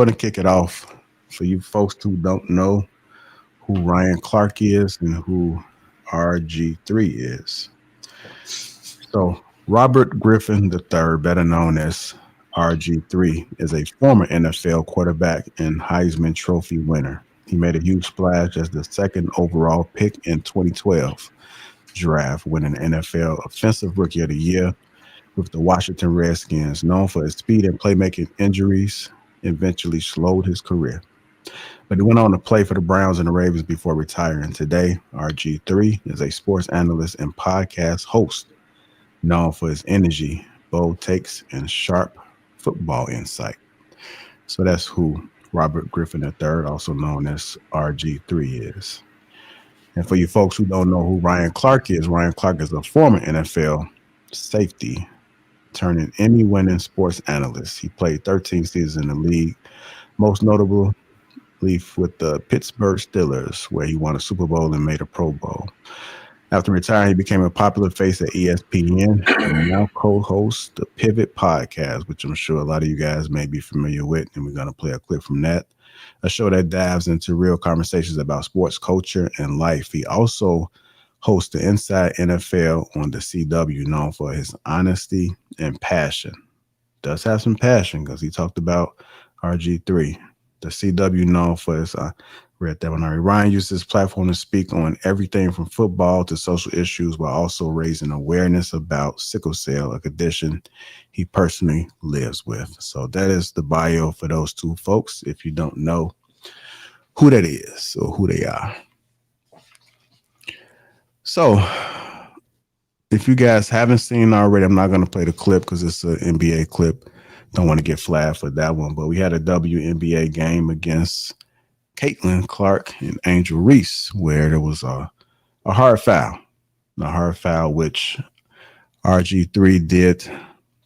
going to kick it off for you folks who don't know who Ryan Clark is and who RG3 is. So, Robert Griffin III, better known as RG3, is a former NFL quarterback and Heisman Trophy winner. He made a huge splash as the second overall pick in 2012 draft, winning NFL Offensive Rookie of the Year with the Washington Redskins. Known for his speed and playmaking, injuries eventually slowed his career. But he went on to play for the Browns and the Ravens before retiring. Today, RG3 is a sports analyst and podcast host known for his energy, bold takes, and sharp football insight. So that's who Robert Griffin III, also known as RG3, is. And for you folks who don't know who Ryan Clark is a former NFL safety turning Emmy winning sports analyst. He played 13 seasons in the league, most notably with the Pittsburgh Steelers, where he won a Super Bowl and made a Pro Bowl. After retiring, he became a popular face at ESPN and now co-hosts the Pivot podcast, which I'm sure a lot of you guys may be familiar with. And we're going to play a clip from that, a show that dives into real conversations about sports culture and life. He also hosts the Inside NFL on the CW, known for his honesty and passion. Does have some passion because he talked about RG3. The CW known for his, read that one already. Ryan used his platform to speak on everything from football to social issues while also raising awareness about sickle cell, a condition he personally lives with. So that is the bio for those two folks. If you don't know who that is or who they are. So if you guys haven't seen already, I'm not going to play the clip because it's an NBA clip. Don't want to get flagged for that one. But we had a WNBA game against Caitlin Clark and Angel Reese where there was a hard foul. A hard foul, which RG3 did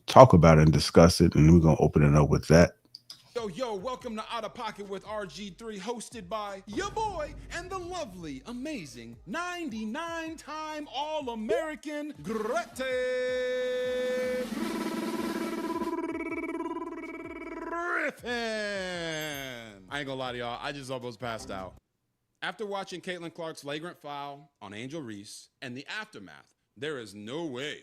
talk about it and discuss it. And we're going to open it up with that. Yo, welcome to Out of Pocket with RG3, hosted by your boy and the lovely, amazing, 99-time All-American, Grete Griffin. I ain't gonna lie to y'all, I just almost passed out. After watching Caitlin Clark's flagrant foul on Angel Reese and the aftermath, there is no way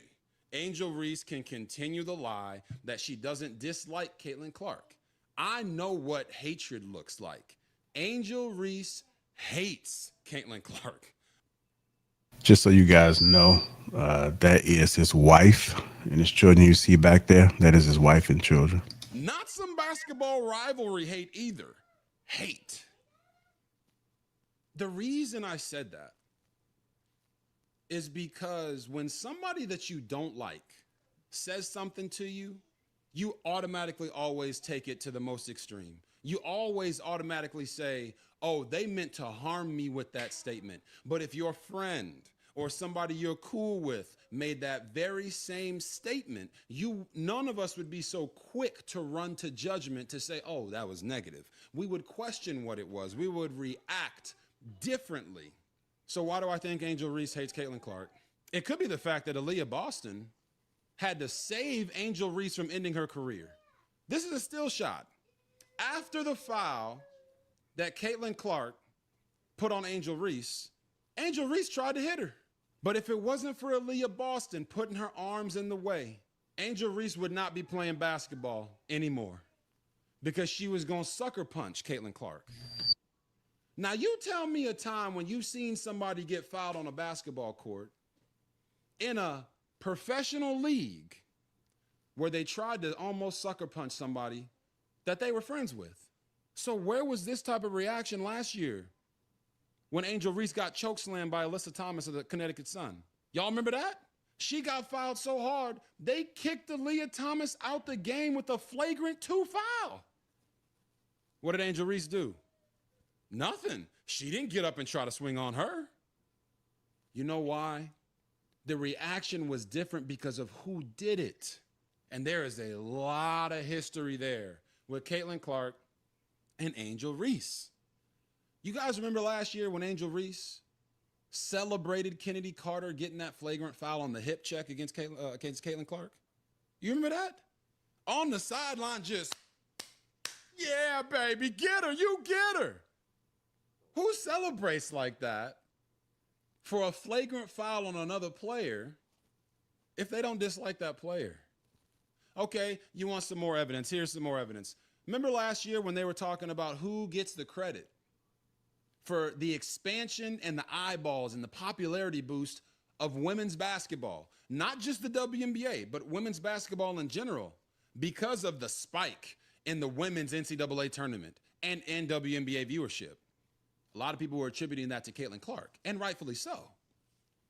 Angel Reese can continue the lie that she doesn't dislike Caitlin Clark. I know what hatred looks like. Angel Reese hates Caitlin Clark. Just so you guys know, that is his wife and his children you see back there. That is his wife and children. Not some basketball rivalry hate either. Hate. The reason I said that is because when somebody that you don't like says something to you, you automatically always take it to the most extreme. You always automatically say, oh, they meant to harm me with that statement. But if your friend or somebody you're cool with made that very same statement, none of us would be so quick to run to judgment to say, oh, that was negative. We would question what it was. We would react differently. So why do I think Angel Reese hates Caitlin Clark? It could be the fact that Aaliyah Boston had to save Angel Reese from ending her career. This is a still shot. After the foul that Caitlin Clark put on Angel Reese tried to hit her. But if it wasn't for Aaliyah Boston putting her arms in the way, Angel Reese would not be playing basketball anymore because she was going to sucker punch Caitlin Clark. Now, you tell me a time when you've seen somebody get fouled on a basketball court in a professional league where they tried to almost sucker punch somebody that they were friends with. So where was this type of reaction last year when Angel Reese got chokeslammed by Alyssa Thomas of the Connecticut Sun? Y'all remember that? She got fouled so hard, they kicked Aaliyah Thomas out the game with a flagrant 2 foul. What did Angel Reese do? Nothing. She didn't get up and try to swing on her. You know why? The reaction was different because of who did it. And there is a lot of history there with Caitlin Clark and Angel Reese. You guys remember last year when Angel Reese celebrated Kennedy Carter getting that flagrant foul on the hip check against Caitlin Clark? You remember that? On the sideline, just, Yeah, baby, get her. You get her. Who celebrates like that for a flagrant foul on another player if they don't dislike that player? Okay, you want some more evidence? Here's some more evidence. Remember last year when they were talking about who gets the credit for the expansion and the eyeballs and the popularity boost of women's basketball? Not just the WNBA, but women's basketball in general, because of the spike in the women's NCAA tournament and WNBA viewership. A lot of people were attributing that to Caitlin Clark, and rightfully so.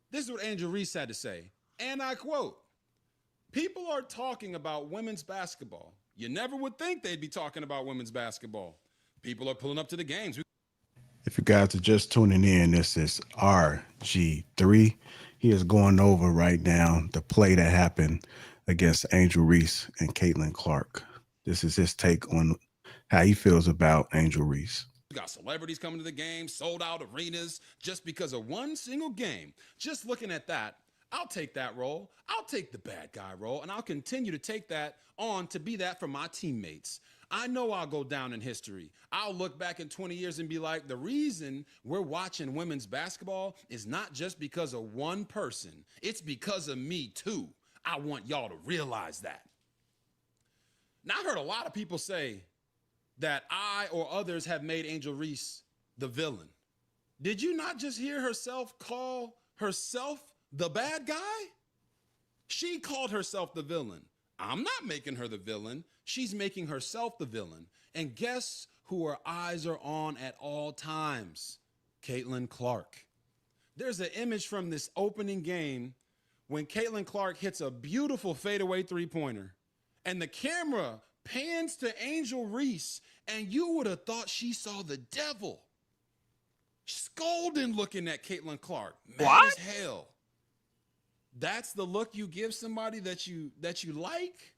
This is what Angel Reese had to say, and I quote, "People are talking about women's basketball. You never would think they'd be talking about women's basketball. People are pulling up to the games." If you guys are just tuning in, this is RG3. He is going over right now the play that happened against Angel Reese and Caitlin Clark. This is his take on how he feels about Angel Reese. We got celebrities coming to the game, sold out arenas just because of one single game. Just looking at that, I'll take that role. I'll take the bad guy role, and I'll continue to take that on to be that for my teammates. I know I'll go down in history. I'll look back in 20 years and be like, the reason we're watching women's basketball is not just because of one person. It's because of me too. I want y'all to realize that. Now, I heard a lot of people say that I or others have made Angel Reese the villain. Did you not just hear herself call herself the bad guy? She called herself the villain. I'm not making her the villain. She's making herself the villain. And guess who her eyes are on at all times? Caitlin Clark. There's an image from this opening game when Caitlin Clark hits a beautiful fadeaway three-pointer, and the camera pans to Angel Reese, and you would have thought she saw the devil. Scolding looking at Caitlin Clark. Mad as hell. That's the look you give somebody that you like,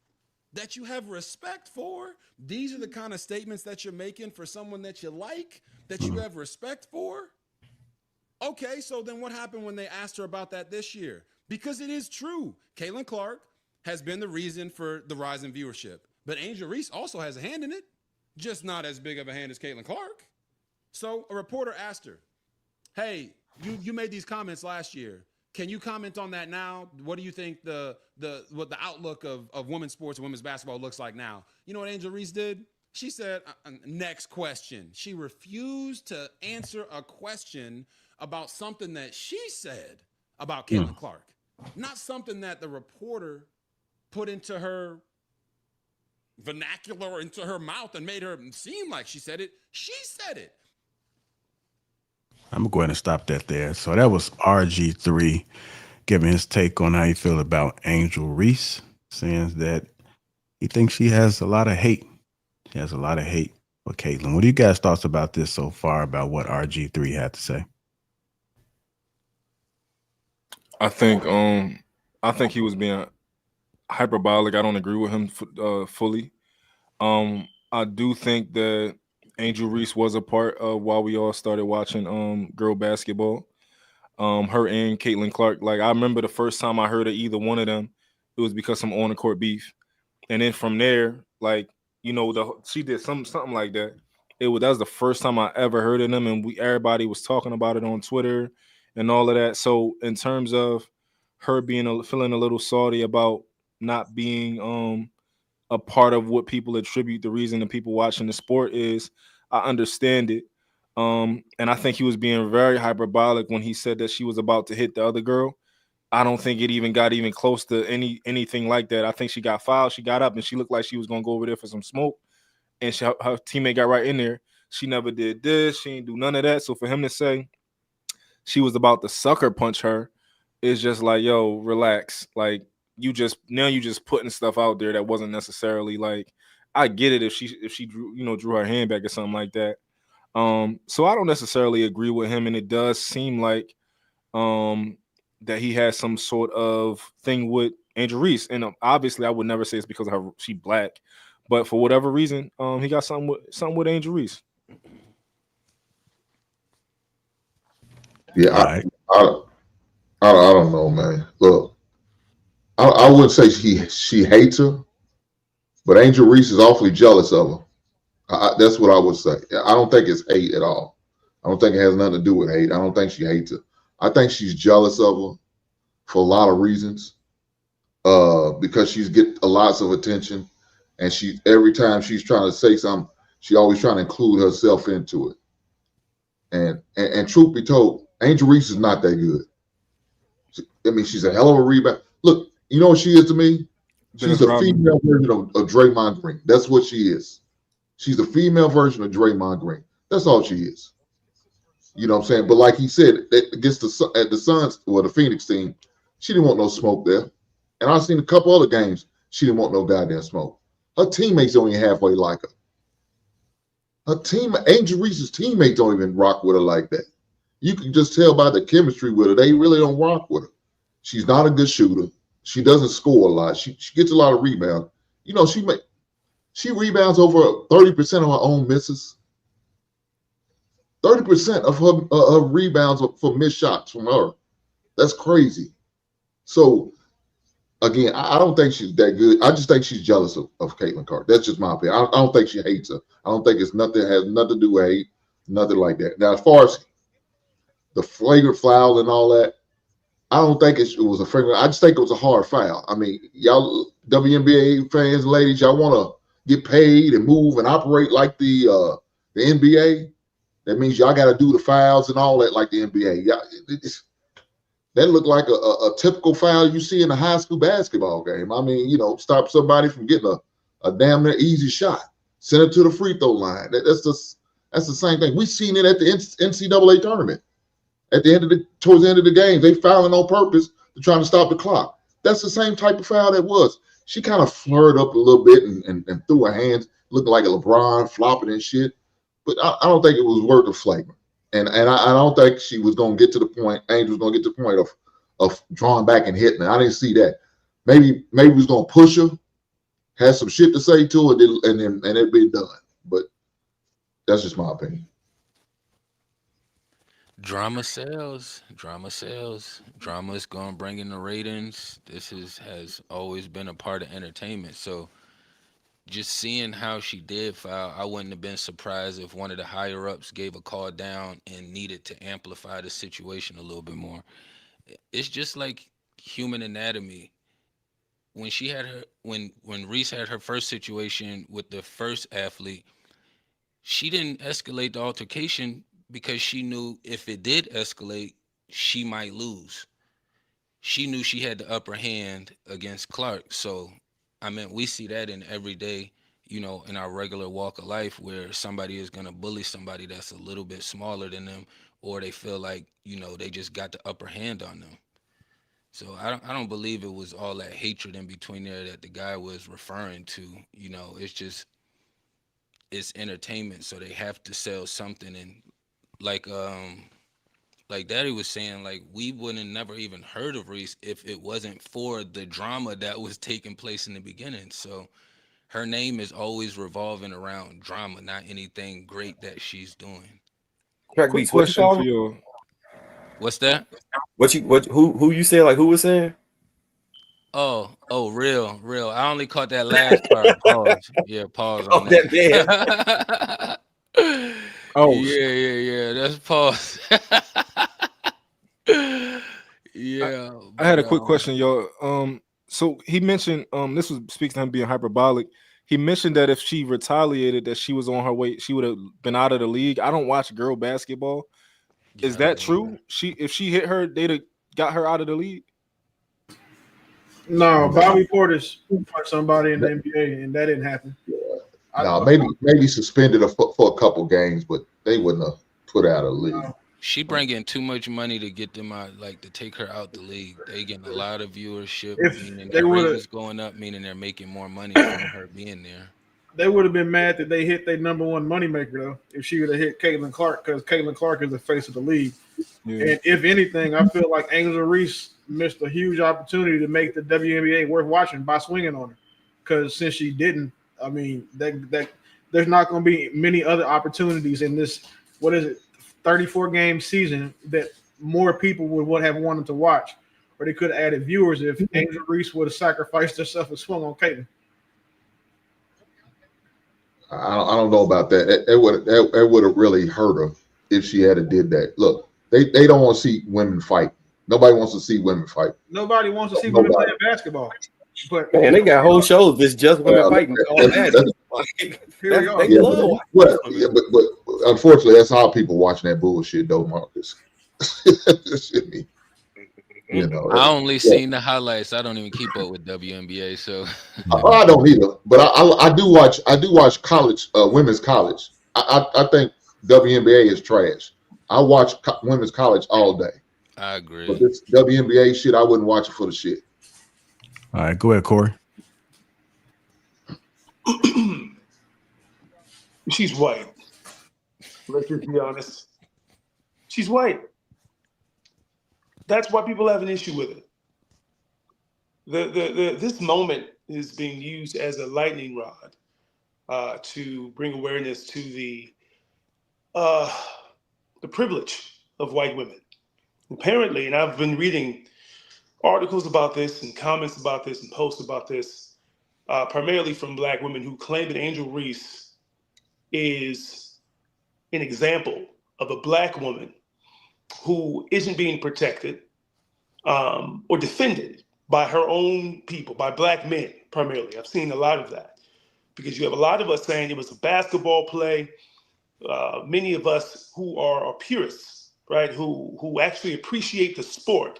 that you have respect for. These are the kind of statements that you're making for someone that you like, that you have respect for. Okay, so then what happened when they asked her about that this year? Because it is true. Caitlin Clark has been the reason for the rise in viewership. But Angel Reese also has a hand in it, just not as big of a hand as Caitlin Clark. So a reporter asked her, hey, you made these comments last year. Can you comment on that now? What do you think what the outlook of women's sports and women's basketball looks like now? You know what Angel Reese did? She said, next question. She refused to answer a question about something that she said about Caitlin Clark, not something that the reporter put into her vernacular, into her mouth, and made her seem like she said it. She said it. I'm going to stop that there. So that was RG3 giving his take on how he feel about Angel Reese, saying that he thinks she has a lot of hate. She has a lot of hate for Caitlin. What do you guys thoughts about this so far, about what RG3 had to say? I think he was being hyperbolic. I don't agree with him fully. I do think that Angel Reese was a part of why we all started watching girl basketball. Her and Caitlin Clark. Like, I remember the first time I heard of either one of them, it was because some on the court beef, and then from there, like, you know, she did something like that. That was the first time I ever heard of them, and everybody was talking about it on Twitter and all of that. So in terms of her feeling a little salty about not being a part of what people attribute the reason the people watching the sport is, I understand it. And I think he was being very hyperbolic when he said that she was about to hit the other girl. I don't think it even got close to anything like that. I think she got fouled. She got up and she looked like she was going to go over there for some smoke. And her teammate got right in there. She never did this. She didn't do none of that. So for him to say she was about to sucker punch her is just like, yo, relax. Like, you just putting stuff out there that wasn't necessarily, like, I get it if she drew her hand back or something like that. So I don't necessarily agree with him, and it does seem like that he has some sort of thing with Angel Reese, and obviously I would never say it's because of her, she black, but for whatever reason, he got something with Angel Reese. Yeah, I don't know, man. Look, I wouldn't say she hates her, but Angel Reese is awfully jealous of her. That's what I would say. I don't think it's hate at all. I don't think it has nothing to do with hate. I don't think she hates her. I think she's jealous of her for a lot of reasons. Because she's get a lots of attention, and she every time she's trying to say something, she always trying to include herself into it. And truth be told, Angel Reese is not that good. I mean, she's a hell of a rebound. Look, you know what she is to me? She's Dennis a Rodman. female version of Draymond Green. That's what she is. She's a female version of Draymond Green. That's all she is. You know what I'm saying? But like he said, against the Suns or the Phoenix team, she didn't want no smoke there. And I've seen a couple other games. She didn't want no goddamn smoke. Her teammates don't even halfway like her. Angel Reese's teammates don't even rock with her like that. You can just tell by the chemistry with her. They really don't rock with her. She's not a good shooter. She doesn't score a lot. She gets a lot of rebounds. You know, she rebounds over 30% of her own misses. 30% of her rebounds for missed shots from her. That's crazy. So again, I don't think she's that good. I just think she's jealous of Caitlin Clark. That's just my opinion. I don't think she hates her. I don't think it's nothing has nothing to do with hate, nothing like that. Now, as far as the flagrant foul and all that, I don't think it was a flagrant. I just think it was a hard foul. I mean, y'all WNBA fans, ladies, y'all want to get paid and move and operate like the NBA. That means y'all got to do the fouls and all that like the NBA. That looked like a typical foul you see in a high school basketball game. I mean, you know, stop somebody from getting a damn near easy shot, send it to the free throw line. That's the same thing. We've seen it at the NCAA tournament. Towards the end of the game, they fouling on purpose to try to stop the clock. That's the same type of foul that was. She kind of flared up a little bit and threw her hands, looking like a LeBron flopping and shit. But I don't think it was worth the flagrant. And I don't think she was going to get to the point. Angel was going to get to the point of drawing back and hitting her. I didn't see that. Maybe he was going to push her, had some shit to say to her, and it'd be done. But that's just my opinion. Drama sells. Drama sells. Drama is going to bring in the ratings. Has always been a part of entertainment. So just seeing how she did foul, I wouldn't have been surprised if one of the higher ups gave a call down and needed to amplify the situation a little bit more. It's just like human anatomy. When she had her when Reese had her first situation with the first athlete, she didn't escalate the altercation because she knew if it did escalate, she might lose. She knew she had the upper hand against Clark. So, I mean, we see that in every day, in our regular walk of life where somebody is going to bully somebody that's a little bit smaller than them, or they feel like, they just got the upper hand on them. So I don't believe it was all that hatred in between there that the guy was referring to. It's just it's entertainment, so they have to sell something. And like like Daddy was saying, like we wouldn't have never even heard of Reese if it wasn't for the drama that was taking place in the beginning. So her name is always revolving around drama, not anything great that she's doing. Crack Quick beats. What you question call for him? you. What's that? Who you said, like, who was saying? Oh, real. I only caught that last part. Pause. Yeah, pause on Oh, that man. that. Oh, Yeah. That's pause. Yeah, I had but a quick question, yo. So he mentioned this was speaks to him being hyperbolic. He mentioned that if she retaliated, that she was on her way, she would have been out of the league. I don't watch girl basketball. yeah, Is I don't that know. true? If she hit her, they'd have got her out of the league. No, No, Bobby Portis fought somebody in the NBA, and that didn't happen. no, maybe suspended her for a couple games, but they wouldn't have put her out of the league. She bringing too much money to get them out, like to take her out the league. They getting a lot of viewership, If meaning they their would ratings have, going up, meaning they're making more money from her being there. they would have been mad that they hit their number one moneymaker though. If she would have hit Caitlin Clark, because Caitlin Clark is the face of the league. Yeah. And if anything, I feel like Angel Reese missed a huge opportunity to make the WNBA worth watching by swinging on her. Because since she didn't, I mean, that there's not going to be many other opportunities in this. What is it? 34 game season that more people would have wanted to watch, or they could have added viewers if Angel Reese would have sacrificed herself and swung on Caitlin. I don't know about that. It would have really hurt her if she had did that. Look, they don't want to see women fight. Nobody wants to see women fight. Nobody wants to see women Nobody. playing basketball. But Man, they got whole shows that's just women Well, fighting. Called that's, Daddy. Like, here we are. they yeah, love watching well, women. yeah, but unfortunately, that's how people watching that bullshit, though, Marcus. Shit me, you know. I only Yeah. seen the highlights. I don't even keep up with WNBA, so I don't either, but I do watch. I do watch college, women's college. I think WNBA is trash. I watch women's college all day, I but agree. this WNBA shit, I wouldn't watch it for the shit. All right, go ahead, Corey. She's white. Let's just be honest. She's white. That's why people have an issue with it. This moment is being used as a lightning rod to bring awareness to the privilege of white women. Apparently, and I've been reading articles about this and comments about this and posts about this, primarily from Black women who claim that Angel Reese is an example of a Black woman who isn't being protected or defended by her own people, by Black men primarily. I've seen a lot of that because you have a lot of us saying it was a basketball play. Many of us who are purists, right, who actually appreciate the sport,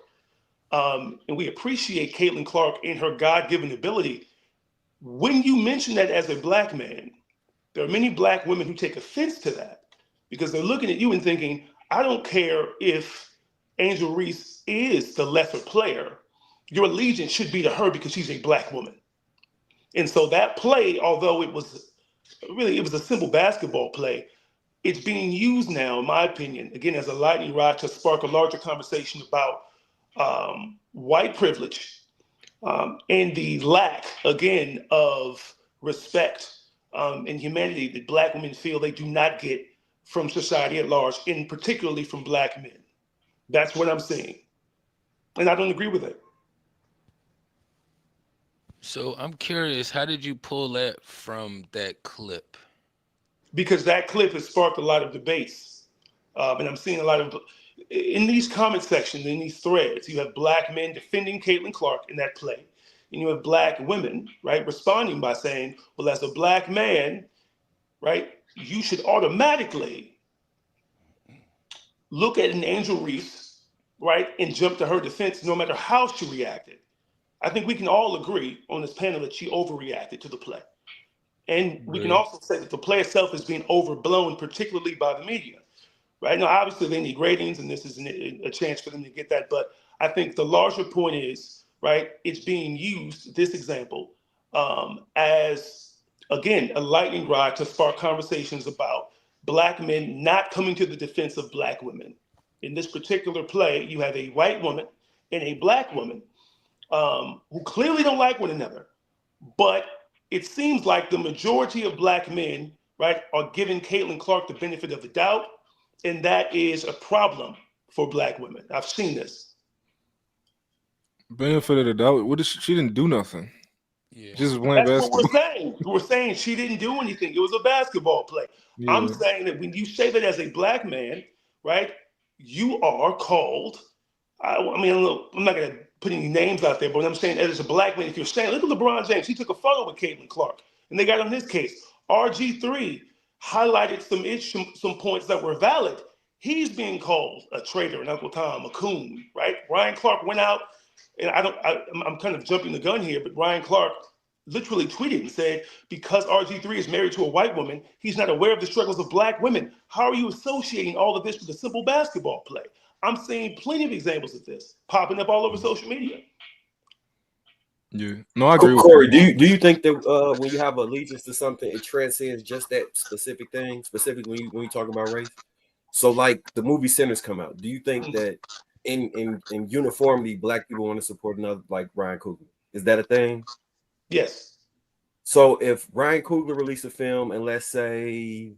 and we appreciate Caitlin Clark in her God-given ability. When you mention that as a Black man, there are many Black women who take offense to that because they're looking at you and thinking, I don't care if Angel Reese is the lesser player. Your allegiance should be to her because she's a Black woman. And so that play, although it was a simple basketball play, it's being used now, in my opinion, again, as a lightning rod to spark a larger conversation about white privilege and the lack, again, of respect and humanity that Black women feel they do not get from society at large, and particularly from Black men. That's what I'm seeing. And I don't agree with it. So I'm curious, how did you pull that from that clip? Because that clip has sparked a lot of debates. And I'm seeing a lot of, in these comment sections, in these threads, you have Black men defending Caitlin Clark in that play. And you have Black women, right, responding by saying, well, as a Black man, right, you should automatically look at an Angel Reese, right, and jump to her defense no matter how she reacted. I think we can all agree on this panel that she overreacted to the play. And we can also say that the play itself is being overblown, particularly by the media, right? Now, obviously, they need ratings, and this is a chance for them to get that. But I think the larger point is, right, it's being used, this example, as, again, a lightning rod to spark conversations about Black men not coming to the defense of Black women. In this particular play, you have a white woman and a Black woman who clearly don't like one another, but it seems like the majority of Black men, right, are giving Caitlin Clark the benefit of the doubt, and that is a problem for Black women. I've seen this. Benefit of the doubt. What did she didn't do nothing. Yeah. Just playing That's basketball. what we're saying. We're saying she didn't do anything. It was a basketball play. Yeah. I'm saying that when you say that as a Black man, right, you are called. I mean, I'm not going to put any names out there, but I'm saying as a Black man, if you're saying, look at LeBron James, he took a photo with Caitlin Clark, and they got on his case. RG3 highlighted some points that were valid. He's being called a traitor, an Uncle Tom, a coon, right? Ryan Clark went out, and I'm kind of jumping the gun here, but Ryan Clark literally tweeted and said, because RG3 is married to a white woman, he's not aware of the struggles of Black women. How are you associating all of this with a simple basketball play? I'm seeing plenty of examples of this popping up all over social media. Yeah, no, I agree with Corey, you. do you think that when you have allegiance to something, it transcends just that specific thing? Specifically, when you talk about race. So, like the movie Sinners come out, do you think that in uniformity, Black people want to support another like Ryan Coogler? Is that a thing? Yes. So, if Ryan Coogler released a film, and let's say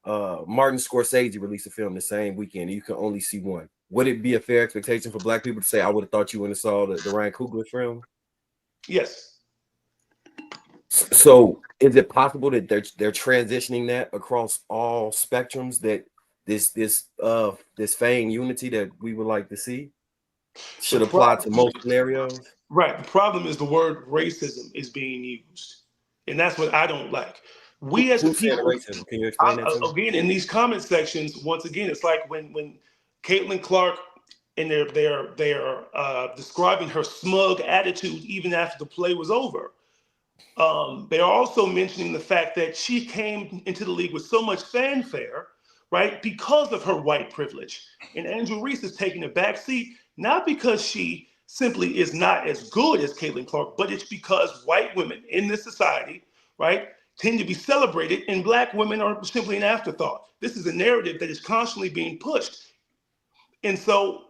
Martin Scorsese released a film the same weekend, and you can only see one, would it be a fair expectation for Black people to say, "I would have thought you went and saw the Ryan Coogler film"? Yes. So is it possible that they're transitioning that across all spectrums, that this fame unity that we would like to see should apply to most scenarios? Right. The problem is the word racism is being used, and that's what I don't like. We as a Who's saying people, racism? Can you explain that to me? again, in these comment sections, once again, it's like when Caitlin Clark and they're describing her smug attitude even after the play was over. They are also mentioning the fact that she came into the league with so much fanfare, right, because of her white privilege. And Angel Reese is taking a back seat, not because she simply is not as good as Caitlin Clark, but it's because white women in this society, right, tend to be celebrated, and black women are simply an afterthought. This is a narrative that is constantly being pushed. And so,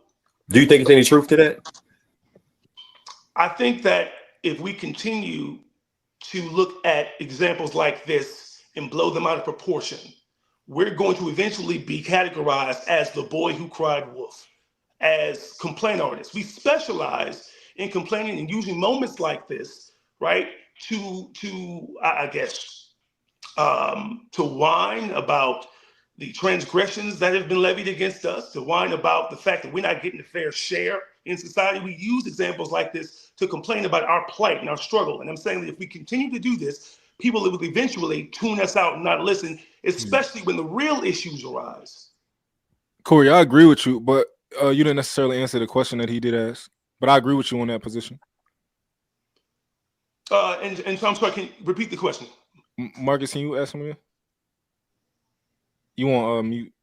do you think there's any truth to that? I think that if we continue to look at examples like this and blow them out of proportion, we're going to eventually be categorized as the boy who cried wolf, as complaint artists. We specialize in complaining and using moments like this, right, to whine about the transgressions that have been levied against us, to whine about the fact that we're not getting a fair share in society. We use examples like this to complain about our plight and our struggle. And I'm saying that if we continue to do this, people will eventually tune us out and not listen, especially when the real issues arise. Corey, I agree with you, but you didn't necessarily answer the question that he did ask. But I agree with you on that position. And so I'm sorry, can you repeat the question? Marcus, can you ask him again? You want mute?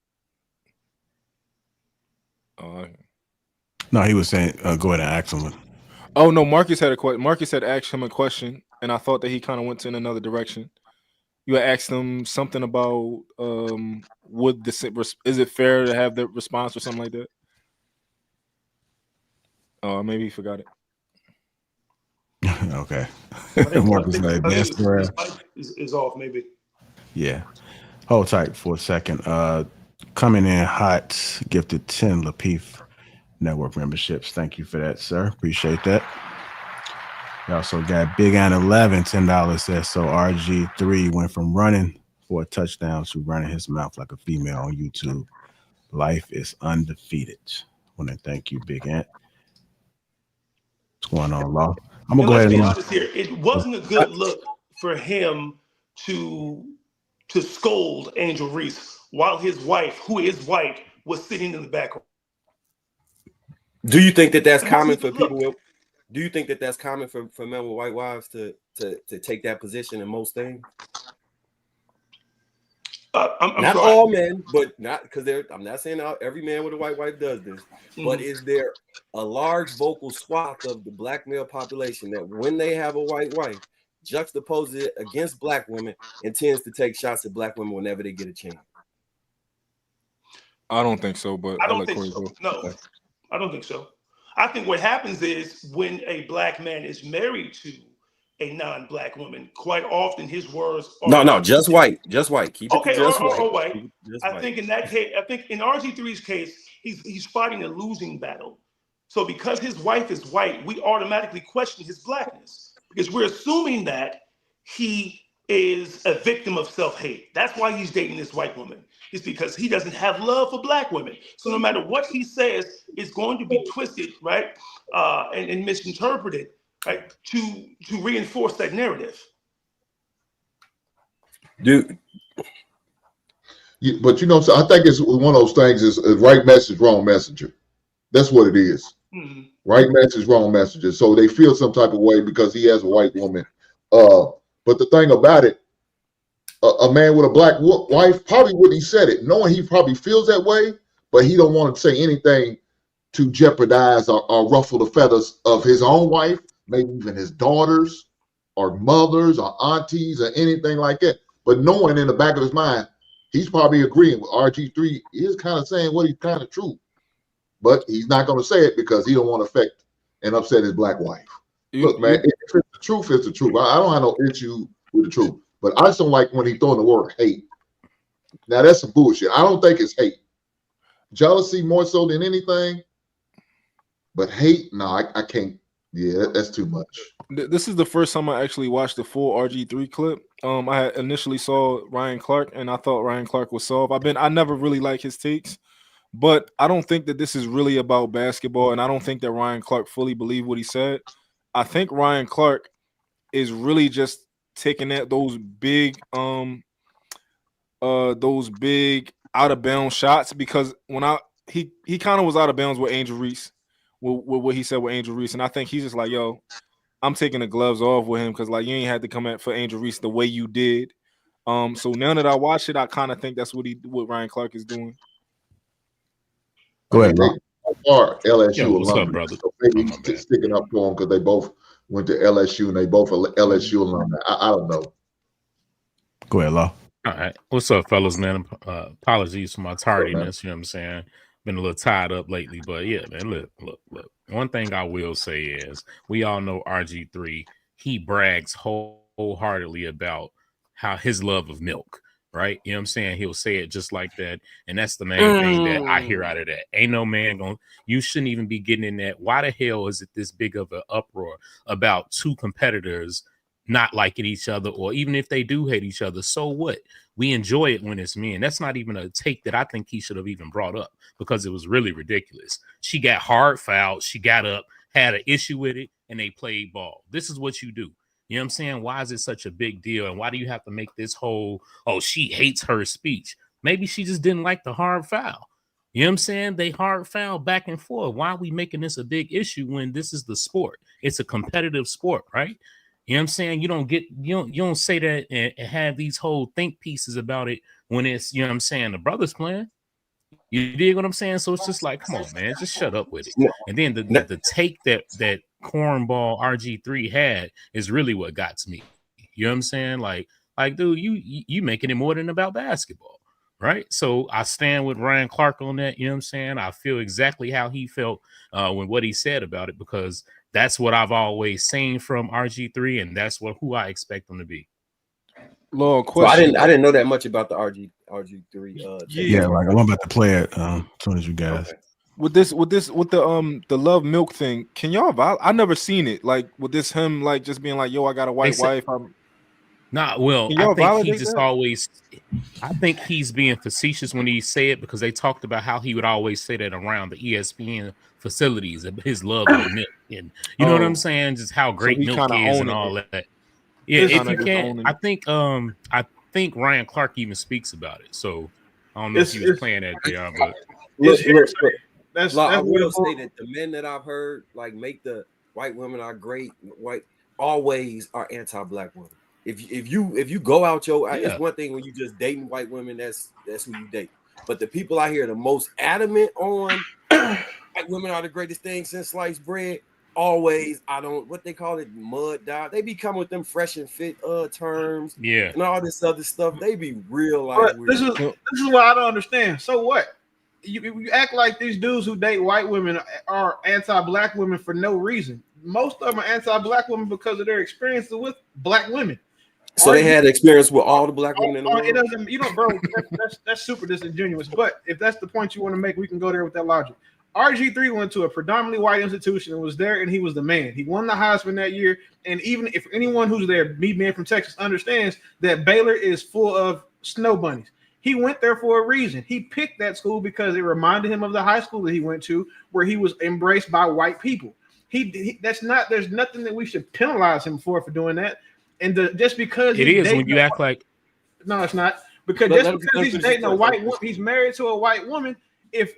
No, he was saying, go ahead and ask him. Oh no, Marcus had a question. Marcus had asked him a question, and I thought that he kind of went in another direction. You had asked him something about is it fair to have the response or something like that? Oh, maybe he forgot it. Okay. Marcus is off, maybe. Yeah. Hold tight for a second. Coming in hot, gifted 10 Lapeef Network memberships. Thank you for that, sir. Appreciate that. We also got Big An 11, $10 says, so RG3 went from running for a touchdown to running his mouth like a female on YouTube. Life is undefeated. I want to thank you, Big Ant. What's going on, Law? I'm gonna go ahead and and be honest here. It wasn't a good look for him to scold Angel Reese while his wife, who is white, was sitting in the background. Do you think that that's common for people? Do you think that that's common for men with white wives to take that position in most things? I'm not sorry. all men, but not because I'm not saying every man with a white wife does this. But is there a large vocal swath of the black male population that when they have a white wife, juxtaposes it against black women and tends to take shots at black women whenever they get a chance? I don't think so, but I don't think so. No, I don't think so. I think what happens is when a black man is married to a non-black woman, quite often his words are no, just white. Keep it okay, just white. I think in that case, I think in RG3's case, he's fighting a losing battle. So because his wife is white, we automatically question his blackness because we're assuming that he is a victim of self-hate. That's why he's dating this white woman. It's because he doesn't have love for black women. So no matter what he says, it's going to be twisted, right, and misinterpreted, right, to reinforce that narrative. Dude. Yeah, but so I think it's one of those things is right message, wrong messenger. That's what it is. Mm-hmm. Right message, wrong messenger. So they feel some type of way because he has a white woman. But the thing about it, a man with a black wife probably wouldn't have said it, knowing he probably feels that way, but he don't want to say anything to jeopardize or ruffle the feathers of his own wife, maybe even his daughters or mothers or aunties or anything like that. But knowing in the back of his mind, he's probably agreeing with RG3. He is kind of saying what he's kind of true, but he's not going to say it because he don't want to affect and upset his black wife. Look, man, if it's the truth, it's the truth. I don't have no issue with the truth, but I just don't like when he throwing the word hate. Now that's some bullshit. I don't think it's hate. Jealousy more so than anything, but hate, no, I can't Yeah, that's too much. This is the first time I actually watched the full RG3 clip. I had initially saw Ryan Clark, and I thought Ryan Clark was soft. I never really liked his takes, but I don't think that this is really about basketball, and I don't think that Ryan Clark fully believed what he said. I think Ryan Clark is really just taking those big out of bounds shots, because he kind of was out of bounds with Angel Reese, with what he said with Angel Reese, and I think he's just like, yo, I'm taking the gloves off with him, because like you ain't had to come at for Angel Reese the way you did. So now that I watch it, I kind of think that's what Ryan Clark is doing. Go ahead, They are LSU Yo, what's up, alumni, brother? so maybe Oh, my he's bad. sticking up for them because they both went to LSU and they both are LSU alumni. I don't know. Go ahead, Law. All right. What's up, fellas, man? Apologies for my man? tardiness. You know what I'm saying? Been a little tied up lately, but yeah, man. Look. One thing I will say is we all know RG3. He brags wholeheartedly about how his love of milk, right? You know what I'm saying? He'll say it just like that. And that's the main thing that I hear out of that. Ain't no man going, you shouldn't even be getting in that. Why the hell is it this big of an uproar about two competitors not liking each other, or even if they do hate each other? So what? We enjoy it when it's men. That's not even a take that I think he should have even brought up, because it was really ridiculous. She got hard fouled. She got up, had an issue with it, and they played ball. This is what you do. You know what I'm saying? Why is it such a big deal? And why do you have to make this whole, oh, she hates her speech? Maybe she just didn't like the hard foul. You know what I'm saying? They hard foul back and forth. Why are we making this a big issue when this is the sport? It's a competitive sport, right? You know what I'm saying? You don't say that and have these whole think pieces about it when it's, you know what I'm saying, the brothers playing. You dig what I'm saying? So it's just like, come on, man, just shut up with it. And then the take that cornball RG3 had is really what got to me. You know what I'm saying? Like, dude, you making it more than about basketball, right? So I stand with Ryan Clark on that. You know what I'm saying? I feel exactly how he felt when what he said about it, because that's what I've always seen from RG3, and that's who I expect him to be. Lord, So question. I didn't know that much about the RG3. Yeah, like I'm about to play it as soon as you guys. Okay. With the love milk thing, can y'all I never seen it. Like, with this him like just being like, yo, I got a white wife. Well, Can I y'all think he validate just that? always, I think he's being facetious when he say it, because they talked about how he would always say that around the ESPN facilities, his love of milk, and you know what I'm saying, just how great he milk kinda is and owning all it. that. Yeah, He's if kinda you just can't, owning I think Ryan Clark even speaks about it. So I don't know if he was playing that there, but Look, That's I what will it's say that the men that I've heard like make the white women are great, white always are anti-black women. If you go out it's one thing when you just dating white women, that's who you date. But the people I hear the most adamant on white women are the greatest thing since sliced bread. Always, I don't what they call it, mud dog. They be coming with them fresh and fit terms, and all this other stuff. They be real like But weird. this is what I don't understand. So what? You act like these dudes who date white women are anti-black women for no reason. Most of them are anti-black women because of their experiences with black women. So they had experience with all the black women in the world. It doesn't, bro. That's super disingenuous. But if that's the point you want to make, we can go there with that logic. RG3 went to a predominantly white institution and was there, and he was the man. He won the Heisman that year. And even if anyone who's there, me being from Texas, understands that Baylor is full of snow bunnies. He went there for a reason. He picked that school because it reminded him of the high school that he went to, where he was embraced by white people. There's nothing that we should penalize him for doing that. And just because it is when you act like, no, it's not, because he's dating a white woman, he's married to a white woman. If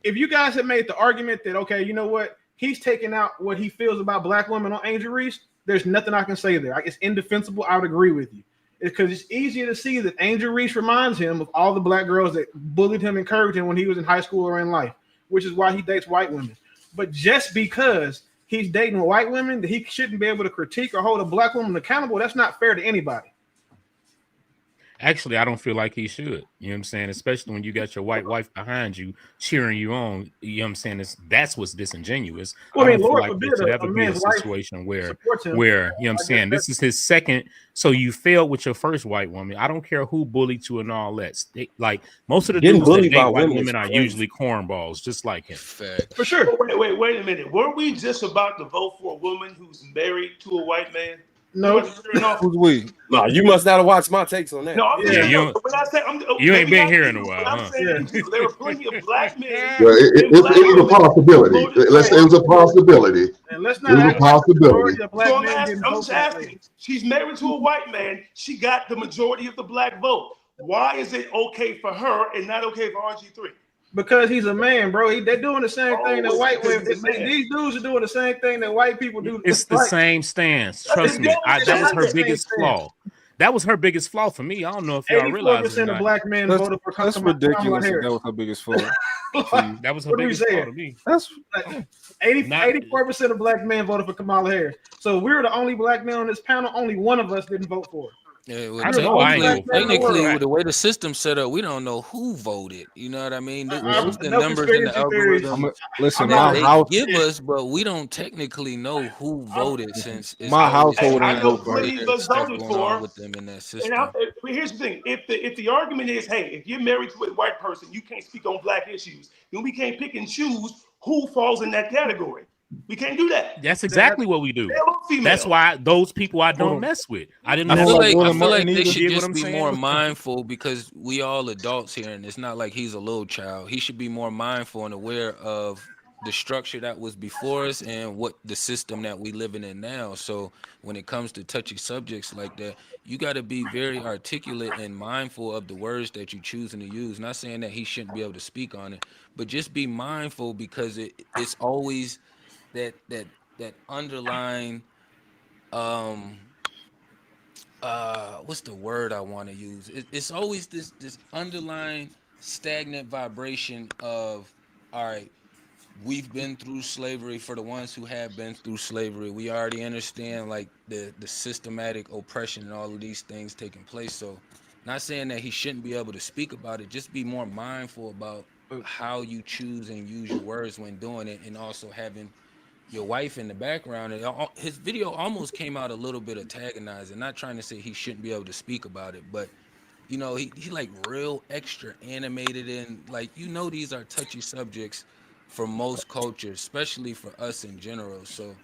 you guys had made the argument that, okay, you know what, he's taking out what he feels about black women on Angel Reese, there's nothing I can say there. It's indefensible. I would agree with you. Because it's easier to see that Angel Reese reminds him of all the black girls that bullied him, encouraged him when he was in high school or in life, which is why he dates white women. But just because he's dating white women, that he shouldn't be able to critique or hold a black woman accountable, that's not fair to anybody. Actually, I don't feel like he should. You know what I'm saying? Especially when you got your white wife behind you cheering you on. You know what I'm saying? That's what's disingenuous. Well, I I mean, don't feel Lord like there forbid should ever a be a man's wife situation supports him. where you know what I'm I guess saying, this is his second. So you failed with your first white woman. I don't care who bullied you and all that. Like most of the Getting dudes that bullied by date white women is women are crazy. usually cornballs, just like him. Fact. for sure. Wait a minute. Were we just about to vote for a woman who's married to a white man? No, Who's we? Nah, you must not have watched my takes on that. No, I'm just Yeah. saying. you When I say you ain't maybe been not here in a you, while, but I'm huh? saying in general, there were plenty of black men Well, and black it was a women possibility. who voted It was a possibility. and let's It not was a act like the possibility. majority of black So I'm men asking, didn't I'm vote just for that asking. lady. She's married to a white man. She got the majority of the black vote. Why is it okay for her and not okay for RG3? Because he's a man, bro. They're doing the same thing that Oh, white because women. he's a man. These dudes are doing the same thing that white people do. It's the Like, same stance. That's Trust the me. devil That was not her the same biggest stance. flaw. That was her biggest flaw for me. I don't know if y'all realize it or 84% of not. black men That's voted for that's Kamala ridiculous. That Harris. was her biggest flaw. That was her What are we biggest flaw saying? to me. That's 84% of black men voted for Kamala Harris. So we're the only black men on this panel. Only one of us didn't vote for her. Yeah, well, I know I ain't go for it. technically, Right. with the way the system's set up, we don't know who voted. You know what I mean? Those the No numbers in the conspiracy theories. algorithm listen. I'm not- My they house, give us, but we don't technically know who voted since it's my always household I ain't know vote for her. plenty of us stuff voted going for on her. with them in that And system. here's the thing: if the argument is, hey, if you're married to a white person, you can't speak on black issues, then we can't pick and choose who falls in that category. We can't do that. That's exactly what we do. Male or female. That's why those people I don't Hold on. mess with. I didn't You mess don't with like I Roland feel Martin like they either? should You get what just I'm be saying? more mindful because we all adults here, and it's not like he's a little child. He should be more mindful and aware of the structure that was before us and what the system that we living in now. So when it comes to touchy subjects like that, you got to be very articulate and mindful of the words that you're choosing to use. Not saying that he shouldn't be able to speak on it, but just be mindful because it's always that underlying what's the word I want to use? It's always this underlying stagnant vibration of, all right, we've been through slavery. For the ones who have been through slavery, we already understand like the systematic oppression and all of these things taking place. So not saying that he shouldn't be able to speak about it, just be more mindful about how you choose and use your words when doing it, and also having your wife in the background. And his video almost came out a little bit antagonizing. Not trying to say he shouldn't be able to speak about it, but you know, he like real extra animated, and like, you know, these are touchy subjects for most cultures, especially for us in general. So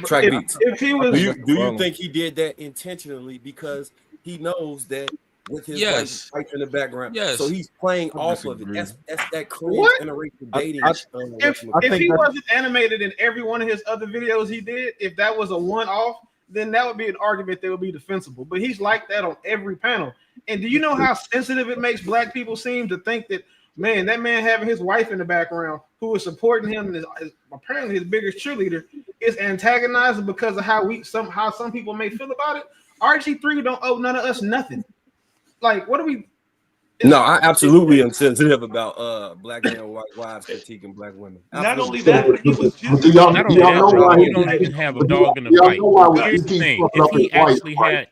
Track beats. If he was, Do you think he did that intentionally because he knows that with his yes, wife in the background, yes. so he's playing I off of it. disagree. That's that cringe What? interracial dating. if whatchamacallit. he wasn't animated in every one of his other videos he did, if that was a one-off, then that would be an argument that would be defensible. But he's like that on every panel. And do you know how sensitive it makes black people seem to think that, man, that man having his wife in the background who is supporting him and is apparently his biggest cheerleader is antagonizing because of how some people may feel about it? RG3 don't owe none of us nothing. Like, what do we? No, I absolutely am sensitive about black men and white wives critiquing black women. Not only Absolutely. that, but he was just Do y'all Not do only y'all that, know bro, why you he don't even have a dog in the y'all fight. know why Here's he the keeps thing: fucking if up his he wife, actually right? had,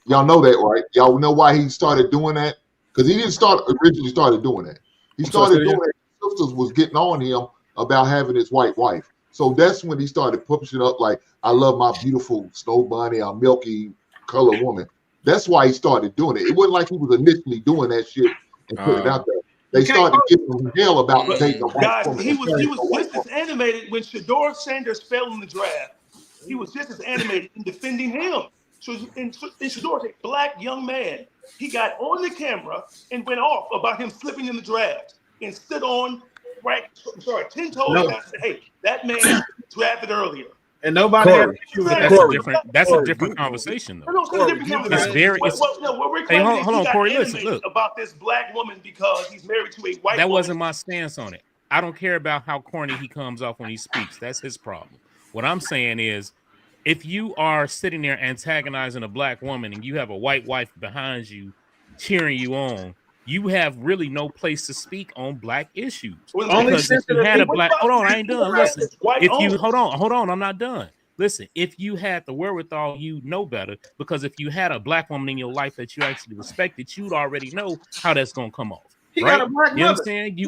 Y'all know that, right? Y'all know why he started doing that? Because he didn't originally started doing that. He I'm sorry, started say doing again? it. His sisters was getting on him about having his white wife. So that's when he started pushing up like, I love my beautiful snow bunny, a milky color woman. That's why he started doing it. It wasn't like he was initially doing that shit and putting it out there. They started giving him hell about dating a white guys, woman. he and was marrying a white just as woman. animated when Shador Sanders fell in the draft. He was just as animated in defending him. So in Shador's a black young man. He got on the camera and went off about him slipping in the draft and stood on 10 toes No, down and said, hey, that man should be drafted earlier. and nobody had an issue with but that. that's a Corey, different conversation though. No, it's not a different give him It's that. conversation. very, it's, What we're hey, claiming hold is on, he got Corey, listen, animated look, about this black woman because he's married to a white that woman. wasn't my stance on it. I don't care about how corny he comes off when he speaks. That's his problem. What I'm saying is, if you are sitting there antagonizing a black woman and you have a white wife behind you cheering you on, you have really no place to speak on black issues. Only Because if you sensitive had a people. black, hold on, I ain't done. Listen, white if you owned. hold on, I'm not done. Listen, if you had the wherewithal, you know better. Because if you had a black woman in your life that you actually respected, you'd already know how that's gonna come off. He Right? got a black You mother. understand?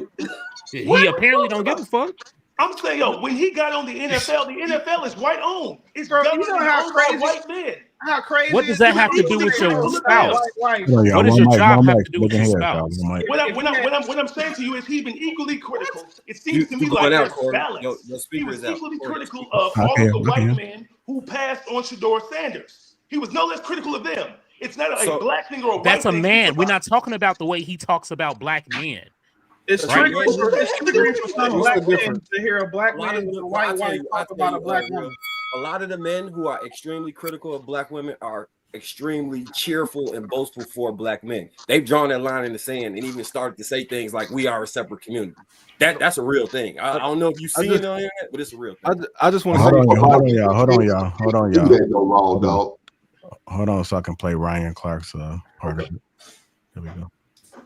What He are we apparently talking don't give a about? fuck. I'm saying, yo, when he got on the NFL is white owned. It's Bro, you governed know and how owned by crazy white men. how crazy What it does is that to He was have to be do equally with your critical of a them. spouse? black wife. Hold on, y'all. What does One your mic, job one have mic. to do They with can your hear us, y'all. spouse? One mic. What I'm saying to you is he's been equally critical. It seems to You me going like out, there's Corey? Your balance. He speaker was is out. equally Corey, your critical speaker. of I all can, of the I white can. men who passed on Shador Sanders. He was no less critical of them. It's not a So black thing or a That's white a thing. It's man. We're about not talking about the way he talks about black men. It's Right. triggering what for does that have to do for some with what's black the men difference? to hear a black A lot man of with the, a I white tell wife you, talk about a black Real, woman. a lot of the men who are extremely critical of black women are extremely cheerful and boastful for black men. They've drawn that line in the sand and even started to say things like "we are a separate community." That's a real thing. I don't know if you've seen it on the internet, but it's a real thing. I just want to Hold say, on, y'all. Hold on, Nobody y'all. Hold on, y'all. Hold on, do y'all. that go wrong, Hold on. dog. Hold on, so I can play Ryan Clark's part of it. Here we go.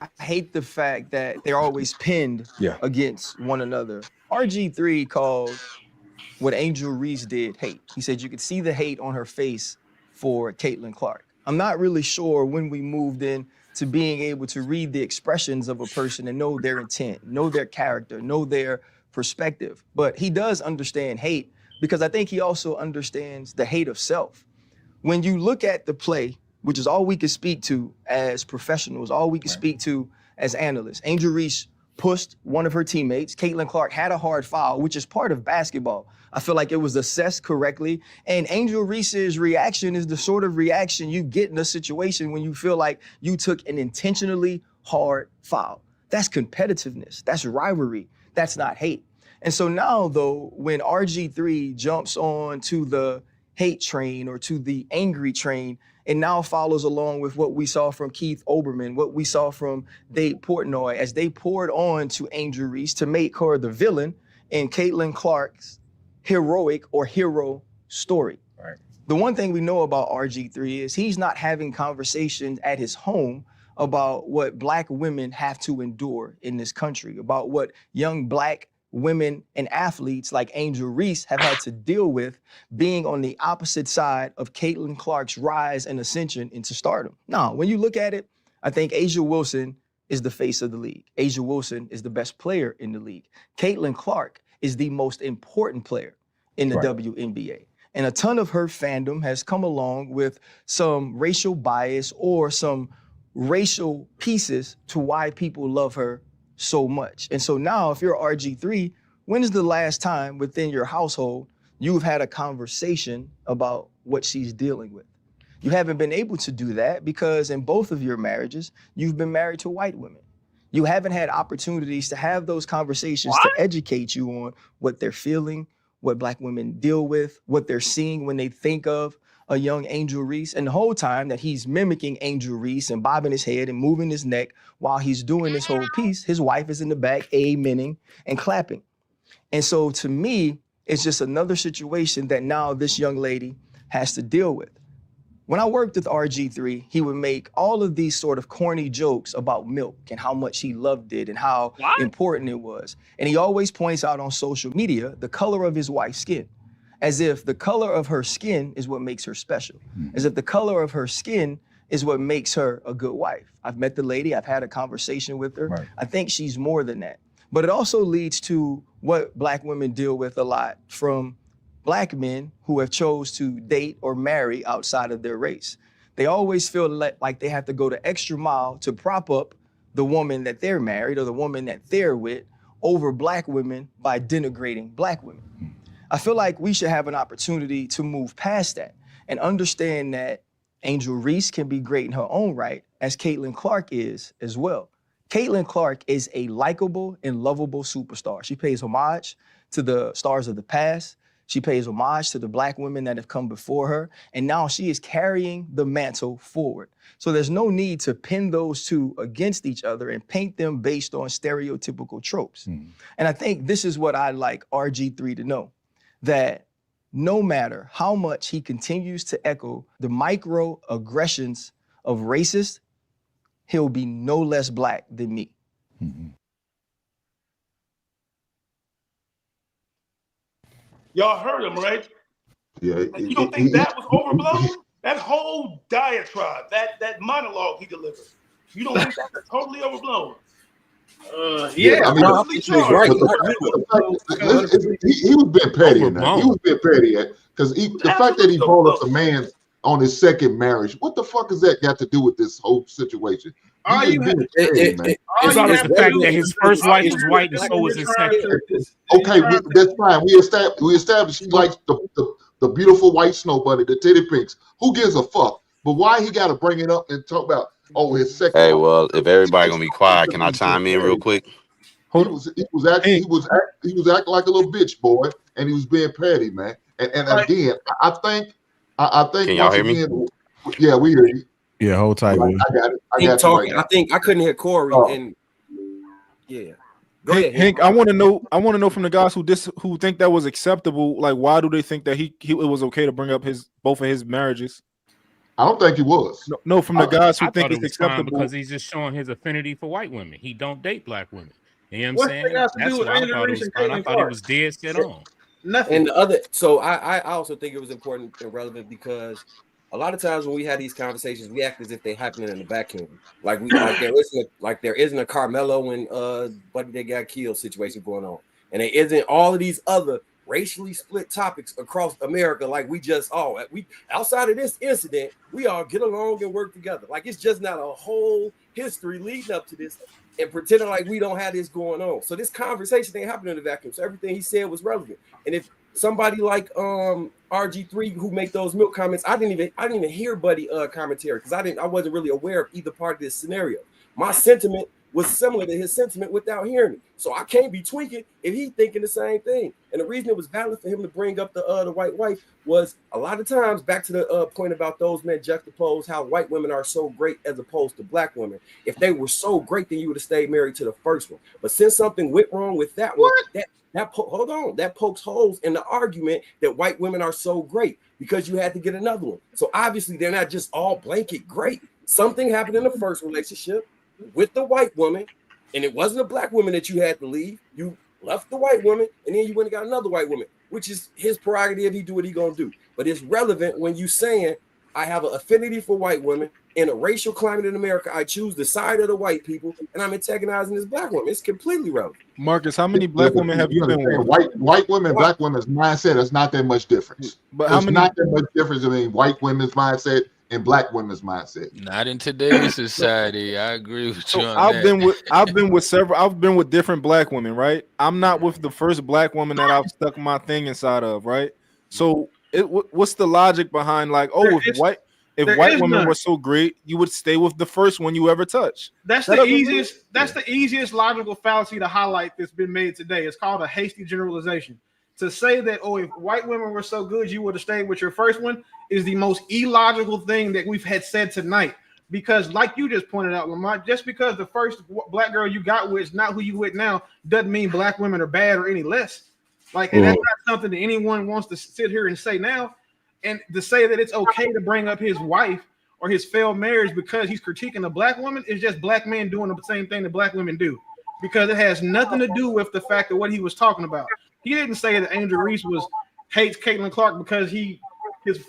I hate the fact that they're always pinned against one another. RG3 called what Angel Reese did hate. He said you could see the hate on her face for Caitlin Clark. I'm not really sure when we moved in to being able to read the expressions of a person and know their intent, know their character, know their perspective. But he does understand hate because I think he also understands the hate of self. When you look at the play, which is all we can speak to as professionals, all we can speak to as analysts, Angel Reese pushed one of her teammates. Caitlin Clark had a hard foul, which is part of basketball. I feel like it was assessed correctly. And Angel Reese's reaction is the sort of reaction you get in a situation when you feel like you took an intentionally hard foul. That's competitiveness. That's rivalry. That's not hate. And so now, though, when RG3 jumps on to the hate train or to the angry train, and now follows along with what we saw from Keith Olbermann, what we saw from Dave Portnoy, as they poured on to Angel Reese to make her the villain in Caitlin Clark's heroic or hero story. Right. The one thing we know about RG3 is he's not having conversations at his home about what black women have to endure in this country, about what young black women and athletes like Angel Reese have had to deal with being on the opposite side of Caitlin Clark's rise and ascension into stardom. Now, when you look at it, I think A'ja Wilson is the face of the league. A'ja Wilson is the best player in the league. Caitlin Clark is the most important player in the WNBA. And a ton of her fandom has come along with some racial bias or some racial pieces to why people love her so much. And so now, if you're RG3, when is the last time within your household you've had a conversation about what she's dealing with? You haven't been able to do that because in both of your marriages, you've been married to white women. You haven't had opportunities to have those conversations to educate you on what they're feeling, what black women deal with, what they're seeing when they think of a young Angel Reese. And the whole time that he's mimicking Angel Reese and bobbing his head and moving his neck while he's doing this whole piece, his wife is in the back amening and clapping. And so to me, it's just another situation that now this young lady has to deal with. When I worked with RG3, he would make all of these sort of corny jokes about milk and how much he loved it and how important it was. And he always points out on social media the color of his wife's skin, as if the color of her skin is what makes her special, as if the color of her skin is what makes her a good wife. I've met the lady, I've had a conversation with her. I think she's more than that. But it also leads to what black women deal with a lot from black men who have chose to date or marry outside of their race. They always feel like they have to go the extra mile to prop up the woman that they're married or the woman that they're with over black women by denigrating black women. I feel like we should have an opportunity to move past that and understand that Angel Reese can be great in her own right, as Caitlin Clark is as well. Caitlin Clark is a likable and lovable superstar. She pays homage to the stars of the past. She pays homage to the black women that have come before her. And now she is carrying the mantle forward. So there's no need to pin those two against each other and paint them based on stereotypical tropes. And I think this is what I'd like RG3 to know, that no matter how much he continues to echo the microaggressions of racists, he'll be no less black than me. Y'all heard him, right? Yeah, You don't think that was overblown? That whole diatribe, that monologue he delivered, you don't think that was totally overblown? Yeah, I mean, No, I rightfully think he was charged. right. but So, he was being petty in that. He Overblown. was being petty because the fact that he Absolutely brought up overblown. the man on his second marriage, what the fuck has that got to do with this whole situation? He all just you being It, petty, it, man. it, all it's, you It's it's have the to fact do that relevant. his is first all wife you was have white to and do so when was you're his trying second. to is Okay, you're trying to that's fine. We established he likes the beautiful white snow bunny, the titty pinks. Who gives a fuck? But why he got to bring it up and talk about his second Hey, wife? well, if everybody gonna be quiet, can I chime in real quick? He Hold was he was acting Hey, he was acting like a little bitch boy, and he was being petty, man. And like again, I think Can y'all once hear me? again, yeah, we hear you. yeah, hold tight, Right, Will. I got it. I Hank got you right talking. I now. think I couldn't hear Corey, Oh, and yeah, go ahead, Hank. Hank, I want to know. I want to know from the guys who think that was acceptable. Like, why do they think that it was okay to bring up both of his marriages? I don't think he was. No, from the guys who I think thought it it's was fine acceptable. because he's just showing his affinity for white women. He don't date black women. You know what I'm what's that saying? got to do That's with why I Angel thought it Reese was and fine. I Caitlin thought he Clark? was dead set on. Nothing. And the other, so I also think it was important and relevant because a lot of times when we have these conversations, we act as if they're happening in the vacuum, like there isn't a Carmelo and Buddy They Got Killed situation going on, and there isn't all of these other racially split topics across America. Like we outside of this incident, we all get along and work together. Like it's just not a whole history leading up to this. And pretending like we don't have this going on. So this conversation ain't happening in the vacuum. So everything he said was relevant. And if somebody like RG3 who make those milk comments, I didn't even hear Buddy commentary because I wasn't really aware of either part of this scenario. My sentiment was similar to his sentiment without hearing it. So I can't be tweaking if he's thinking the same thing. And the reason it was valid for him to bring up the white wife was a lot of times, back to the point about those men juxtapose how white women are so great as opposed to black women. If they were so great, then you would have stayed married to the first one. But since something went wrong with that one, that pokes holes in the argument that white women are so great because you had to get another one. So obviously they're not just all blanket great. Something happened in the first relationship with the white woman, and it wasn't a black woman that you had to leave. You left the white woman, and then you went and got another white woman, which is his prerogative. He do what he gonna do. But it's relevant when you saying, I have an affinity for white women. In a racial climate in America, I choose the side of the white people, and I'm antagonizing this black woman. It's completely relevant. Marcus, how many black women have you been with? White women, black women's mindset is not that much difference. But There's not that much difference between white women's mindset and black women's mindset. Not in today's society. I agree with you on I've that. been with different black women, right? I'm not with the first black woman that I've stuck my thing inside of, right? So what's the logic behind like, if white women were so great, you would stay with the first one you ever touched? That's the easiest logical fallacy to highlight that's been made today. It's called a hasty generalization. To say that, if white women were so good, you would have stayed with your first one is the most illogical thing that we've had said tonight. Because like you just pointed out, Lamont, just because the first black girl you got with is not who you with now, doesn't mean black women are bad or any less. Like, and that's not something that anyone wants to sit here and say now. And to say that it's okay to bring up his wife or his failed marriage because he's critiquing a black woman is just black men doing the same thing that black women do. Because it has nothing to do with the fact of what he was talking about. He didn't say that Angel Reese hates Caitlin Clark because he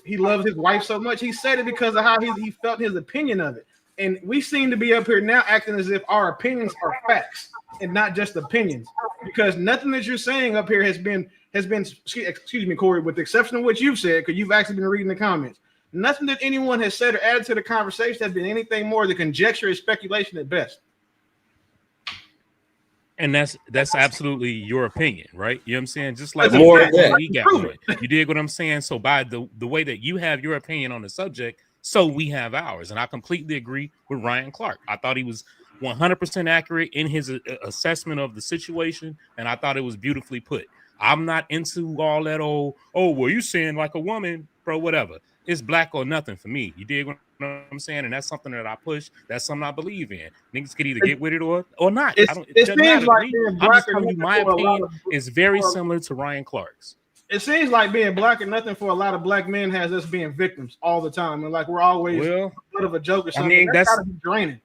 loves his wife so much. He said it because of how he felt his opinion of it. And we seem to be up here now acting as if our opinions are facts and not just opinions. Because nothing that you're saying up here has been, excuse me, Corey, with the exception of what you've said, because you've actually been reading the comments. Nothing that anyone has said or added to the conversation has been anything more than conjecture and speculation at best. And that's absolutely your opinion, right? You know what I'm saying? Just like more we got one. You dig what I'm saying? So by the way that you have your opinion on the subject, so we have ours. And I completely agree with Ryan Clark. I thought he was 100% accurate in his assessment of the situation, and I thought it was beautifully put. I'm not into all that well, you saying like a woman, bro, whatever. It's black or nothing for me. You dig what I'm saying? And that's something that I push. That's something I believe in. Niggas could either get with it or not. It doesn't matter to me. I'm just telling you my opinion is very similar to Ryan Clark's. It seems like being black and nothing for a lot of black men has us being victims all the time. And like we're always a bit of a joke or something. I mean, that's gotta be draining.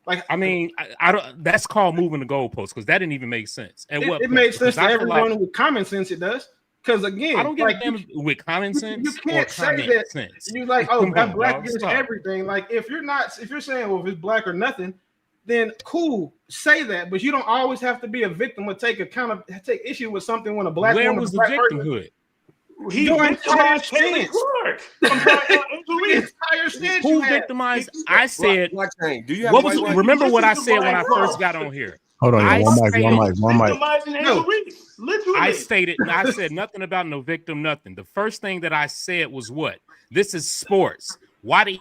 Like, I mean, I don't. That's called moving the goalposts because that didn't even make sense. And it made sense to everyone with common sense. It does. Because I again, don't give a like damn with common you sense or can't say common that sense. you like, oh, Come I'm on, black dog. against Stop. everything. Like if you're saying, well, if it's black or nothing, then cool, say that. But you don't always have to be a victim or take issue with something when a black Where woman, was a the black person, victimhood? He your entire victimized Caitlin stance, Clark. I'm sorry, Angel the Reese. entire stance you Who have. victimized? I said. Blockchain. Do you have What a was? white wife? Remember what I Listen to said when Ryan I Clark. first got on here. Hold on, y'all. I One mic, one stated. mic, one mic. Victimizing Angel Reese. Literally. I stated. I said nothing about no victim. Nothing. The first thing that I said was what? This is sports. Why did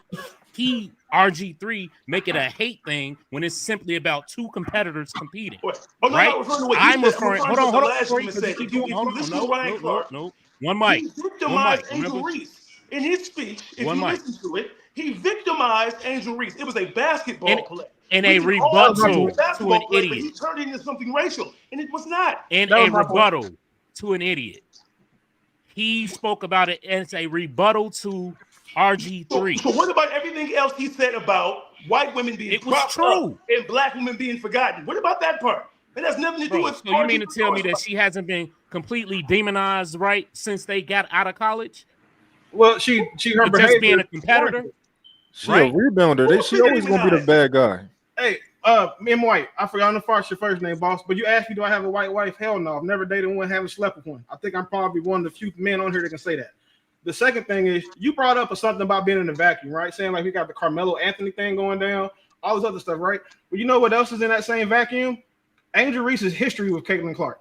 he RG3 make it a hate thing when it's simply about two competitors competing? Oh, no, I'm Right? not referring to what you I'm said. I'm referring. referring Hold to on, what the hold on. last Corey, gentleman 'cause you said. keep If you doing. Hold on. listen to No, Ryan no, no, Clark, no. One mic. he One mic. victimized Angel Remember? Reese. In his speech, if One you mic. listen to it, he victimized Angel Reese. It was a basketball play. In We a can all agree it was a rebuttal to an basketball play, but idiot. he turned it into something racial, and it was not. In That a was my point. rebuttal to an idiot. He spoke about it as a rebuttal to RG3. So what about everything else he said about white women being It was propped true. up and black women being forgotten? What about that part? It has nothing to do Bro, with so you mean to RG3 tell or me that she hasn't been completely demonized, right, since they got out of college? Well, her For behavior just being a is competitor? warranted. She Right? a rebounder. She always gonna be the bad guy. Hey, M. White, I forgot to fart your first name, boss. But you asked me, do I have a white wife? Hell no. I've never dated one, haven't slept with one. I think I'm probably one of the few men on here that can say that. The second thing is you brought up something about being in the vacuum, right? Saying like we got the Carmelo Anthony thing going down, all this other stuff, right? Well, you know what else is in that same vacuum? Angel Reese's history with Caitlin Clark.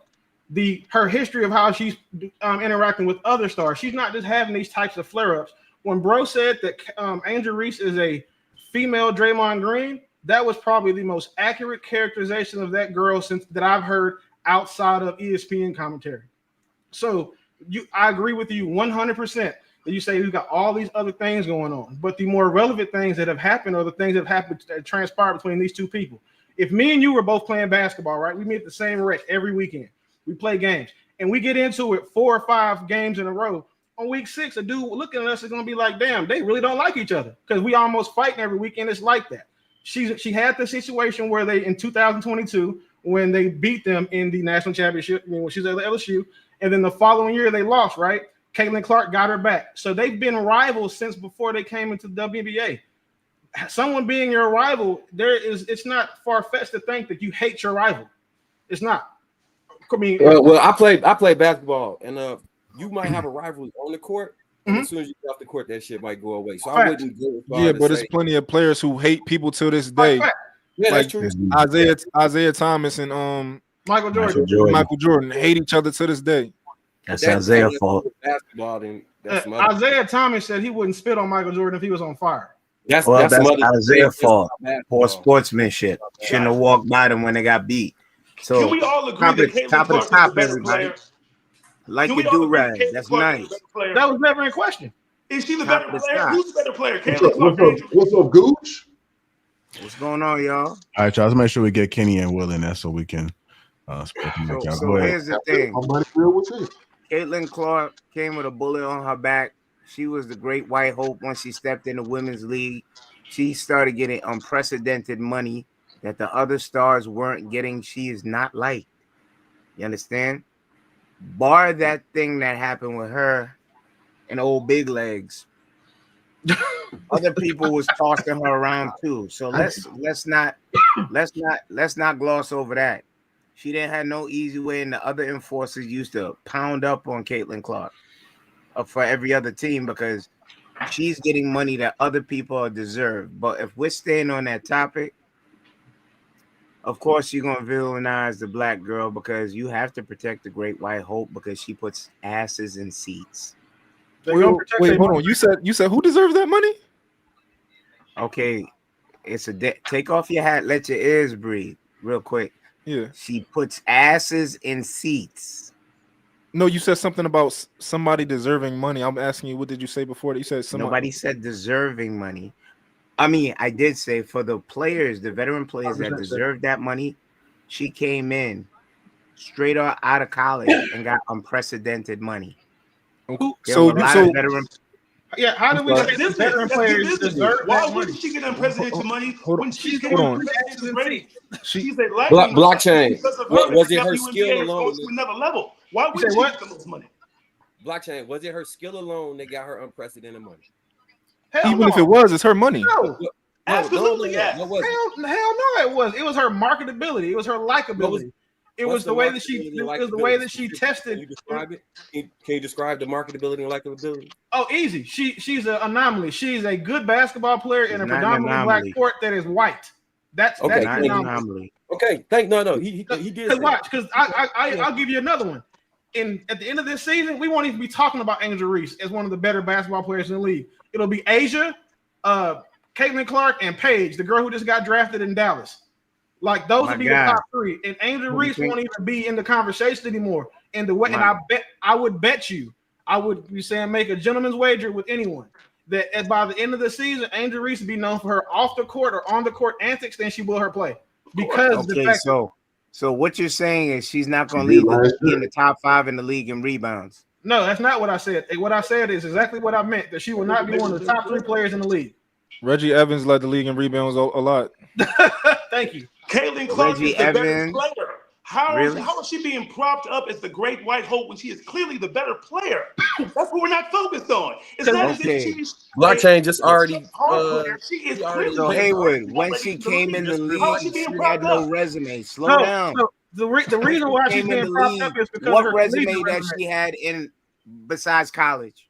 Her history of how she's interacting with other stars. She's not just having these types of flare-ups. When bro said that Angel Reese is a female Draymond Green, that was probably the most accurate characterization of that girl that I've heard outside of ESPN commentary. So I agree with you 100% that you say we've got all these other things going on, but the more relevant things that have happened are the things that have happened that transpired between these two people. If me and you were both playing basketball, right? We meet at the same rec every weekend. We play games, and we get into it 4 or 5 games in a row. On week 6, a dude looking at us is going to be like, damn, they really don't like each other because we almost fighting every weekend. It's like that. She had the situation where they, in 2022, when they beat them in the national championship, when she was at LSU, and then the following year they lost, right? Caitlin Clark got her back. So they've been rivals since before they came into the WNBA. Someone being your rival, it's not far-fetched to think that you hate your rival. It's not. I mean, well, I play basketball, and you might have a rivalry on the court, and as soon as you get off the court, that shit might go away. So I wouldn't go as far Yeah, to but say, there's plenty of players who hate people to this day. yeah, Like that's true. Isaiah Thomas and Michael Jordan hate each other to this day. That's Isaiah's fault. Basketball, then that's Isaiah Thomas said he wouldn't spit on Michael Jordan if he was on fire. That's Isaiah's fault. Poor sportsmanship. Shouldn't have walked by them when they got beat. So can we all agree that Caitlin top of Clark the top, is a better everybody. player? Like Can your we all agree do-rag. Caitlin That's Clark is a nice. better player? That was never in question. Is she the Top better of the player? stock. Who's the better player? Caitlin Clark. What's up, Gooch? What's going on, y'all? All right, y'all. Let's make sure we get Kenny and Will in there so we can split them back out. So Go ahead. here's the thing. It. Caitlin Clark came with a bullet on her back. She was the great white hope once she stepped in the women's league. She started getting unprecedented money that the other stars weren't getting. She is not liked. You understand? Bar that thing that happened with her and old big legs. Other people was tossing her around too. So let's not gloss over that. She didn't have no easy way, and the other enforcers used to pound up on Caitlin Clark for every other team because she's getting money that other people deserve. But if we're staying on that topic, of course you're gonna villainize the black girl because you have to protect the great white hope because she puts asses in seats. Wait, hold on. You said who deserves that money? Okay, it's take off your hat, let your ears breathe real quick. Yeah. She puts asses in seats. No, you said something about somebody deserving money. I'm asking you, what did you say before that? You said somebody. Nobody said deserving money. I mean, I did say for the players, the veteran players that deserve that money, she came in straight out of college and got unprecedented money. So yeah, how do we say the veteran players deserve Why that wouldn't money? she get unprecedented money when she's getting unprecedented money? She's a blockchain. because of Was it her WNBA skill alone? goes to another level. Why wouldn't she get the most money? Blockchain, was it her skill alone that got her unprecedented money? Hell Even if no. it was, it's her money. No. Absolutely, yes. What was it? Hell no, it was. It was her marketability. It was her likability. It was the way that she. It was the way that she tested. Can you describe it? Can you describe the marketability and likability? Oh, easy. She's an anomaly. She's a good basketball player in a not an predominantly black anomaly. court that is white. That's Okay, that's Not the an anomaly. anomaly. Okay, he did. Because watch, because I'll give you another one. At the end of this season, we won't even be talking about Angel Reese as one of the better basketball players in the league. It'll be Asia, Caitlin Clark, and Paige, the girl who just got drafted in Dallas. Like those My will be God. the top three. And Angel What do you Reese think? won't even be in the conversation anymore. And the way, and My- I would bet you, I would be saying make a gentleman's wager with anyone that by the end of the season, Angel Reese will be known for her off the court or on the court antics than she will her play. Because the Okay, fact so what you're saying is she's not going She to did last be year. in the top 5 in the league in rebounds. no, that's not what I said. What I said is exactly what I meant, that she will not be one of the top 3 players in the league. Reggie Evans led the league in rebounds a lot. Thank you. Caitlin Clark Reggie is the better Evans? player. How Really? is she being propped up as the great white hope when she is clearly the better player? That's what we're not focused on. It's not as Okay. if she's Blockchain just already. hard player. She is he already clearly So played the Haywood, best when player she in the came in the league. How is she league, being she propped had no up? resume. Slow No, down. so the reason why she's Came in being the propped up league. is because of What her resume collegiate that resume. she had in besides college?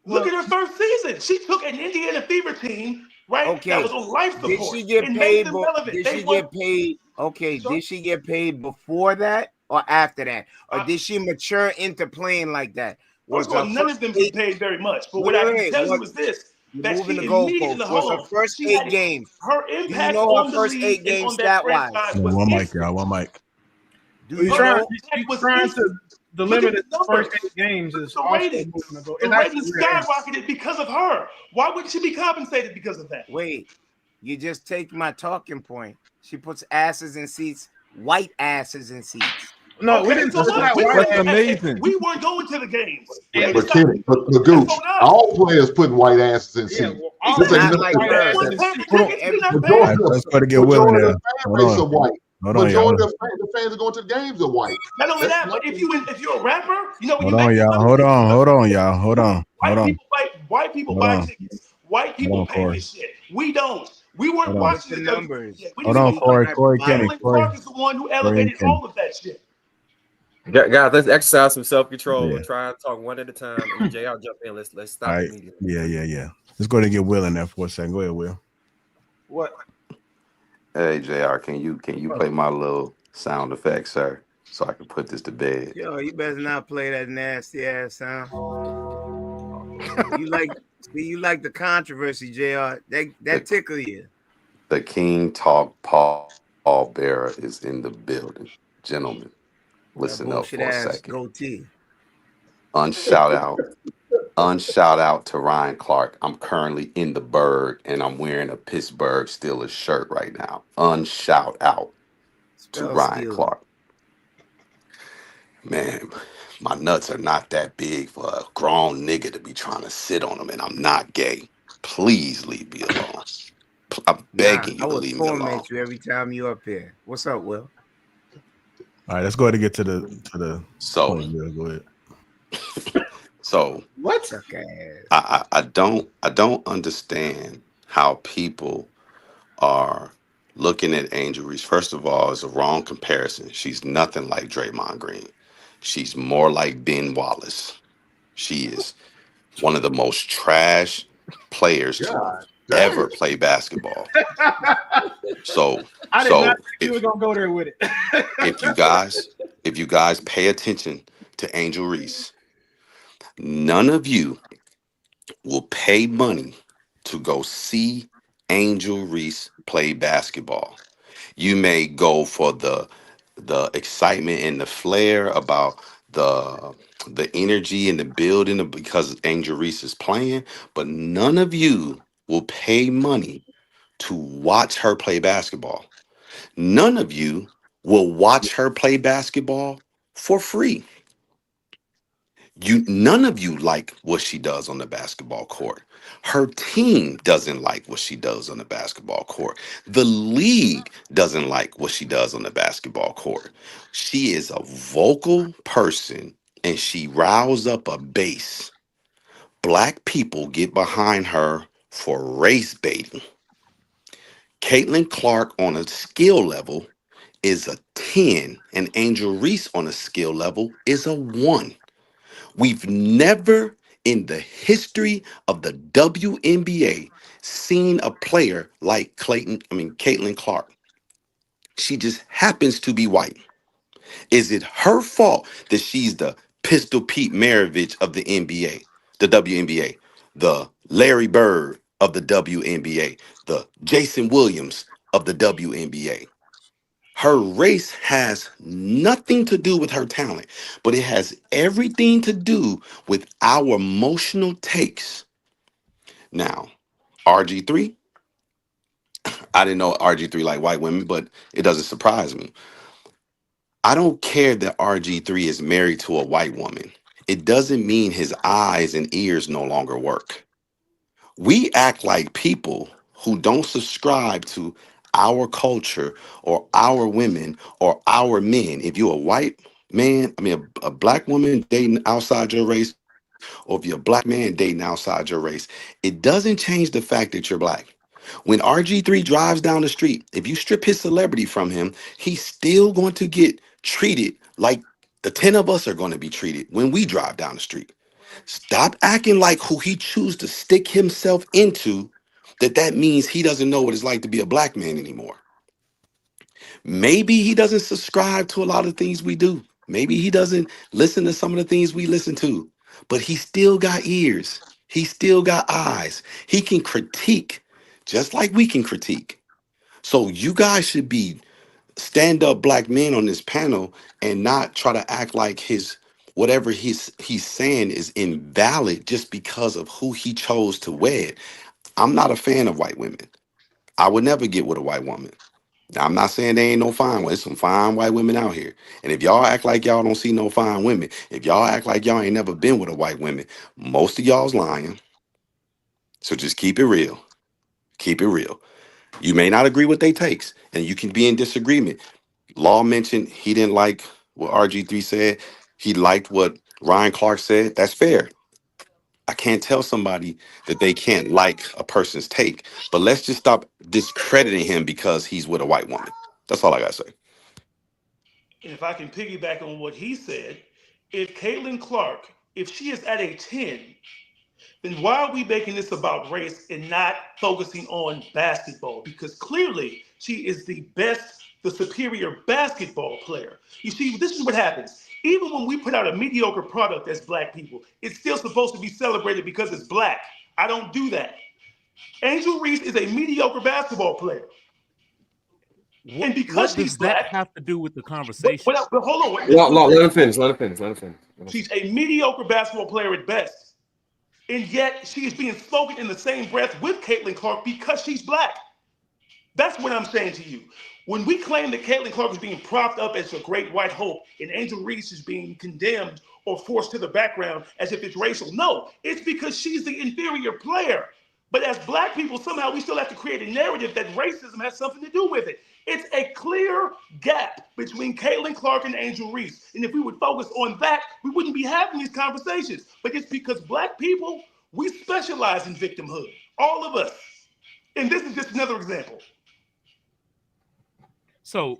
Look at her first season. She took an Indiana Fever team, right? Okay. That was on life Did support. she get and paid? made them relevant. Did They she won. get paid? Okay. Sure. Did she get paid before that or after that, or did she mature into playing like that? First of all, none of them get paid very much. But what I can tell you is this: You're that moving she the immediately goalposts. in the What's her home, first she 8 had games? her Do you impact know her on the first 8 league and games on that stat wise? franchise Yeah, was one mic, instant. y'all. One mic. Do He's you trying, know? he's was trying to instant. the Look at limit the of the first numbers. 8 games is The also ratings. moving the goal. The It's actually ratings real. skyrocketed because of her. Why wouldn't she be compensated because of that? Wait, you just take my talking point. She puts asses in seats, white asses in seats. No, we Okay, didn't. so It's what? not We white weren't, ass. amazing. we weren't going to the games. And- Maybe But stop. Kenny, but That's Gooch, on us. all players putting white asses in Yeah, seats. well, all This ain't Not nothing like to her. that. Everyone's having Hold on. tickets. We're not Majority bad. All right, let's go to get Will in majority there. of the fan Hold base are on. white. Hold on, Majority y'all. of the fans are going to the games are white. Not only That's that, but nothing. if you're a rapper, you know when Hold you on, make y'all. Hold on. Hold on, y'all. Hold on. Hold on. white people Hold buy on. tickets. White people on, pay Corey. this shit. We don't. We weren't Hold on. What's watching the the numbers? yet. We Hold didn't on, see Corey. what Corey Kenny. Caitlin Corey. Clark is the one who Corey elevated Kenny. all of that shit. Guys, let's exercise some self-control Yeah. and try to talk one at a time. And Jay, I'll jump in. Let's All stop right. immediately. Yeah. Let's go ahead and get Will in there for a second. Go ahead, Will. What? Hey JR, can you play my little sound effect, sir, so I can put this to bed? Yo, you better not play that nasty ass sound. You like the controversy, JR. That tickle you. The King Talk Paul Bearer is in the building. Gentlemen, That listen up bullshit for a ass second. goatee. Unshout out to Ryan Clark. I'm currently in the Berg and I'm wearing a Pittsburgh Steelers shirt right now. Unshout out to Spell Ryan Steelers. Clark. Man, my nuts are not that big for a grown nigga to be trying to sit on them, and I'm not gay. Please leave me alone. I'm begging I you to would leave me alone. torment you every time you up here. What's up, Will? All right, let's go ahead and get to the So, point. Will. Go ahead. so What? I don't understand how people are looking at Angel Reese. First of all, it's a wrong comparison. She's nothing like Draymond Green. She's more like Ben Wallace. She is one of the most trash players to ever play basketball. So I did not think you were gonna go there with it. if you guys pay attention to Angel Reese, none of you will pay money to go see Angel Reese play basketball. You may go for the excitement and the flair about the energy and the building because Angel Reese is playing, but none of you will pay money to watch her play basketball. None of you will watch her play basketball for free. None of you like what she does on the basketball court. Her team doesn't like what she does on the basketball court. The league doesn't like what she does on the basketball court. She is a vocal person and she riles up a base, black people get behind her for race baiting. Caitlin Clark on a skill level is a 10, and Angel Reese on a skill level is a 1. We've never in the history of the WNBA seen a player like Caitlin Clark. She just happens to be white. Is it her fault that she's the Pistol Pete Maravich of the NBA, the WNBA, the Larry Bird of the WNBA, the Jason Williams of the WNBA? Her race has nothing to do with her talent, but it has everything to do with our emotional takes. Now, RG3, I didn't know RG3 like white women, but it doesn't surprise me. I don't care that RG3 is married to a white woman. It doesn't mean his eyes and ears no longer work. We act like people who don't subscribe to our culture or our women or our men. If you're a white man, a black woman dating outside your race, or if you're a black man dating outside your race, it doesn't change the fact that you're black. When RG3 drives down the street, if you strip his celebrity from him, he's still going to get treated like the 10 of us are going to be treated when we drive down the street. Stop acting like who he chooses to stick himself into, that means he doesn't know what it's like to be a black man anymore. Maybe he doesn't subscribe to a lot of things we do. Maybe he doesn't listen to some of the things we listen to, but he still got ears. He still got eyes. He can critique just like we can critique. So you guys should be stand up black men on this panel and not try to act like his whatever he's saying is invalid just because of who he chose to wed. I'm not a fan of white women. I would never get with a white woman. Now, I'm not saying there ain't no fine ones. There's some fine white women out here. And if y'all act like y'all don't see no fine women, if y'all act like y'all ain't never been with a white woman, most of y'all's lying. So just keep it real. Keep it real. You may not agree with their takes, and you can be in disagreement. Law mentioned he didn't like what RG3 said. He liked what Ryan Clark said. That's fair. I can't tell somebody that they can't like a person's take, but let's just stop discrediting him because he's with a white woman. That's all I gotta say. And if I can piggyback on what he said, if Caitlin Clark, if she is at a 10, then why are we making this about race and not focusing on basketball? Because clearly she is the best, the superior basketball player. You see, this is what happens. Even when we put out a mediocre product as black people, it's still supposed to be celebrated because it's black. I don't do that. Angel Reese is a mediocre basketball player. And because What she's does that black, have to do with the conversation? but hold on. Let him finish. Let him finish. Let him finish. She's a mediocre basketball player at best. And yet she is being spoken in the same breath with Caitlin Clark because she's black. That's what I'm saying to you. When we claim that Caitlin Clark is being propped up as a great white hope and Angel Reese is being condemned or forced to the background as if it's racial, no, it's because she's the inferior player. But as black people, somehow we still have to create a narrative that racism has something to do with it. It's a clear gap between Caitlin Clark and Angel Reese. And if we would focus on that, we wouldn't be having these conversations. But it's because black people, we specialize in victimhood. All of us. And this is just another example. So,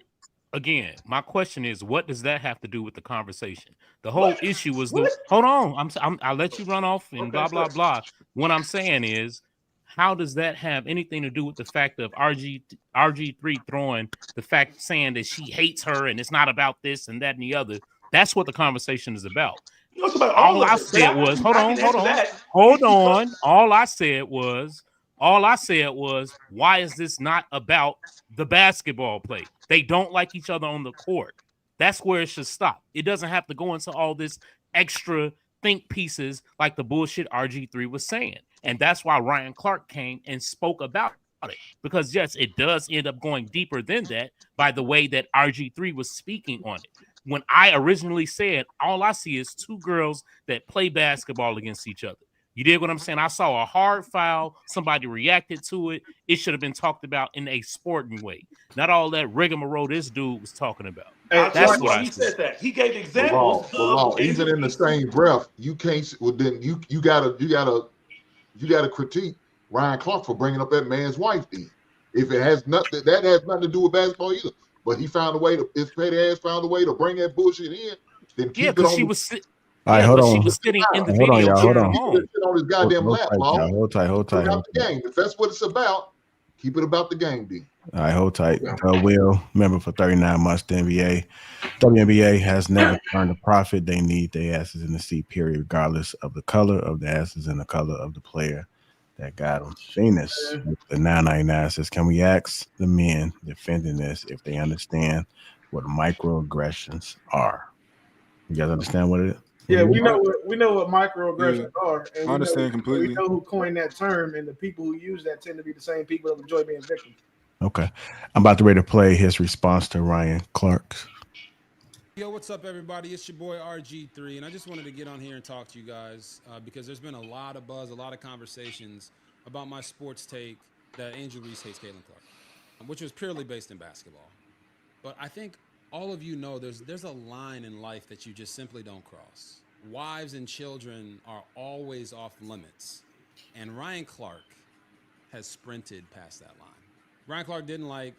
again, my question is, what does that have to do with the conversation? The whole issue was the. Hold on, I'll let you run off and blah blah blah. What I'm saying is, how does that have anything to do with the fact of RG3 throwing the fact saying that she hates her and it's not about this and that and the other? That's what the conversation is about. It's about all I said was, hold on. All I said was, why is this not about the basketball play? They don't like each other on the court. That's where it should stop. It doesn't have to go into all this extra think pieces like the bullshit RG3 was saying. And that's why Ryan Clark came and spoke about it. Because, yes, it does end up going deeper than that by the way that RG3 was speaking on it. When I originally said, all I see is two girls that play basketball against each other. You dig what I'm saying? I saw a hard foul. Somebody reacted to it. It should have been talked about in a sporting way, not all that rigmarole this dude was talking about. I'll tell That's you what why I he see. said that. He gave But examples of even Angel in the Reese. same breath, you can't. Well, then you gotta critique Ryan Clark for bringing up that man's wife. Then, if it has nothing, that has nothing to do with basketball either. But he found a way to. If petty ass found a way to bring that bullshit in, then Yeah, keep it because on. she was. All right, Yeah, hold but she on. was sitting in the Hold on, video y'all. Hold cheering on. him on. Sit on his Hold, goddamn hold lap, tight, Paul. y'all. Hold tight. Hold tight. About Hold the tight. game. If that's what it's about, keep it about the game, then. All right, hold tight. Will, member for 39 months, the NBA. WNBA has never turned a profit. They need their asses in the seat, period, regardless of the color of the asses and the color of the player that got them. Venus, with the 999 says, can we ask the men defending this if they understand what microaggressions are? You guys understand what it is? Yeah, we know what microaggressions Yeah, are, and I understand we completely. know who coined that term, and the people who use that tend to be the same people that enjoy being victims. Okay. I'm about to ready to play his response to Ryan Clark's. Yo, what's up, everybody? It's your boy RG3, and I just wanted to get on here and talk to you guys because there's been a lot of buzz, a lot of conversations about my sports take that Angel Reese hates Caitlin Clark, which was purely based in basketball. But I think all of you know there's a line in life that you just simply don't cross. Wives and children are always off limits, and Ryan Clark has sprinted past that line. Ryan Clark didn't like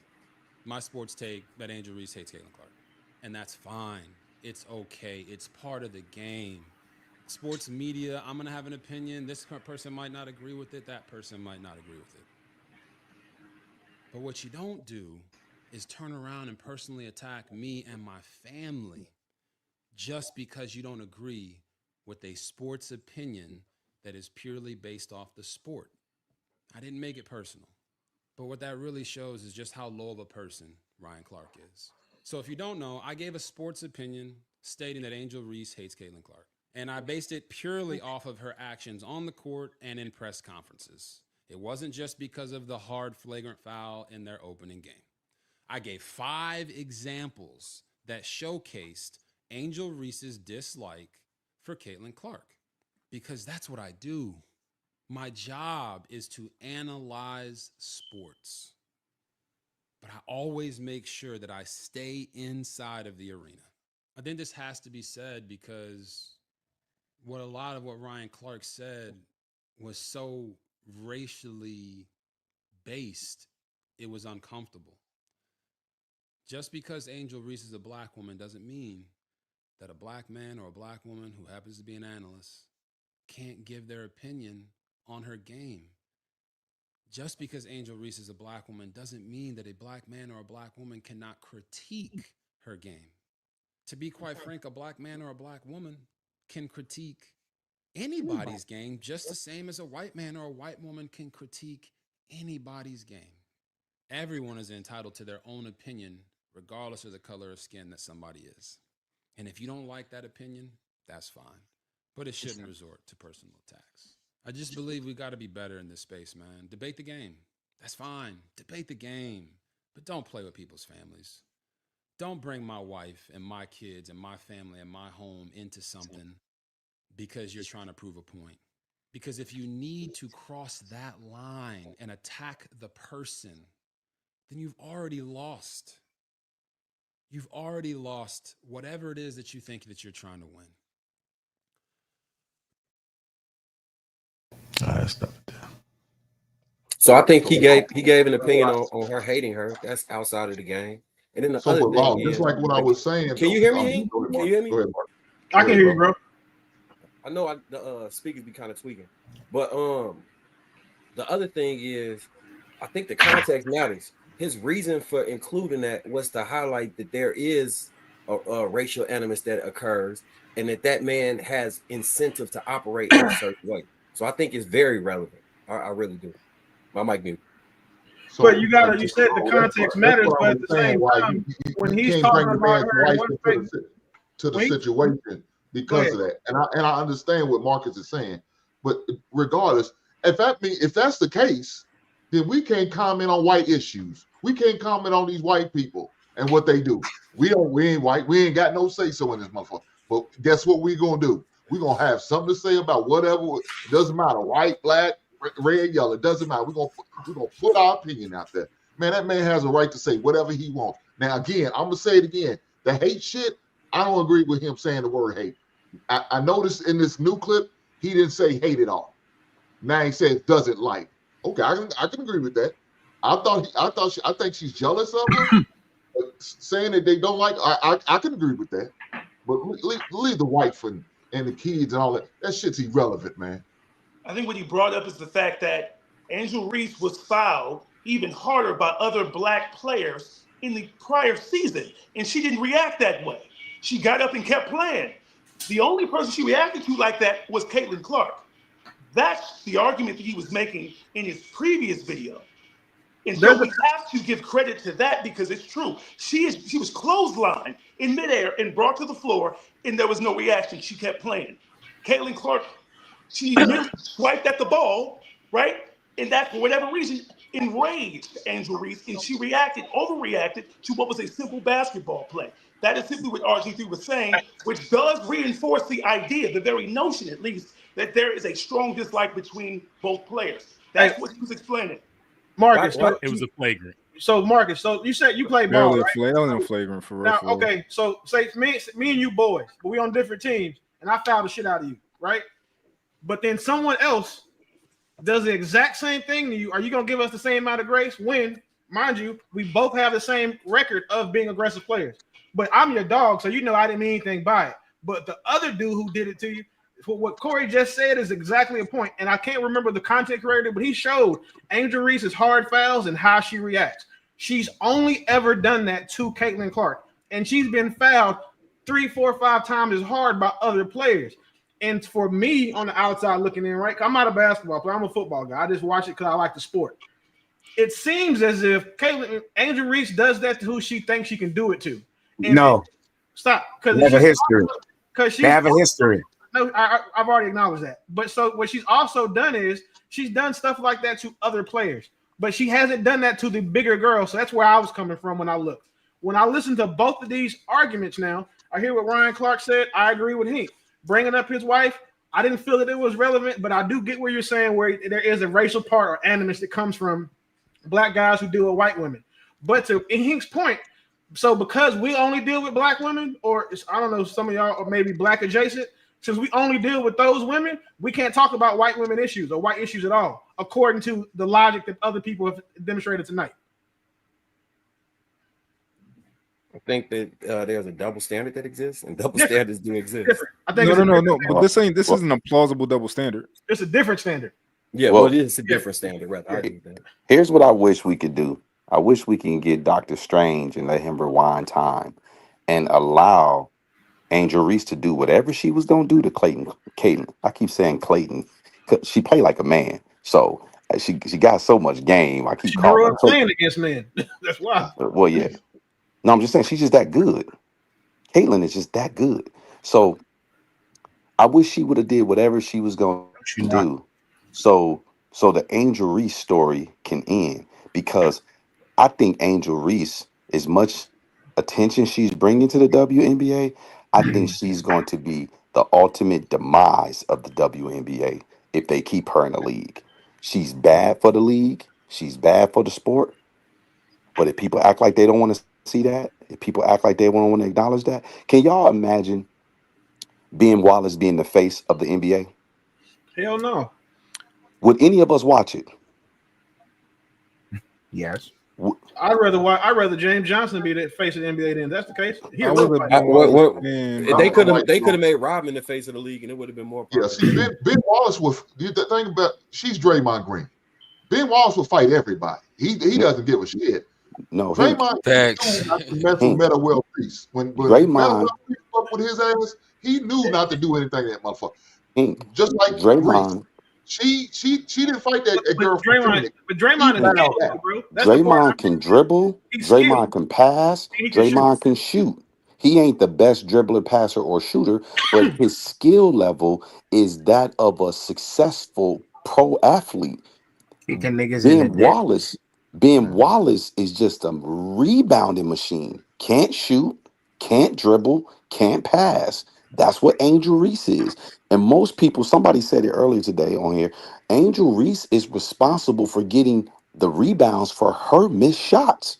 my sports take that Angel Reese hates Caitlin Clark. And that's fine. It's okay. It's part of the game. Sports media, I'm going to have an opinion. This person might not agree with it. That person might not agree with it. But what you don't do is turn around and personally attack me and my family just because you don't agree with a sports opinion that is purely based off the sport. I didn't make it personal. But what that really shows is just how low of a person Ryan Clark is. So if you don't know, I gave a sports opinion stating that Angel Reese hates Caitlin Clark. And I based it purely off of her actions on the court and in press conferences. It wasn't just because of the hard, flagrant foul in their opening game. I gave 5 examples that showcased Angel Reese's dislike for Caitlin Clark. Because that's what I do. My job is to analyze sports. But I always make sure that I stay inside of the arena. I think this has to be said because a lot of what Ryan Clark said was so racially based, it was uncomfortable. Just because Angel Reese is a black woman doesn't mean that a black man or a black woman who happens to be an analyst can't give their opinion on her game. Just because Angel Reese is a black woman doesn't mean that a black man or a black woman cannot critique her game. To be quite frank, a black man or a black woman can critique anybody's game just the same as a white man or a white woman can critique anybody's game. Everyone is entitled to their own opinion, regardless of the color of skin that somebody is. And if you don't like that opinion, that's fine. But it shouldn't resort to personal attacks. I just believe we got to be better in this space, man. Debate the game. That's fine. Debate the game. But don't play with people's families. Don't bring my wife and my kids and my family and my home into something because you're trying to prove a point. Because if you need to cross that line and attack the person, then you've already lost. You've already lost whatever it is that you think that you're trying to win. All right, stop it there. So I think he gave an opinion on her hating her. That's outside of the game. And then the So, other but thing Law, just is, like what I was saying. can you hear me? Can Can you hear me? Go ahead, Mark. I can hear you, bro. I know the speakers be kind of tweaking, but the other thing is, I think the context matters. His reason for including that was to highlight that there is a racial animus that occurs, and that man has incentive to operate in a certain way. So I think it's very relevant. I really do. My mic mute. So, but you said the context matters, but at the same time, when he's talking about her in one face, to the situation because of that, and I understand what Marcus is saying, but regardless, if that's the case, then we can't comment on white issues. We can't comment on these white people and what they do. We ain't white. We ain't got no say so in this motherfucker. But guess what we gonna do? We're gonna have something to say about whatever. It doesn't matter, white, black, red, yellow. It doesn't matter. We're gonna put our opinion out there. Man, that man has a right to say whatever he wants. Now, again, I'm gonna say it again. The hate shit, I don't agree with him saying the word hate. I noticed in this new clip, he didn't say hate at all. Now he said doesn't like. Okay, I can agree with that. I think she's jealous of her. But saying that they don't like, I can agree with that. But leave the wife and the kids and all that. That shit's irrelevant, man. I think what he brought up is the fact that Angel Reese was fouled even harder by other black players in the prior season, and she didn't react that way. She got up and kept playing. The only person she reacted to like that was Caitlin Clark. That's the argument that he was making in his previous video. And so we have to give credit to that because it's true. She was clotheslined in midair and brought to the floor, and there was no reaction. She kept playing. Caitlin Clark, she immediately swiped at the ball, right? And that, for whatever reason, enraged Angel Reese, and she overreacted to what was a simple basketball play. That is simply what RG3 was saying, which does reinforce the idea, the very notion at least, that there is a strong dislike between both players. That's what he was explaining. Marcus, it was a flagrant. So Marcus, so you said you play ball, right? That wasn't flagrant for real. Now, okay, so say me and you boys, but we on different teams, and I fouled the shit out of you, right? But then someone else does the exact same thing to you. Are you gonna give us the same amount of grace when, mind you, we both have the same record of being aggressive players? But I'm your dog, so you know I didn't mean anything by it. But the other dude who did it to you, what Corey just said is exactly a point. And I can't remember the content creator, but he showed Angel Reese's hard fouls and how she reacts. She's only ever done that to Caitlin Clark. And she's been fouled 3, 4, 5 times as hard by other players. And for me on the outside looking in, right? I'm not a basketball player. I'm a football guy. I just watch it because I like the sport. It seems as if Angel Reese does that to who she thinks she can do it to. And no. Stop. They have a history. They have a history. No, I've already acknowledged that. But so what she's also done is she's done stuff like that to other players, but she hasn't done that to the bigger girls. So that's where I was coming from when I looked. When I listen to both of these arguments now, I hear what Ryan Clark said. I agree with him. Bringing up his wife, I didn't feel that it was relevant, but I do get where you're saying where there is a racial part or animus that comes from black guys who deal with white women. But to Hink's point, so because we only deal with black women, or I don't know, some of y'all are maybe black adjacent, since we only deal with those women, we can't talk about white women issues or white issues at all, according to the logic that other people have demonstrated tonight. I think that there's a double standard that exists, and double standards do exist. I think no. But this isn't a plausible double standard. It's a different standard. Yeah, well, it is a different standard. Right? I agree with that. Here's what I wish we could do. I wish we can get Dr. Strange and let him rewind time and allow Angel Reese to do whatever she was gonna do to Caitlin. I keep saying Clayton. She played like a man, so she got so much game. I keep she calling grew her up playing against men. That's why. Well, yeah. No, I'm just saying she's just that good. Caitlin is just that good. So I wish she would have did whatever she was going to do, so the Angel Reese story can end. Because I think Angel Reese, as much attention she's bringing to the WNBA, I think she's going to be the ultimate demise of the WNBA if they keep her in the league. She's bad for the league. She's bad for the sport. But if people act like they don't want to see that, if people act like they don't want to acknowledge that, can y'all imagine Ben Wallace being the face of the NBA? Hell no. Would any of us watch it? Yes. I'd rather James Johnson be the face of the NBA than that's the case. They could have made Robin the face of the league, and it would have been more. Yeah, see, Ben Wallace would. The thing about she's Draymond Green. Ben Wallace will fight everybody. He doesn't give a shit. No, Draymond Meta World Peace. When Draymond up with his ass, he knew not to do anything to that motherfucker. Just like Draymond. Reese. She didn't fight that girl. But Draymond is bro. Draymond can dribble. Draymond can pass. Draymond can shoot. He ain't the best dribbler, passer, or shooter, but his skill level is that of a successful pro athlete. Ben Wallace is just a rebounding machine. Can't shoot, can't dribble, can't pass. That's what Angel Reese is. And most people, somebody said it earlier today on here, Angel Reese is responsible for getting the rebounds for her missed shots.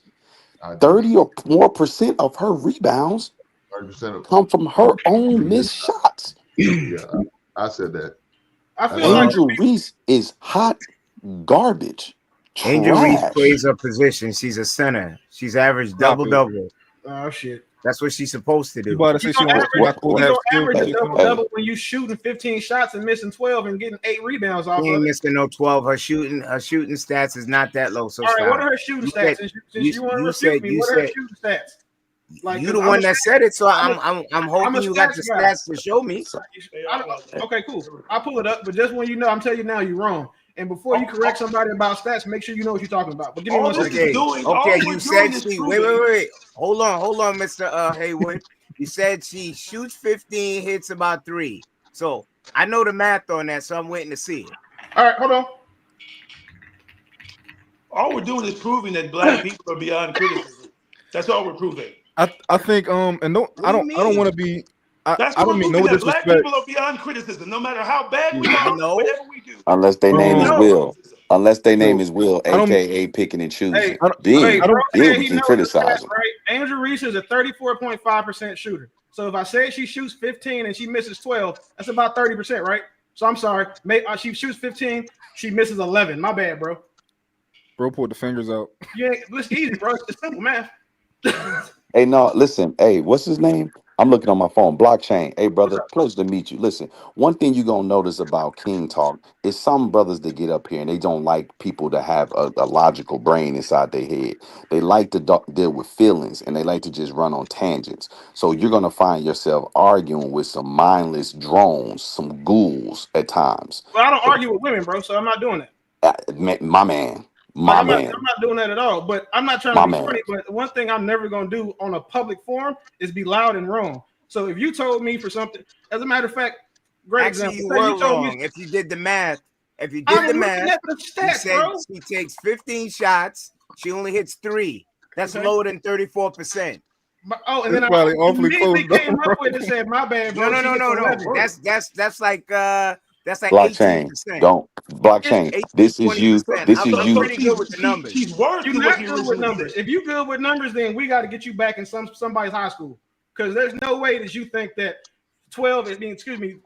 I do. 30 or more percent of her rebounds 30% of come from her own missed shots. yeah, I said that. I That's feel like Angel Reese is hot garbage, Angel Reese trash. plays her position. She's a center. She's averaged Stop double it. double. oh shit. That's what she's supposed to You do. about to You say she gonna want What, average not supposed to you have gonna skill average a hey, double position? hey, double when you shooting 15 shots and missing 12 and getting 8 rebounds off She of ain't it. missing no 12. Her shooting stats is not that low. So All right, what stop. are her shooting You stats? said Since you want to you refute said me, you what are her said shooting stats? Like, you cause the one that said it. So I'm a, I'm I'm a hoping you got stats the guy. stats to show me. so, Okay, cool. I'll pull it up, but just when you know, I'm telling you now, you're wrong. And before you correct somebody about stats, make sure you know what you're talking about. But give me All 1 this second. is Okay. doing, Okay. all You we're said doing is she proving. wait. Hold on, Mr. Haywood. You said she shoots 15, hits about 3. So I know the math on that, so I'm waiting to see it. All right, hold on. All we're doing is proving that black people are beyond criticism. That's all we're proving. I think and don't What do you I don't mean? want to be That's I what don't we're mean proving, no that black disrespect. people are beyond criticism. No matter how bad we I are, know. whatever we do, unless their we're name is No, beyond Will. criticism. Unless their name So is Will, I don't aka picking and choosing. hey, I bro Then don't said then we he can knows the criticize stats, them. right? Angel Reese is a 34.5% shooter. So if I say she shoots 15 and she misses 12, that's about 30%, right? So I'm sorry. She shoots 15, she misses 11. My bad, bro. bro pulled the fingers out. Yeah, it's easy, bro. It's simple math. Hey, no, listen. Hey, what's his name? I'm looking on my phone. Blockchain. Hey, brother, pleasure to meet you. Listen, one thing you're gonna notice about King Talk is some brothers that get up here and they don't like people to have a logical brain inside their head. They like to deal with feelings and they like to just run on tangents. So you're gonna find yourself arguing with some mindless drones, some ghouls at times. Well, I don't argue with women, bro, so I'm not doing that. My man, Like my I'm man, not doing that at all. But I'm not trying to my be man. funny. But one thing I'm never gonna do on a public forum is be loud and wrong. So if you told me for something, as a matter of fact, great Actually, example. you Say were you told me wrong. If you did the math, I'm looking at the you stats, said bro. she takes 15 shots. She only hits 3. That's Okay. lower than 34%. Oh, and It's then I probably awfully immediately close though, came up bro. with and said, "My bad, No, bro. no, She no, gets no, no. 11." That's like 18%. Blockchain. Don't It's blockchain. 18, This is you. 20%. This is I'm So you. pretty good with the numbers. she's worse you're than what not he good with originally numbers. said. If you good with numbers, then we got to get you back in somebody's high school because there's no way that you think that 12 is being, excuse me,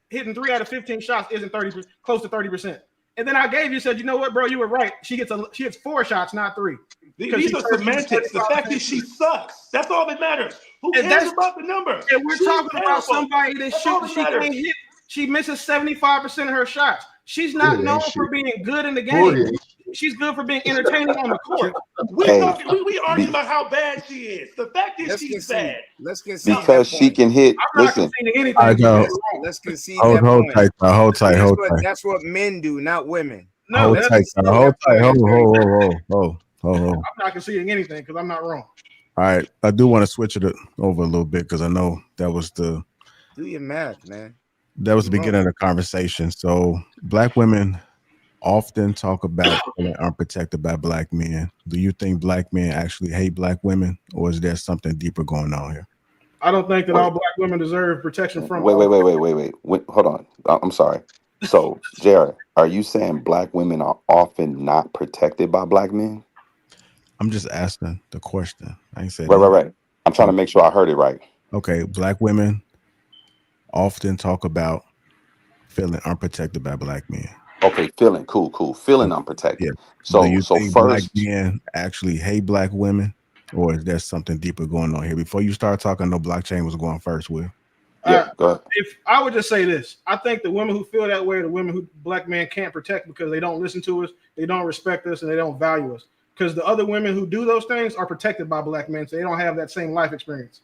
hitting 3 out of 15 shots isn't 30 close to 30%. And then I gave you said, you know what, bro, you were right. She hits 4 shots, not 3. These are semantics. The fact is, she sucks. That's all that matters. Who And cares that's about the numbers? and we're She's talking about terrible. somebody that That's all shoots. that She matters. can't hit. She misses 75% of her shots. She's Good not known ain't for shit. being good in the Good game. ain't She's good for being entertaining on the court. We're Hey, talking. We arguing be, about how bad she is. The fact is, Let's she's concede. bad. Let's concede Done. that because she point. can hit. I'm not Listen, conceding I anything because know. you're wrong. Let's concede that Hold point. tight, y'all. Hold tight, hold tight, That's what men do, not women. No, hold Let's that's tight, concede y'all. that Hold tight. point. Hold. I'm not conceding anything because I'm not wrong. All right, I do want to switch it over a little bit because I know that was the Do your math, man. beginning of the conversation. So black women often talk about feeling unprotected by black men. Do you think black men actually hate black women, or is there something deeper going on here? I don't think that all wait, black women deserve protection from wait, all. wait, wait, wait, wait, wait. Hold on. I'm sorry. So, Jared, are you saying black women are often not protected by black men? I'm just asking the question. I ain't said Right, right, anything. right. I'm trying to make sure I heard it right. Okay, black women often talk about feeling unprotected by black men. Okay, feeling cool, feeling Yeah. unprotected. Do So, you so think black first, men actually hate black women, or is there something deeper going on here? Before you start talking, no, blockchain was going first. Will. yeah, go ahead. If I would just say this, I think the women who feel that way are the women who black men can't protect because they don't listen to us, they don't respect us, and they don't value us. Because the other women who do those things are protected by black men, so they don't have that same life experience.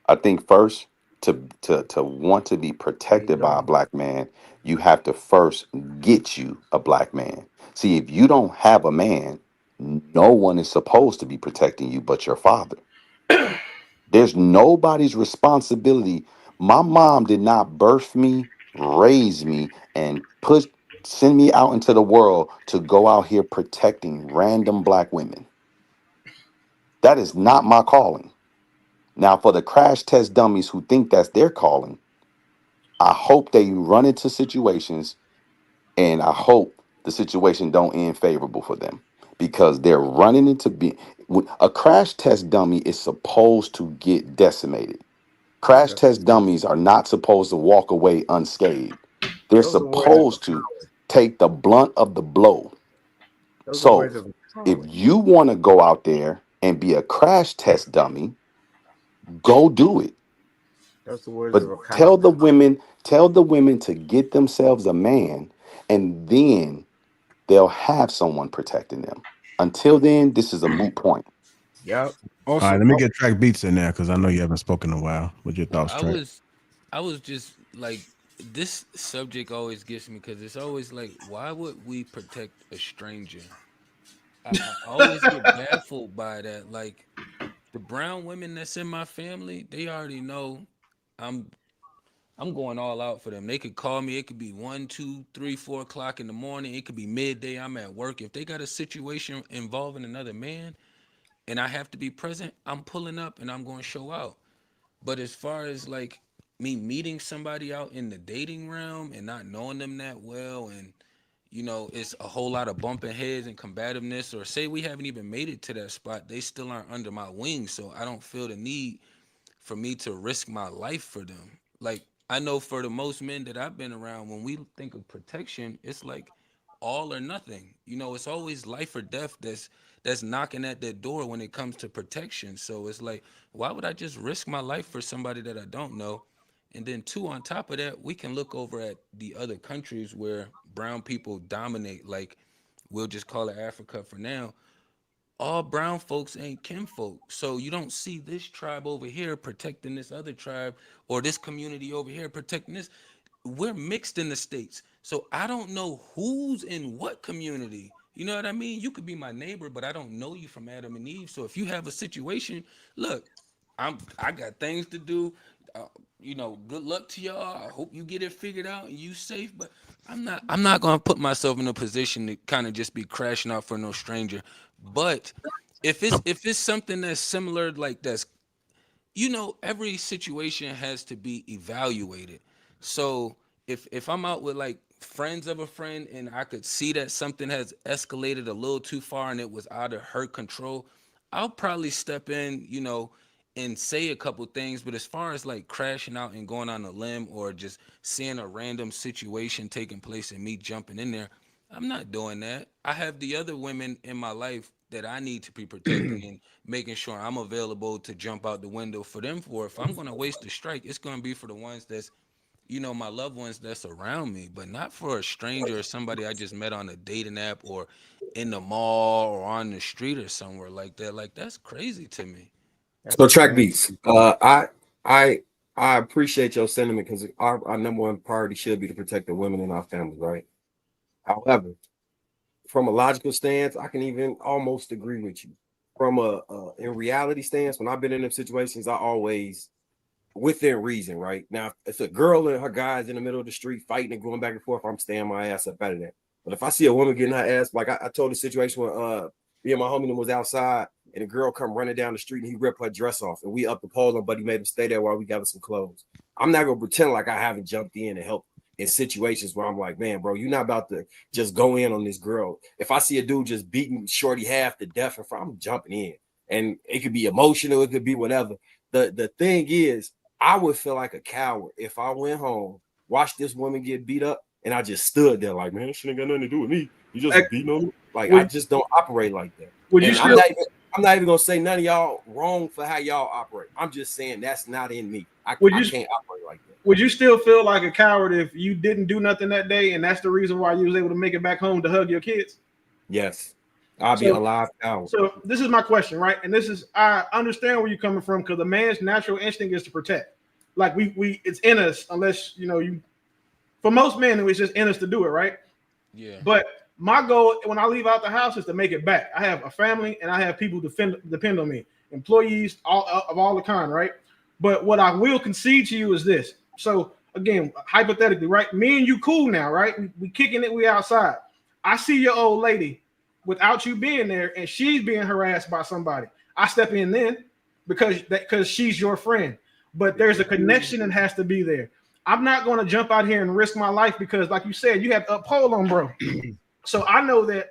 I think first to want to be protected by a black man, you have to first get you a black man. See, if you don't have a man, no one is supposed to be protecting you but your father. There's nobody's responsibility. My mom did not birth me, raise me, and send me out into the world to go out here protecting random black women. That is not my calling. Now, for the crash test dummies who think that's their calling, I hope they run into situations, and I hope the situation don't end favorable for them, because they're running into a crash test dummy is supposed to get decimated. Crash test dummies are not supposed to walk away unscathed. They're Those are words of supposed to take the blunt of the blow. those are So words of if power. you want to go out there and be a crash test dummy, go do it. Those are words But of tell power. the women to get themselves a man, and then they'll have someone protecting them. Until then, this is a moot point. Yep. All right, Also, let me get track beats in there because I know you haven't spoken in a while. What's your thoughts, I track? was I was just like, this subject always gets me because it's always like, why would we protect a stranger? I always get baffled by that. Like, the brown women that's in my family, they already know I'm I'm going all out for them. They could call me. It could be 1, 2, 3, 4 o'clock in the morning. It could be midday. I'm at work. If they got a situation involving another man and I have to be present, I'm pulling up and I'm going to show out. But as far as like me meeting somebody out in the dating realm and not knowing them that well, and it's a whole lot of bumping heads and combativeness, or say we haven't even made it to that spot, they still aren't under my wing, so I don't feel the need for me to risk my life for them. Like, I know for the most men that I've been around, when we think of protection, it's like all or nothing. It's always life or death that's knocking at that door when it comes to protection. So it's like, why would I just risk my life for somebody that I don't know? And then two, on top of that, we can look over at the other countries where brown people dominate. Like, we'll just call it Africa for now. All brown folks ain't kinfolk. So you don't see this tribe over here protecting this other tribe, or this community over here protecting this. We're mixed in the states. So I don't know who's in what community. You know what I mean? You could be my neighbor, but I don't know you from Adam and Eve. So if you have a situation, look, I got things to do. Uh, good luck to y'all. I hope you get it figured out and you safe. But I'm not gonna put myself in a position to kind of just be crashing out for no stranger. But if it's something that's similar, like that's, every situation has to be evaluated. So if I'm out with like friends of a friend and I could see that something has escalated a little too far and it was out of her control, I'll probably step in, and say a couple things. But as far as like crashing out and going on a limb, or just seeing a random situation taking place and me jumping in there, I'm not doing that. I have the other women in my life that I need to be protecting and making sure I'm available to jump out the window for them. For if I'm going to waste a strike, it's going to be for the ones that's, my loved ones that's around me, but not for a stranger or somebody I just met on a dating app or in the mall or on the street or somewhere like that. Like, that's crazy to me. So track beats. I appreciate your sentiment, because our number one priority should be to protect the women in our families, right? However, from a logical stance, I can even almost agree with you. From a in reality stance, when I've been in them situations, I always within reason, right? Now, if it's a girl and her guys in the middle of the street fighting and going back and forth, I'm staying my ass up out of that. But if I see a woman getting her ass, like I told the situation when me and my homie was outside and a girl come running down the street and he ripped her dress off and we up the pole and buddy made him stay there while we got her some clothes. I'm not gonna pretend like I haven't jumped in and helped in situations where I'm like, man, bro, you're not about to just go in on this girl. If I see a dude just beating shorty half to death in front, I'm jumping in. And it could be emotional, it could be whatever. The thing is, I would feel like a coward if I went home, watched this woman get beat up, and I just stood there like, man, she ain't got nothing to do with me. You just beating on me. Like, I just don't operate like that. And I'm not even gonna say none of y'all wrong for how y'all operate. I'm just saying that's not in me. I can't operate like that. Would you still feel like a coward if you didn't do nothing that day, and that's the reason why you was able to make it back home to hug your kids? Yes. I'll be alive coward. So this is my question, right? And this is, I understand where you're coming from, because a man's natural instinct is to protect. Like we it's in us, unless for most men it's just in us to do it, right? Yeah. But my goal when I leave out the house is to make it back. I have a family and I have people depend on me, employees, of all the kind, right? But what I will concede to you is this. So again, hypothetically, right? Me and you cool now, right? We kicking it, we outside. I see your old lady without you being there, and she's being harassed by somebody. I step in then. because she's your friend. But there's a connection that has to be there. I'm not going to jump out here and risk my life because, like you said, you have uphold on, bro. So I know that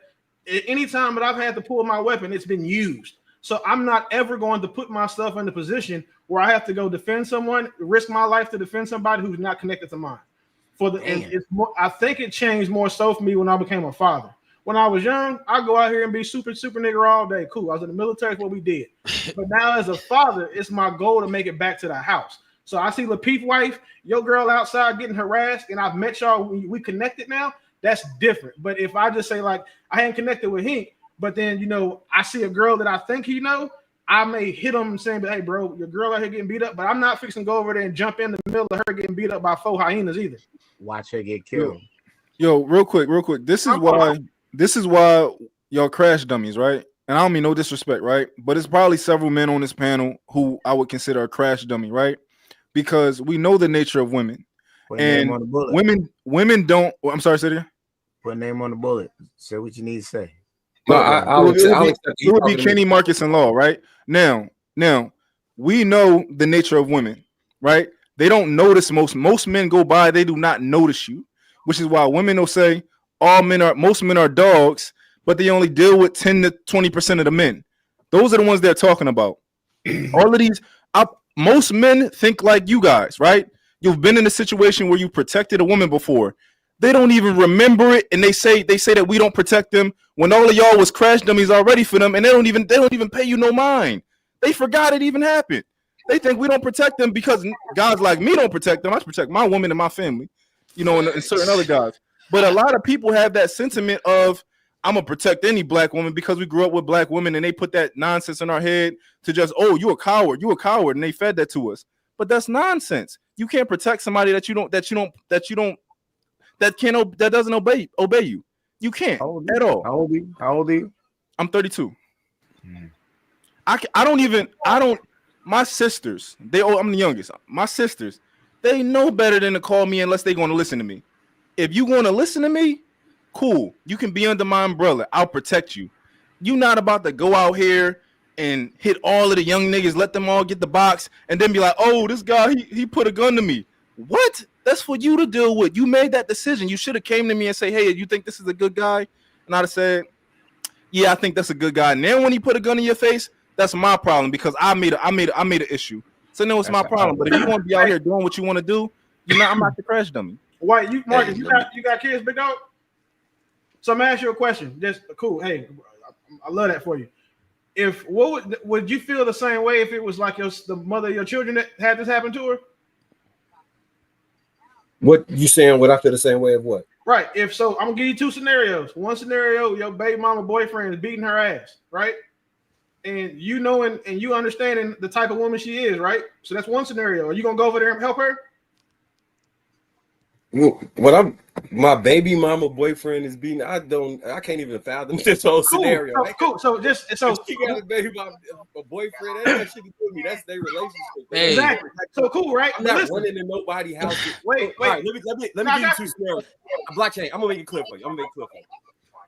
anytime that I've had to pull my weapon, it's been used. So I'm not ever going to put myself in the position where I have to go defend someone, risk my life to defend somebody who's not connected to mine. And it's more, I think it changed more so for me when I became a father. When I was young, I go out here and be super nigger all day. Cool. I was in the military, that's what we did. But now as a father, it's my goal to make it back to the house. So I see Lapeef wife, your girl outside getting harassed, and I've met y'all, we connected now, that's different. But if I just say, like, I ain't connected with him, but then, you know, I see a girl that I think he know, I may hit him saying, hey, bro, your girl out here getting beat up, but I'm not fixing to go over there and jump in the middle of her getting beat up by 4 hyenas either. Watch her get killed. Yo, real quick. This is why y'all crash dummies, right? And I don't mean no disrespect, right? But it's probably several men on this panel who I would consider a crash dummy, right? Because we know the nature of women. And women don't. I'm sorry, say it again. Put a name on the bullet. Say what you need to say. No, it would be Kenny, Marcus, and Law, right? Now, we know the nature of women, right? They don't notice most men go by, they do not notice you, which is why women will say most men are dogs, but they only deal with 10 to 20% of the men. Those are the ones they're talking about. All of these, most men think like you guys, right? You've been in a situation where you protected a woman before. They don't even remember it, and they say that we don't protect them when all of y'all was crash dummies already for them, and they don't even pay you no mind. They forgot it even happened. They think we don't protect them because guys like me don't protect them. I protect my woman and my family, you know, and certain other guys. But a lot of people have that sentiment of I'm gonna protect any black woman because we grew up with black women, and they put that nonsense in our head to just, oh, you a coward, and they fed that to us. But that's nonsense. You can't protect somebody that doesn't obey you. You can't at all. How old are you? I'm 32. My sisters, I'm the youngest. My sisters, they know better than to call me unless they're going to listen to me. If you want to listen to me, cool. You can be under my umbrella. I'll protect you. You're not about to go out here and hit all of the young niggas, let them all get the box, and then be like, oh, this guy, he put a gun to me. What? That's for you to deal with. You made that decision. You should have came to me and say, hey, you think this is a good guy? And I'd have said, yeah, I think that's a good guy. And then when he put a gun in your face, that's my problem because I made an issue. So no, it's my problem. But if you want to be out here doing what you want to do, I'm not the crash dummy. White, Marcus, you got kids, big dog? So I'm gonna ask you a question. Just cool. Hey, I love that for you. Would you feel the same way if it was like the mother of your children that had this happen to her? What you saying? Would I feel the same way of what? Right. If so, I'm gonna give you 2 scenarios. One scenario, your baby mama boyfriend is beating her ass, right? And you knowing and you understanding the type of woman she is, right? So that's one scenario. Are you gonna go over there and help her? My baby mama boyfriend is beating. I can't even fathom this whole scenario. Cool. So she got a baby mama, a boyfriend. That ain't shit to do with me. That's their relationship. Hey. Exactly. So cool, right? I'm not running in nobody's house. Wait. All right, let me give you 2 scenarios. Blockchain. I'm gonna make it clear for you.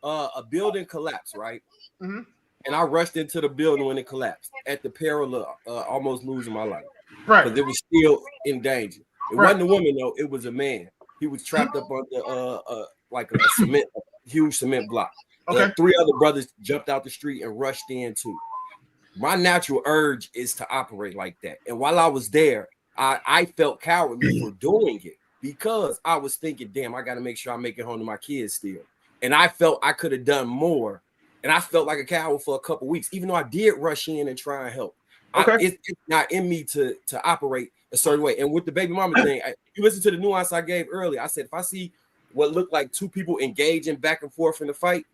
A building collapsed, right? Mm-hmm. And I rushed into the building when it collapsed at the peril of almost losing my life. Right. Because it was still in danger. It wasn't a woman though. It was a man. He was trapped up under like a huge cement block. Okay. 3 other brothers jumped out the street and rushed in too. My natural urge is to operate like that. And while I was there, I felt cowardly for doing it because I was thinking, damn, I got to make sure I make it home to my kids still. And I felt I could have done more. And I felt like a coward for a couple weeks, even though I did rush in and try and help. Okay. It's not in me to operate a certain way. And with the baby mama thing, you listen to the nuance I gave earlier. I said, if I see what looked like 2 people engaging back and forth in the fight,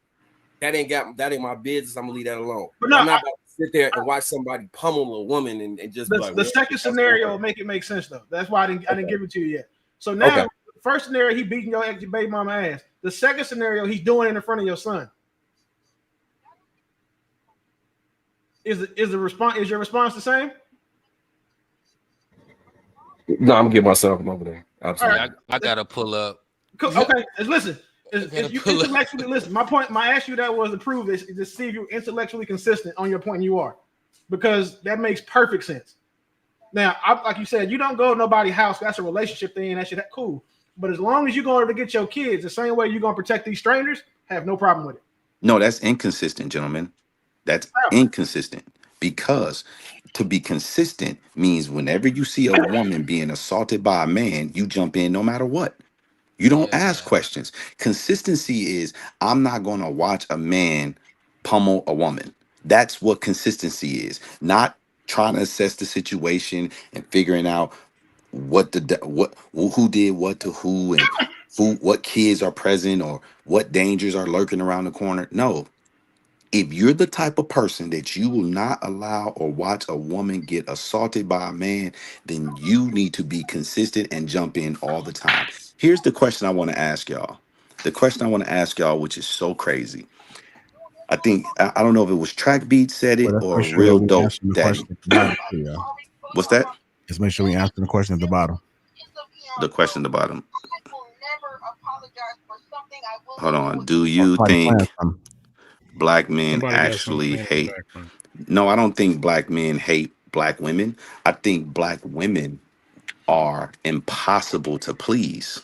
that ain't my business. I'm gonna leave that alone. But I'm not about to sit there and watch somebody pummel a woman and just the second scenario will make sense though. That's why I didn't give it to you yet. So now, First scenario, he beating your baby mama ass. The second scenario, he's doing it in front of your son. Is your response the same? No, I'm gonna get myself over there. Absolutely. Right. I gotta pull up. Okay, listen. You intellectually listen. My point, my ask you that was to prove this is to see if you're intellectually consistent on your point. You are. because that makes perfect sense. Now, like you said, you don't go to nobody's house. That's a relationship thing. That shit, cool. But as long as you're going to get your kids, the same way you're going to protect these strangers, have no problem with it. No, that's inconsistent, gentlemen. That's inconsistent because to be consistent means whenever you see a woman being assaulted by a man, you jump in no matter what. You don't ask questions. Consistency is I'm not going to watch a man pummel a woman. That's what consistency is. Not trying to assess the situation and figuring out what who did what to who and what kids are present or what dangers are lurking around the corner. No, if you're the type of person that you will not allow or watch a woman get assaulted by a man, then you need to be consistent and jump in all the time. Here's the question I want to ask y'all. The question I want to ask y'all, which is so crazy. I think I don't know if it was Track Beat said Well, it let's or make sure that Real we Dope answer the that question at the bottom too, y'all. what's that? Let's make sure we answer the question at the bottom. The question at the bottom. Hold on. Do Oh, you somebody playing think something. black men Somebody got something actually playing in the hate? background. No, I don't think black men hate black women. I think black women are impossible to please.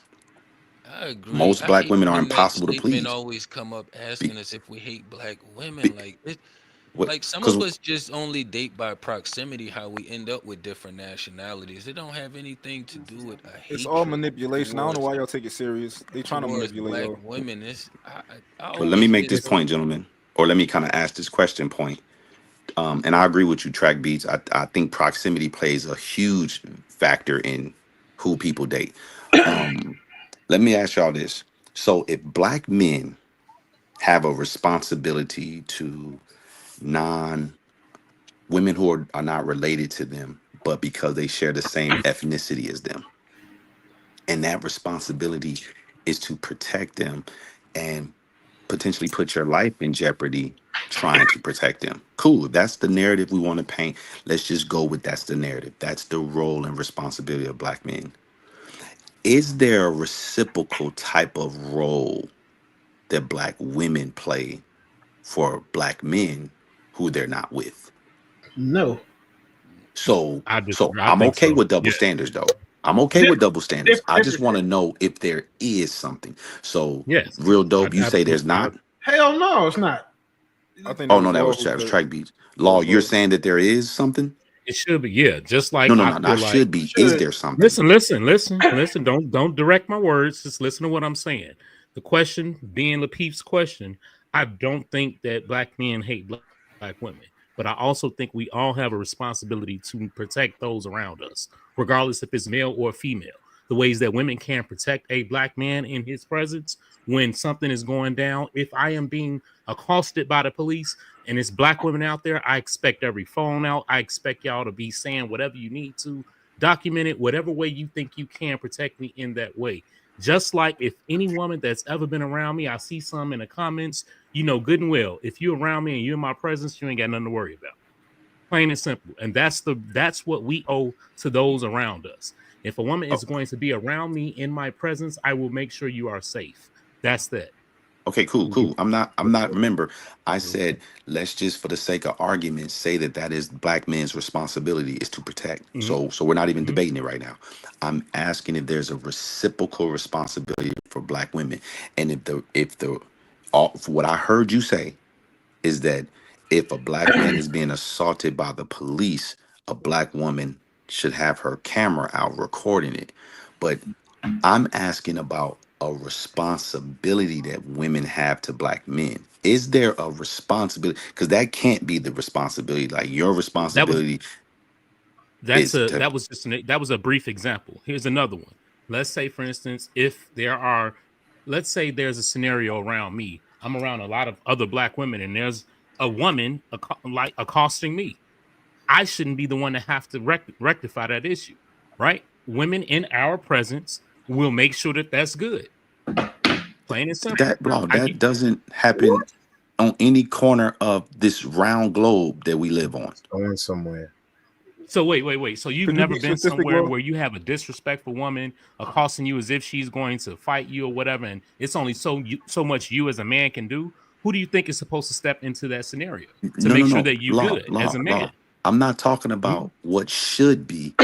I agree. Most I black hate women are when that impossible to statement please. always come up Be, asking us if we hate black women. be, Like it, what? like some Because of us just only date by proximity. How we end up with different nationalities. It don't have anything to do with a It's all hatred manipulation. I don't know towards why y'all take it serious. They trying to towards manipulate black y'all. women. I but let me always make get this so point, gentlemen, or let me kind of ask this question point. And I agree with you, Track Beats. I think proximity plays a huge factor in who people date. Um, let me ask y'all this. So if black men have a responsibility to non women who are not related to them, but because they share the same ethnicity as them, and that responsibility is to protect them and potentially put your life in jeopardy trying to protect them. Cool. If that's the narrative we want to paint, let's just go with that's the narrative. That's the role and responsibility of black men. Is there a reciprocal type of role that black women play for black men who they're not with? No. I So disagree. I I'm think okay so. with double Yeah. standards though. I'm okay with Different, double standards. different, I just different want shit. to know if there is something. So Yes. Real I Dope, you say there's absolutely. not? Hell no, it's not. I think that Oh no, was that Law was who that was said it. Track Beats. That Law, was you're Law. saying that there is something? It should be, yeah. Just like No, no, I no, feel not like should be. Is Should. there something? listen. Don't direct my words. Just listen to what I'm saying. The question, being Lapeef's question, I don't think that black men hate black women, but I also think we all have a responsibility to protect those around us, regardless if it's male or female. The ways that women can protect a black man in his presence when something is going down. If I am being accosted by the police and it's black women out there, I expect every phone out. I expect y'all to be saying whatever you need to, document it, whatever way you think you can protect me in that way. Just like if any woman that's ever been around me, I see some in the comments, you know good and well, if you're around me and you're in my presence, you ain't got nothing to worry about. Plain and simple. And that's what we owe to those around us. If a woman Oh, is going to be around me in my presence, I will make sure you are safe. That's that. okay, cool, cool. I'm not. Remember, I said let's just, for the sake of argument, say that that is black men's responsibility is to protect. Mhm, So we're not even mhm. debating it right now. I'm asking if there's a reciprocal responsibility for black women, and if the all for what I heard you say is that if a black man is being assaulted by the police, a black woman should have her camera out recording it. But I'm asking about a responsibility that women have to black men. Is there a responsibility? Because that can't be the responsibility. Like your That was responsibility that's is a to. that was just that was a brief example. Here's another one. Let's say, for instance, if there are, let's say there's a scenario around me. I'm around a lot of other black women, and there's a woman like accosting me. I shouldn't be the one to have to rectify that issue, right? Women in our presence will make sure that that's good. Plain and simple. That law I, that doesn't happen on any corner of this round globe that we live on. It's going somewhere. So wait. So you've Could you never be been specific, somewhere Law? where you have a disrespectful woman accosting you as if she's going to fight you or whatever, and it's only so much you as a man can do. Who do you think is supposed to step into that scenario to No, no, make sure no. that you Law, good as law, a man? law. I'm not talking about what should be,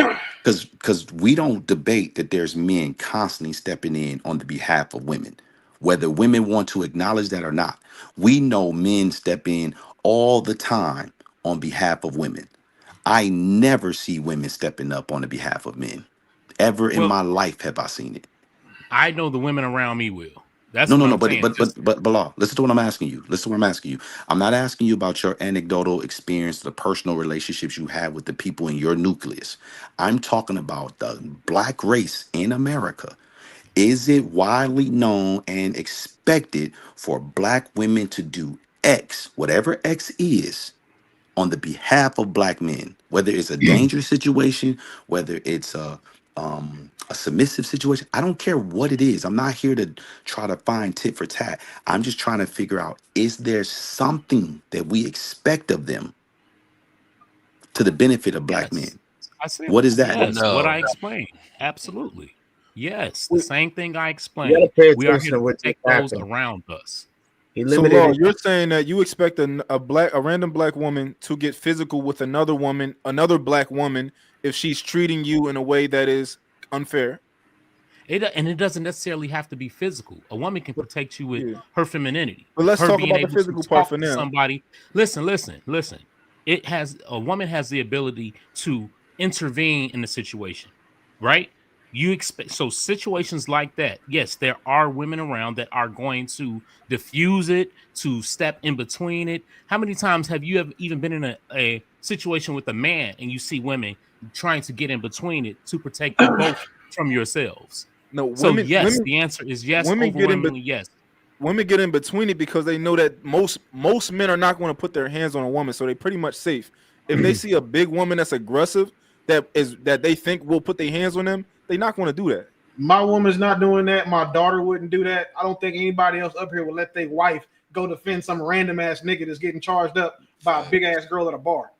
because we don't debate that there's men constantly stepping in on the behalf of women, whether women want to acknowledge that or not. We know men step in all the time on behalf of women. I never see women stepping up on the behalf of men. Ever in Well, my life have I seen it. I know the women around me will. That's No, what no, no. I'm But saying. but but but Bilal, listen to what I'm asking you. Listen to what I'm asking you. I'm not asking you about your anecdotal experience, the personal relationships you have with the people in your nucleus. I'm talking about the black race in America. Is it widely known and expected for black women to do X, whatever X is, on the behalf of black men, whether it's a dangerous situation, whether it's a submissive situation? I don't care what it is. I'm not here to try to find tit for tat. I'm just trying to figure out, is there something that we expect of them to the benefit of black Yes. men? I said What is that? yes. What I No. explained. Absolutely. Yes. The We, same thing I you got to explained. pay We are here attention to to what just protect those happened. around us. He So, limited Law, it. you're saying that you expect a random black woman to get physical with another woman, another black woman, if she's treating you in a way that is unfair. And it doesn't necessarily have to be physical. A woman can But, protect you with yeah. her femininity, But let's her talk being about the able to physical part talk for to now. somebody. Listen. A woman has the ability to intervene in the situation, right? You expect so situations like that. Yes, there are women around that are going to diffuse it, to step in between it. How many times have you ever even been in a situation with a man and you see women trying to get in between it to protect you both from yourselves? No, So women, yes, women, the answer is yes, women get in, overwhelmingly yes. women get in between it because they know that most men are not going to put their hands on a woman, so they pretty much safe. If they see a big woman that's aggressive, that they think will put their hands on them, they're not going to do that. My woman's not doing that. My daughter wouldn't do that. I don't think anybody else up here would let their wife go defend some random ass nigga that's getting charged up by a big ass girl at a bar.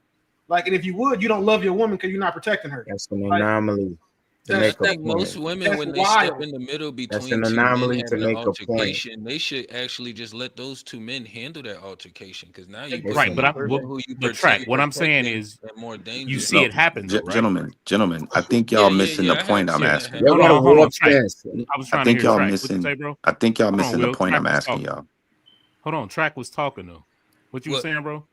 Like, and if you would, you don't love your woman because you're not protecting her. That's an Like, anomaly to I that's make a think point. most women, that's when they step wild. in the middle That's between an two men anomaly to having an make a point. altercation, they should actually just let those two men handle that altercation. Because now you It's Right, putting an but the I'm person who you but track. What I'm saying protecting is in more you danger. see No, it happen though, right? gentlemen. I think Yeah, y'all yeah, missing the yeah. I have point I'm Yeah. seen that asking. Y'all happen. got to Hold on, warp track. fast. I was I trying to think hear y'all track. What you missing. say, bro? I think y'all Hold on, missing the Will. point Track I'm was asking talking. y'all. Hold on, track was talking though. What you were What? saying, bro?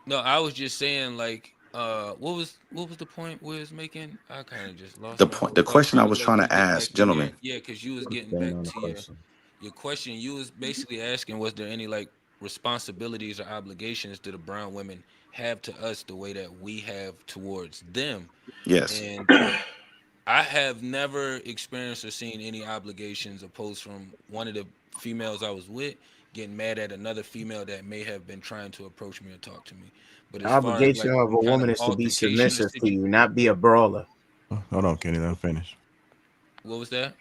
No, I was just saying, like, what was the point we was making? I kind of just lost The my point, whole the thought question I trying to was let trying you to get back ask, in there. gentlemen. Yeah, because you was getting Staying back on the to question. your question. You was basically asking, was there any like responsibilities or obligations that the brown women have to us the way that we have towards them? Yes. And I have never experienced or seen any obligations opposed from one of the females I was with getting mad at another female that may have been trying to approach me or talk to me. But The as far as obligation like of any a kind woman of is to be altercation or submissive to situation, you, not be a brawler. Hold on, Kenny. Let him finish. what was that?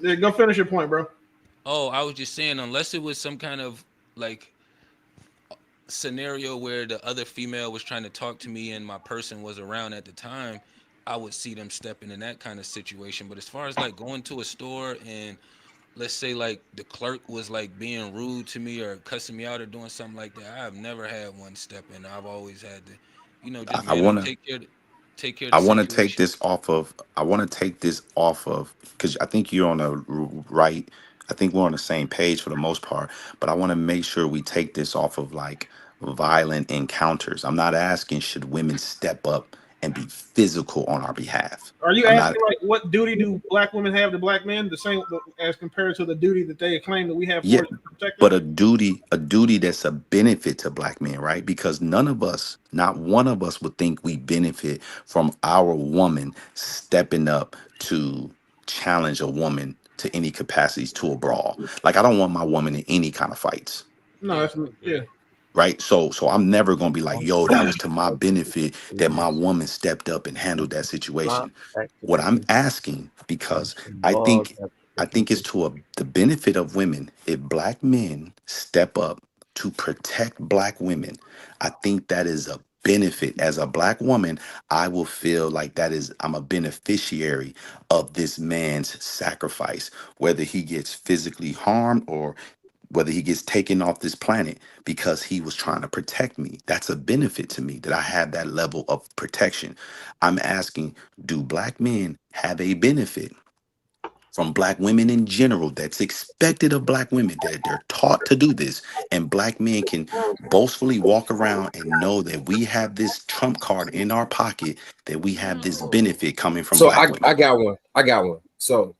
Yeah, go finish your point, bro. Oh, I was just saying, unless it was some kind of like scenario where the other female was trying to talk to me and my person was around at the time, I would see them stepping in that kind of situation. But as far as like going to a store and let's say like the clerk was like being rude to me or cussing me out or doing something like that, I've never had one step in. I've always had to, just I man up, wanna take care of I the want to take situation. this off of. I want to take this off of because I think you're on the right. I think we're on the same page for the most part. But I want to make sure we take this off of like violent encounters. I'm not asking should women step up and be physical on our behalf. Are you I'm not. asking like what duty do black women have to black men? The same as compared to the duty that they claim that we have Yeah, towards them to protect them? but a duty that's a benefit to black men, right? Because none of us, not one of us, would think we benefit from our woman stepping up to challenge a woman to any capacities to a brawl. Like I don't want my woman in any kind of fights, No, Yeah, that's yeah. agreed. right? So I'm never gonna be like, yo, that was to my benefit that my woman stepped up and handled that situation. What I'm asking, because I think I think it's to the benefit of women if black men step up to protect black women. I think that is a benefit. As a black woman, I will feel like that is I'm a beneficiary of this man's sacrifice, whether he gets physically harmed or whether he gets taken off this planet because he was trying to protect me. That's a benefit to me that I have that level of protection. I'm asking, do black men have a benefit from black women in general that's expected of black women, that they're taught to do this, and black men can boastfully walk around and know that we have this trump card in our pocket, that we have this benefit coming from So black women? I got one. I got one. So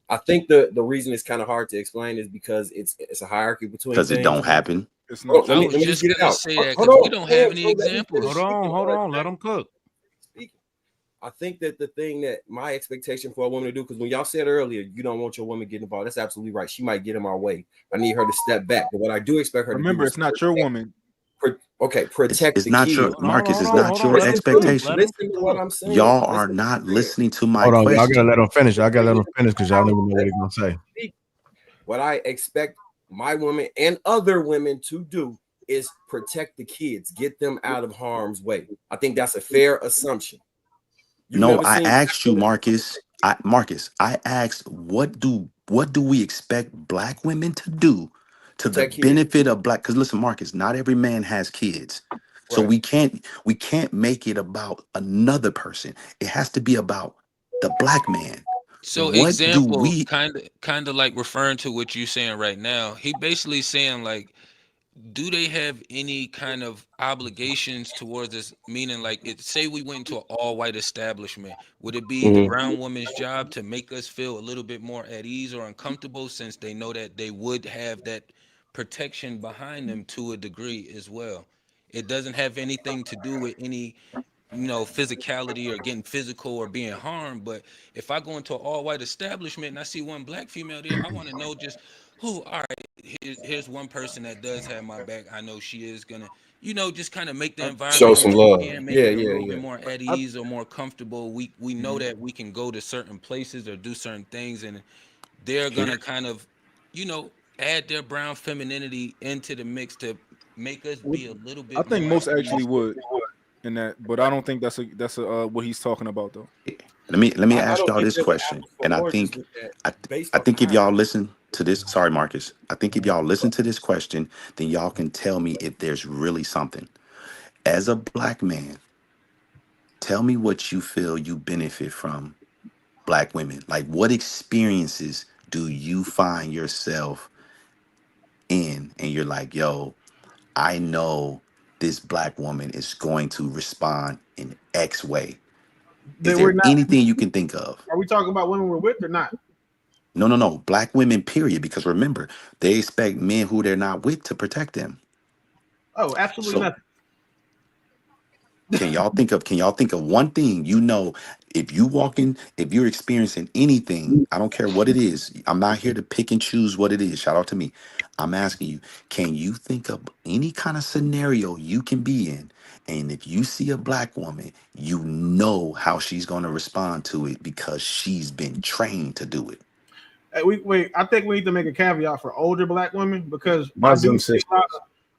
I think the reason it's kind of hard to explain is because it's a hierarchy between Because it things. don't happen. It's Oh, not let I me true. was just just get it gonna out. say that Hold because we on, don't have any So let me finish examples. Hold on. Let them cook. speaking. I think that the thing that my expectation for a woman to do, because when y'all said earlier, you don't want your woman getting involved, that's absolutely right. She might get in my way. I need her to step back. But what I do expect her to do Remember, is it's not your woman. protect It's the not your, kids. Marcus, it's Hold not on. your Let them cook. expectation. Let them Listen to cook. what I'm saying. Y'all are Listen to what not I'm saying. listening to my Hold on, y'all gotta question. let him finish. I gotta let him finish because y'all don't even know what he's gonna say. What I expect my woman and other women to do is protect the kids, get them out of harm's way. I think that's a fair assumption. You've No, never I seen asked you, Marcus. I asked, what do we expect black women to do to the protect kids. benefit of black? Because listen, Marcus, not every man has kids, so Right. we can't make it about another person. It has to be about the black man. So What do example, we? kind of like referring to what you're saying right now. He basically saying like, do they have any kind of obligations towards this? Meaning, like, say we went into an all-white establishment, would it be the Mhm. brown woman's job to make us feel a little bit more at ease or uncomfortable, since they know that they would have that protection behind them to a degree as well? It doesn't have anything to do with any, physicality or getting physical or being harmed. But if I go into an all-white establishment and I see one black female there, I want to know just who. All right, here's one person that does have my back. I know she is gonna, just kind of make the Show environment, some if we love. can, make Yeah, it a yeah, little yeah. bit more at ease or more comfortable. We know that we can go to certain places or do certain things, and they're gonna kind of, you know, add their brown femininity into the mix to make us be a little I bit think more at most actually ease. would in that, but I don't think that's what he's talking about though. Let me I ask don't y'all think this there's an question, apples for and oranges with that based I off think if y'all hierarchy. listen to this, sorry, Marcus, I think if y'all listen to this question, then y'all can tell me if there's really something. As a black man, tell me what you feel you benefit from black women. Like, what experiences do you find yourself in, and you're like, yo, I know this black woman is going to respond in X way. Is That we're there not. anything you can think of? Are we talking about women we're with or not? No. Black women, period. Because remember, they expect men who they're not with to protect them. Oh, absolutely So nothing. can y'all think of one thing, if you're experiencing anything, I don't care what it is. I'm not here to pick and choose what it is. Shout out to me. I'm asking you, can you think of any kind of scenario you can be in? And if you see a black woman, you know how she's going to respond to it because she's been trained to do it. Hey, wait. I think we need to make a caveat for older black women because I do Muslim see sisters.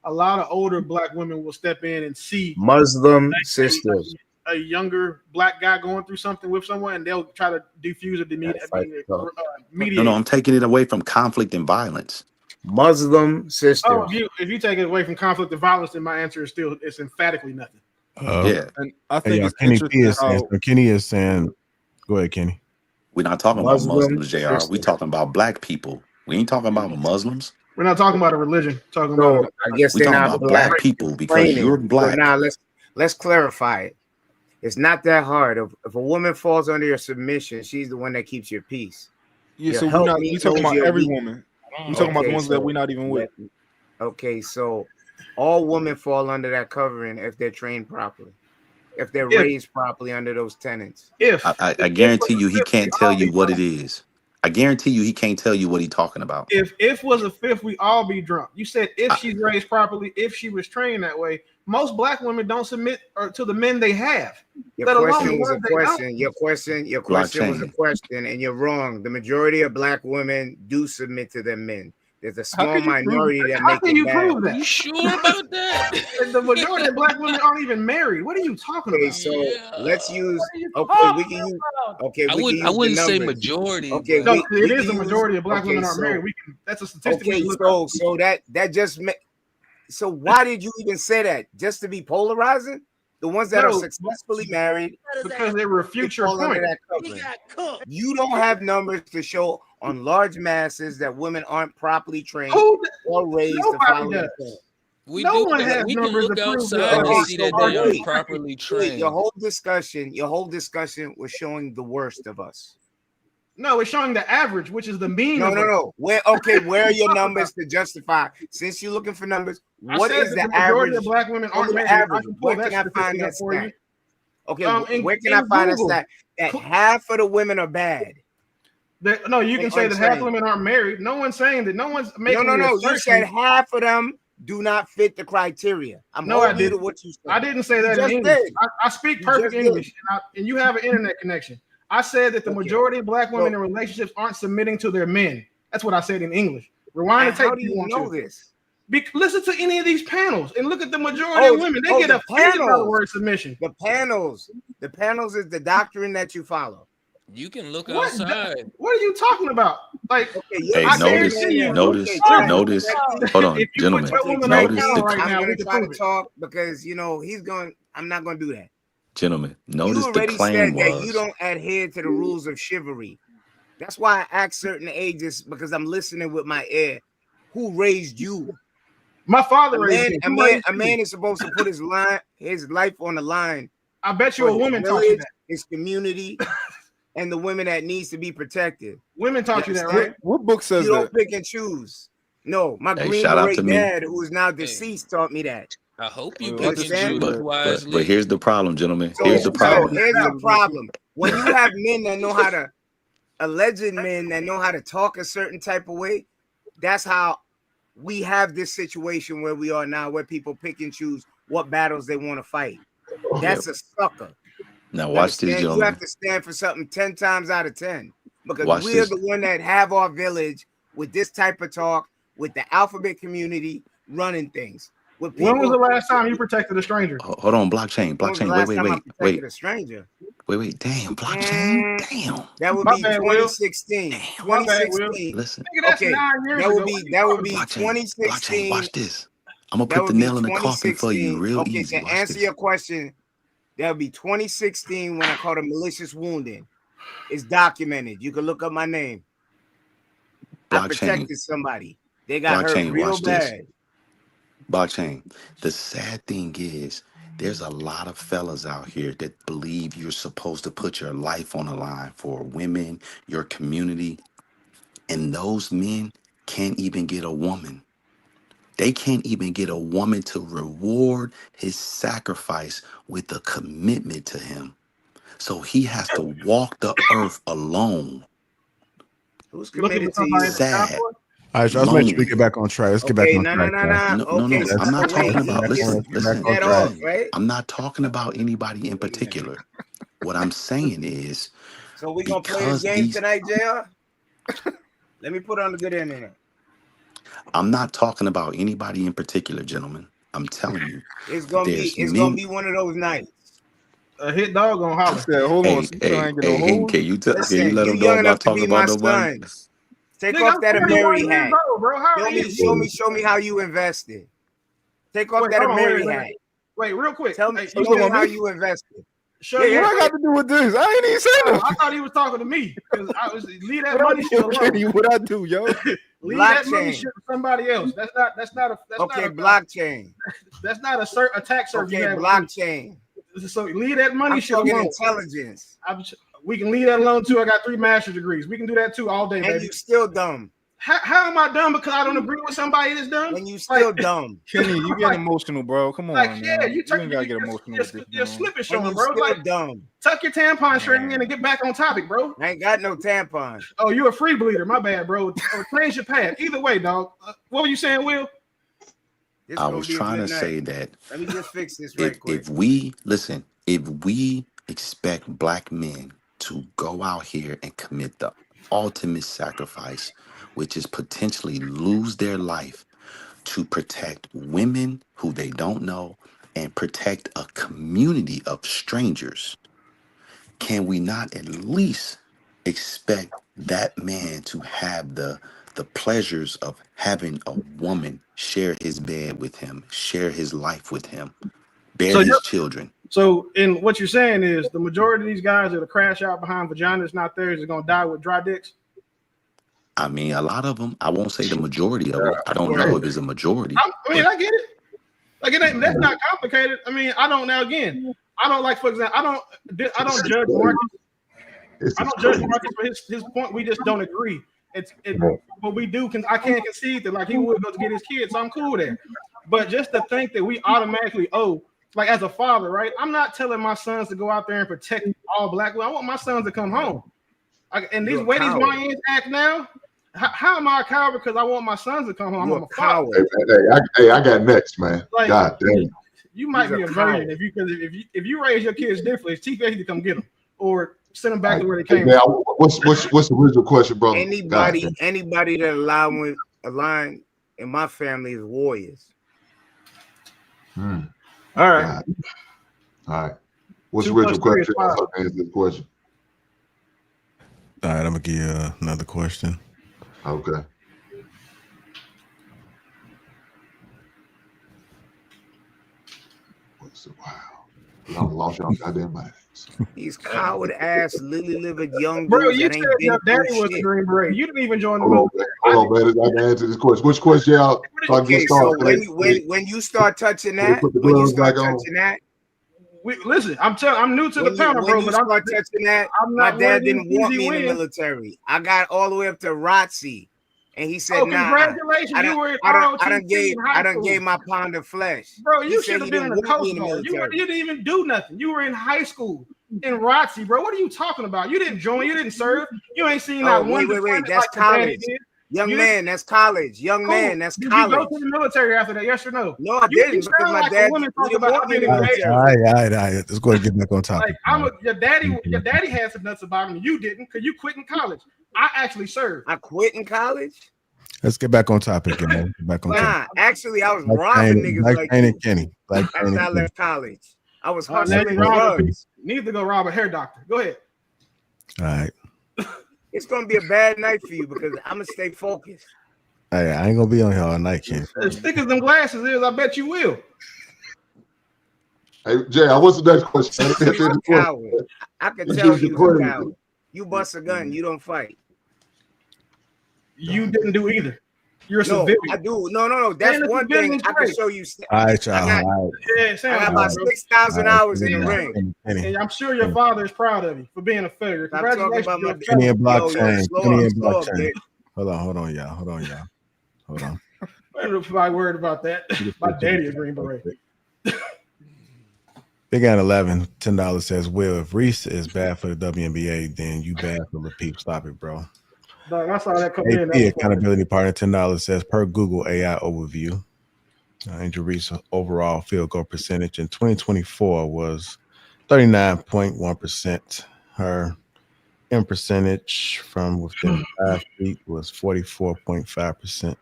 a lot of older black women will step in and see Muslim sisters. a younger black guy going through something with someone, and they'll try to defuse or No, mediate. I'm taking it away from conflict and violence. Muslim Oh, sisters. if you take it away from conflict and violence, then my answer is still it's emphatically nothing. Yeah. And I Hey, think it's Kenny P interesting is saying. how So Kenny is saying. Go ahead, Kenny. We're not talking about Muslim Muslims, JR. We sisters. talking about black people. We ain't talking about Muslims. We're not talking about a religion. Talking about So I guess We they're talking not about black. black people because you're Explaining. So black. now let's clarify it. It's not that hard. If a woman falls under your submission, she's the one that keeps your peace. yeah. Your So we helpmeet talking knows about your every weak. woman. We talking about the Okay, ones that we're so not even with. so all women fall under that covering if they're trained properly, if they're if raised properly under those tenets. I guarantee you he can't tell you what it is. I guarantee you he can't tell you what he's talking about. If was a fifth, we all be drunk. You said if I, she's raised properly, if she was trained that way. Most black women don't submit to the men they have. Your Let alone question the was a ones they don't. question. Your question was a blockchain. question, and you're wrong. The majority of black women do submit to their men. There's a How small can you prove minority that? that How make can it you bad. prove Are that? you sure about that? The majority of black women aren't even married. What are you talking Okay, about? so Yeah. let's use. What are you Okay, talking we can use. about? Okay, I we can wouldn't. I use the wouldn't say numbers. majority, Okay, but No, we it is can the use. majority of black Okay, women aren't so married. That's a statistic we okay, can look up. so that just so why did you even say that? Just to be polarizing? The ones that are No, successfully married, because they refute your fall under point. that covering. You don't have numbers to show on large masses that women aren't properly trained Who? or raised to Nobody follow the does. thing. we No do. one has We can numbers to look prove that. outside and Okay, see so that they aren't wait, properly wait, trained. your whole discussion was showing the worst of us. No, it's showing the average, which is the mean. No. Where are your numbers to justify? Since you're looking for numbers, what is the majority average? of black women aren't married. Average. Where Where can I find that for you? stat? Okay, In where can I find Google. that half of the women are bad? No, you can say that half of women aren't married. No one's saying that. No one's making. No. You said half of them do not fit the criteria. I didn't. What you said. I didn't say that in English. I speak perfect English, and you have an internet connection. I said that the majority of black women in relationships aren't submitting to their men. That's what I said in English. Rewind the tape. How do you know this? Listen to any of these panels and look at the majority of women. They get offended by the word submission. The panels is the doctrine that you follow. You can look outside. What are you talking about? Like, hey, notice. Hold on, gentlemen. Notice I'm going to try to talk because he's going. I'm not going to do that. Gentlemen, notice the claim said was that you don't adhere to the rules of chivalry. That's why I ask certain ages because I'm listening with my ear. Who raised you? My father raised me. A man is supposed to put his life on the line. I bet you a woman taught you that. His community and the women that needs to be protected. Women taught you that, right? What book says you don't pick and choose? No, my Green Beret dad, who is now deceased, taught me that. I hope you pick and choose wisely. But here's the problem, gentlemen. Here's the problem. Here's the problem. When you have men that know how to, alleged men that know how to talk a certain type of way, that's how we have this situation where we are now, where people pick and choose what battles they want to fight. That's a sucker. Now watch this, gentlemen. You have to stand for something 10 times out of 10 because we're the one that have our village with this type of talk, with the alphabet community running things. When was the last time you protected a stranger? Hold on, blockchain. Wait. A stranger. Wait. Damn, blockchain. Damn. That would be 2016. 2016. Listen. Okay. That would be 2016. Blockchain, watch this. I'm gonna put the nail in the coffin for you real easy. To answer your question, that would be 2016 when I caught a malicious wounding. It's documented. You can look up my name. I protected somebody. They got hurt real bad. Blockchain. The sad thing is, there's a lot of fellas out here that believe you're supposed to put your life on the line for women, your community, and those men can't even get a woman. They can't even get a woman to reward his sacrifice with a commitment to him. So he has to walk the earth alone. Who's committed to you? Sad. All right, so let's make sure we get back on track. Let's get back on track. No. I'm not talking about. Listen. I'm not talking about anybody in particular. What I'm saying is, so we gonna play this game tonight, JR? Let me put on the good internet. I'm not talking about anybody in particular, gentlemen. I'm telling you, it's gonna be one of those nights. A hit dog gonna holler. Hold on. Can you let him know I'm not talking about nobody? Take off that Ameri hat. Show me how you invested. Take off that Ameri hat. Wait, real quick. Show me how you invested. What I got to do with this? I ain't even saying that. I thought he was talking to me because I was leave that money shit alone. What I do, yo? Leave that money shit to somebody else. That's not blockchain. That's not a tax service. Okay, blockchain. So leave that money shit alone. Intelligence. We can leave that alone too. I got 3 master's degrees. We can do that too all day, baby. And you still dumb. How am I dumb because I don't agree with somebody that's dumb? And you still dumb. Kenny, you get emotional, bro. Come on. You gotta get emotional. You're slipping, showing, bro. Still dumb. Tuck your tampon straight in and get back on topic, bro. I ain't got no tampon. Oh, you a free bleeder. My bad, bro. Change your pad. Either way, dog. What were you saying, Will? I was trying to say that. Let me just fix this right quick. If we expect black men to go out here and commit the ultimate sacrifice, which is potentially lose their life to protect women who they don't know and protect a community of strangers, can we not at least expect that man to have the pleasures of having a woman share his bed with him, share his life with him, bear So his children? So, in what you're saying is the majority of these guys that are crash out behind vaginas not theirs is gonna die with dry dicks. I mean, a lot of them. I won't say the majority of it. I don't Right. know if it's a majority. I mean, I get it. Like it ain't that's not complicated. I mean, I don't now again. I don't like, for example, I don't judge Marcus. I don't judge Marcus for his point. We just don't agree. But we do. I can't concede that like he would go to get his kids. So I'm cool there. But just to think that we automatically like as a father, right? I'm not telling my sons to go out there and protect all black women. I want my sons to come home. And these way these YNs act now, how am I a coward because I want my sons to come home? I'm a coward. Hey, I got next, man. Like, God damn. You might be a virgin if you raise your kids differently. It's TPA to come get them or send them back to where they came from. What's the original question, brother? Anybody that align in my family is warriors. All right. All right. What's the original question? Answer the question. All right, I'm gonna give you another question. Okay. Wow. I lost y'all goddamn minds. These coward ass lily livered young bro. dudes You that said ain't your been daddy through was a shit. Green Beret. You didn't even join the military. Hold on, man. I can answer this question. Which question, y'all? So Okay, so when you start touching that, listen, I'm new to the panel, bro. When you start touching that, my dad didn't want me in the military. I got all the way up to ROTC, and he said, "Nah, congratulations, you were I done gave my pound of flesh." Bro, you should have been in the Coast Guard. You didn't even do nothing. You were in high school in ROTC, bro. What are you talking about? You didn't join. You didn't serve. You ain't seen that one. Wait. That's college. Young man, that's college. Young man, that's college. Did you go to the military after that? Yes or no? No, I didn't because my dad didn't want me in the military. All right. Let's go ahead and get back on topic. Like your daddy had some nuts about him. You didn't because you quit in college. I actually served. I quit in college. Let's get back on topic, man. Actually, I was robbing niggas like you. Kenny. After I left college, I was hustling drugs. Need to go rob a hair doctor. Go ahead. All right. It's gonna be a bad night for you because I'm gonna stay focused. Hey, I ain't gonna be on here all night, Kenny. As thick as them glasses is, I bet you will. Hey, Jay, what's the next question? I can tell you a coward. You bust a gun, you don't fight. You didn't do either. You're a civilian. I do. No. That's one thing I can show you. All right, y'all. I got about 6,000 hours in the ring. And I'm sure your father is proud of you for being a failure. Congratulations. Kenny and blockchain. Hold on, y'all. Hold on. Everybody worried about that. My daddy is Green Beret. Big Ant 11, $10 says, Will, if Reese is bad for the WNBA, then you bad for Lapeef. Stop it, bro. Dog, I saw that come in. Accountability partner, $10 says, per Google AI overview, Angel Reese overall field goal percentage in 2024 was 39.1%. Her in percentage from within 5 feet was 44.5%.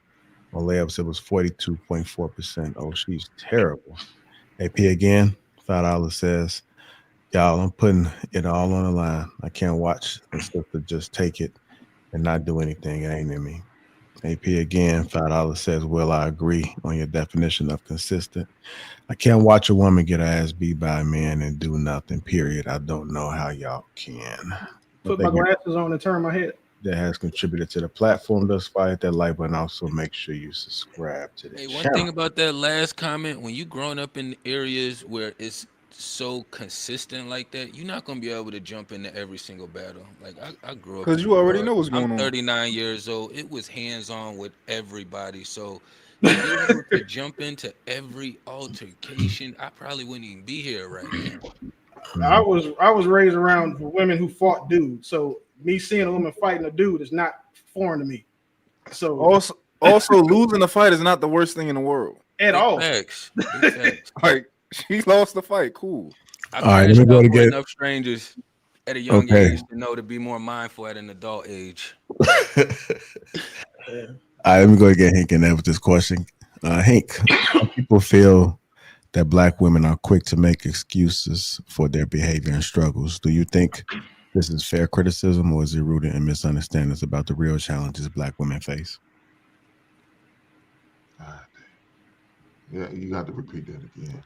On layups, it was 42.4%. Oh, she's terrible. AP again, $5 says, y'all, I'm putting it all on the line. I can't watch and stuff to just take it and not do anything. It ain't in me. AP again, $5 says, Will, I agree on your definition of consistent. I can't watch a woman get her ass beat by a man and do nothing, period. I don't know how y'all can. Put my glasses on and turn my head. That has contributed to the platform thus far. Hit that like button. Also, make sure you subscribe to the channel. One thing about that last comment, when you growing up in areas where it's so consistent like that, you're not gonna be able to jump into every single battle. Like I grew up because you already know what's going on. I'm 39 years old. It was hands-on with everybody. So to be able to jump into every altercation, I probably wouldn't even be here right now. I was raised around women who fought dudes. So me seeing a woman fighting a dude is not foreign to me. So also losing a fight is not the worst thing in the world at all. Like she lost the fight, cool. All right, let me go to get enough strangers. at a young Okay. age to know to be more mindful at an adult age. All right, let me go get Hank in there with this question. Hank, some people feel that black women are quick to make excuses for their behavior and struggles. Do you think this is fair criticism, or is it rooted in misunderstandings about the real challenges black women face? Yeah, you got to repeat that again.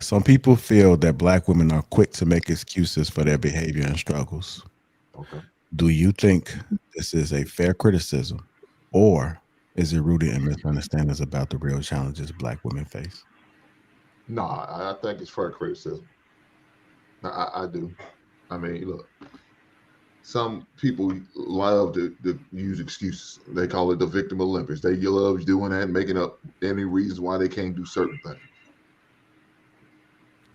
Some people feel that black women are quick to make excuses for their behavior and struggles. Okay. Do you think this is a fair criticism, or is it rooted in misunderstandings about the real challenges black women face? No, I think it's fair criticism. I do. I mean, look, some people love to use excuses. They call it the victim Olympics. They love doing that and making up any reason why they can't do certain things.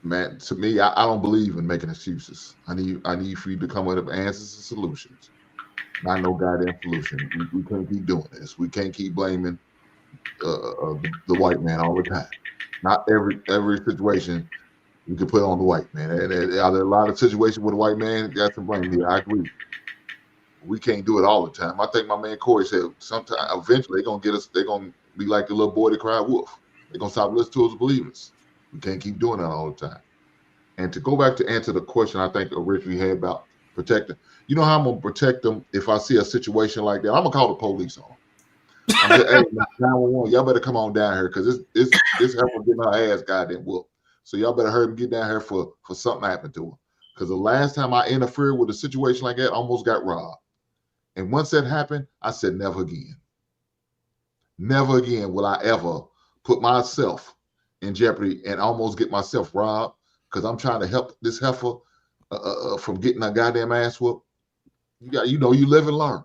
Man, to me, I don't believe in making excuses. I need for you to come up with answers and solutions. Not no goddamn solution. We can't keep doing this. We can't keep blaming the white man all the time. Not every situation you can put on the white man. And are there a lot of situations with the white man got to blame? Yeah, I agree. We can't do it all the time. I think my man Corey said sometime eventually they're gonna get us. They're gonna be like the little boy that cried wolf. They're gonna stop listening to us believers. We can't keep doing that all the time. And to go back to answer the question, I think originally had about protecting. You know how I'm gonna protect them if I see a situation like that? I'm gonna call the police on. I'm just, hey, 911, y'all better come on down here because this heifer getting her ass goddamn whooped. So y'all better hurry and get down here for something happened to her. Because the last time I interfered with a situation like that, I almost got robbed. And once that happened, I said never again. Never again will I ever put myself in jeopardy and almost get myself robbed because I'm trying to help this heifer from getting a goddamn ass whoop. You live and learn.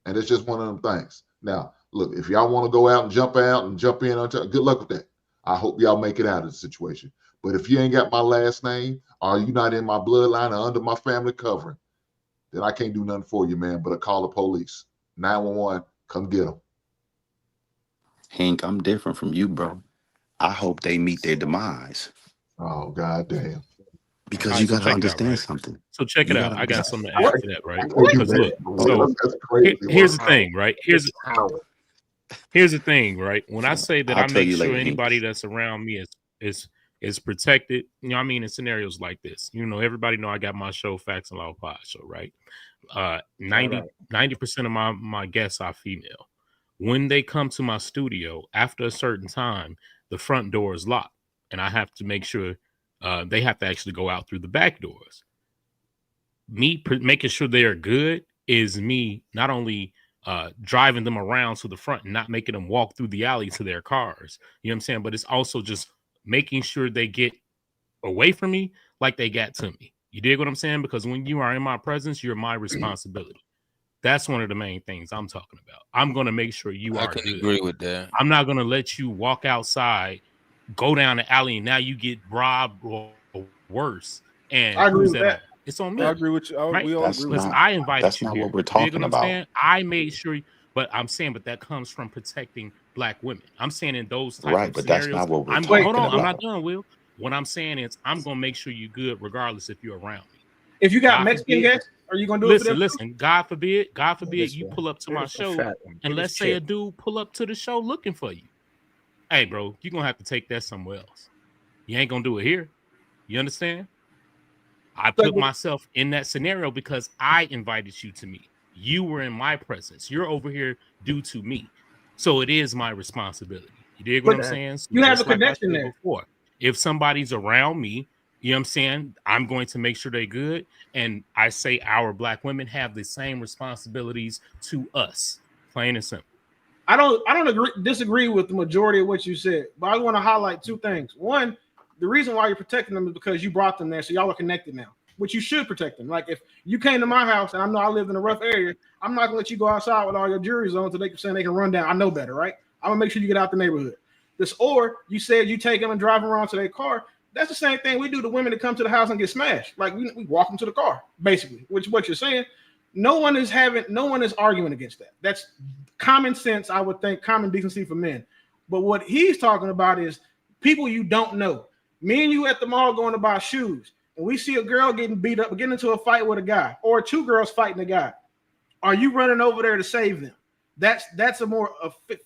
And it's just one of them things. Now, look, if y'all want to go out and jump in, good luck with that. I hope y'all make it out of the situation. But if you ain't got my last name, or you not in my bloodline or under my family covering, then I can't do nothing for you, man, but I call the police. 911, come get them. Hank, I'm different from you, bro. I hope they meet their demise. Oh, goddamn. Because All you right, so got to check it out, understand right? something. So check it You out. gotta I got understand. something to add to that, right? What? Because look, so That's crazy. here's the thing, right? Here's the thing, right? When I say that I'll I tell make you sure later, Hank. anybody that's around me is protected, you know what I mean, in scenarios like this. You know, everybody know I got my show Facts and Law Pod show, right? 90% of my guests are female. When they come to my studio after a certain time, the front door is locked, and I have to make sure they have to actually go out through the back doors. Me making sure they are good is me not only driving them around to the front and not making them walk through the alley to their cars. You know what I'm saying? But it's also just making sure they get away from me like they got to me. You dig what I'm saying? Because when you are in my presence, you're my responsibility. That's one of the main things I'm talking about. I'm going to make sure you I are can good. agree with that. I'm not going to let you walk outside, go down the alley, and now you get robbed or worse. And I agree who's with that that. on? It's on me. I agree with you. Right? We all That's agree with Because you. not I invited that's you not here. what we're You dig what talking I'm about. saying? I made sure, but I'm saying, but that comes from protecting black women. I'm saying in those type Right, of but that's scenarios, not what we're hold talking on, I'm not about. done, Will. What I'm saying is I'm gonna make sure you're good regardless if you're around me. If you got God Mexican forbid. guests, are you gonna do it for them? Listen, God forbid you Listen, pull up to my here's the show, fact. and Here's let's say a chick. dude pull up to the show looking for you. Hey, bro, you're gonna have to take that somewhere else. You ain't gonna do it here. You understand? I So, put myself in that scenario because I invited you to me. You were in my presence. You're over here due to me. So it is my responsibility. You dig what but I'm saying? So you have a just like I connection said there. before, if somebody's around me, you know what I'm saying? I'm going to make sure they're good. And I say our black women have the same responsibilities to us. Plain and simple. I don't disagree with the majority of what you said, but I want to highlight two things. One, the reason why you're protecting them is because you brought them there, so y'all are connected now. Which you should protect them. Like if you came to my house and I know I lived in a rough area, I'm not gonna let you go outside with all your jewelry on until they can say they can run down. I know better, right? I'm gonna make sure you get out the neighborhood. Or you said you take them and drive them around to their car. That's the same thing we do to women that come to the house and get smashed. Like we walk them to the car, basically. Which is what you're saying. No one is arguing against that. That's common sense, I would think, common decency for men. But what he's talking about is people you don't know. Me and you at the mall going to buy shoes. and we see a girl getting beat up, getting into a fight with a guy, or two girls fighting a guy, are you running over there to save them? That's a more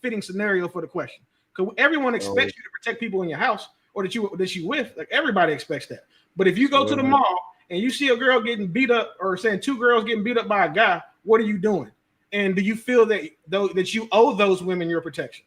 fitting scenario for the question. Because everyone expects you to protect people in your house or that you with. Like everybody expects that. But if you go to the mall and you see a girl getting beat up, or saying two girls getting beat up by a guy, what are you doing? And do you feel that you owe those women your protection?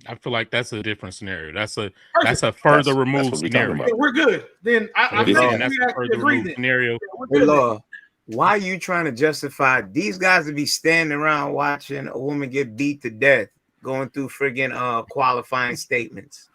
I feel like that's a different scenario. That's a further removed scenario. Yeah, we're good. Then I think that's we a actually further agree removed then. scenario. Hey, Law, why are you trying to justify these guys to be standing around watching a woman get beat to death, going through friggin' qualifying statements?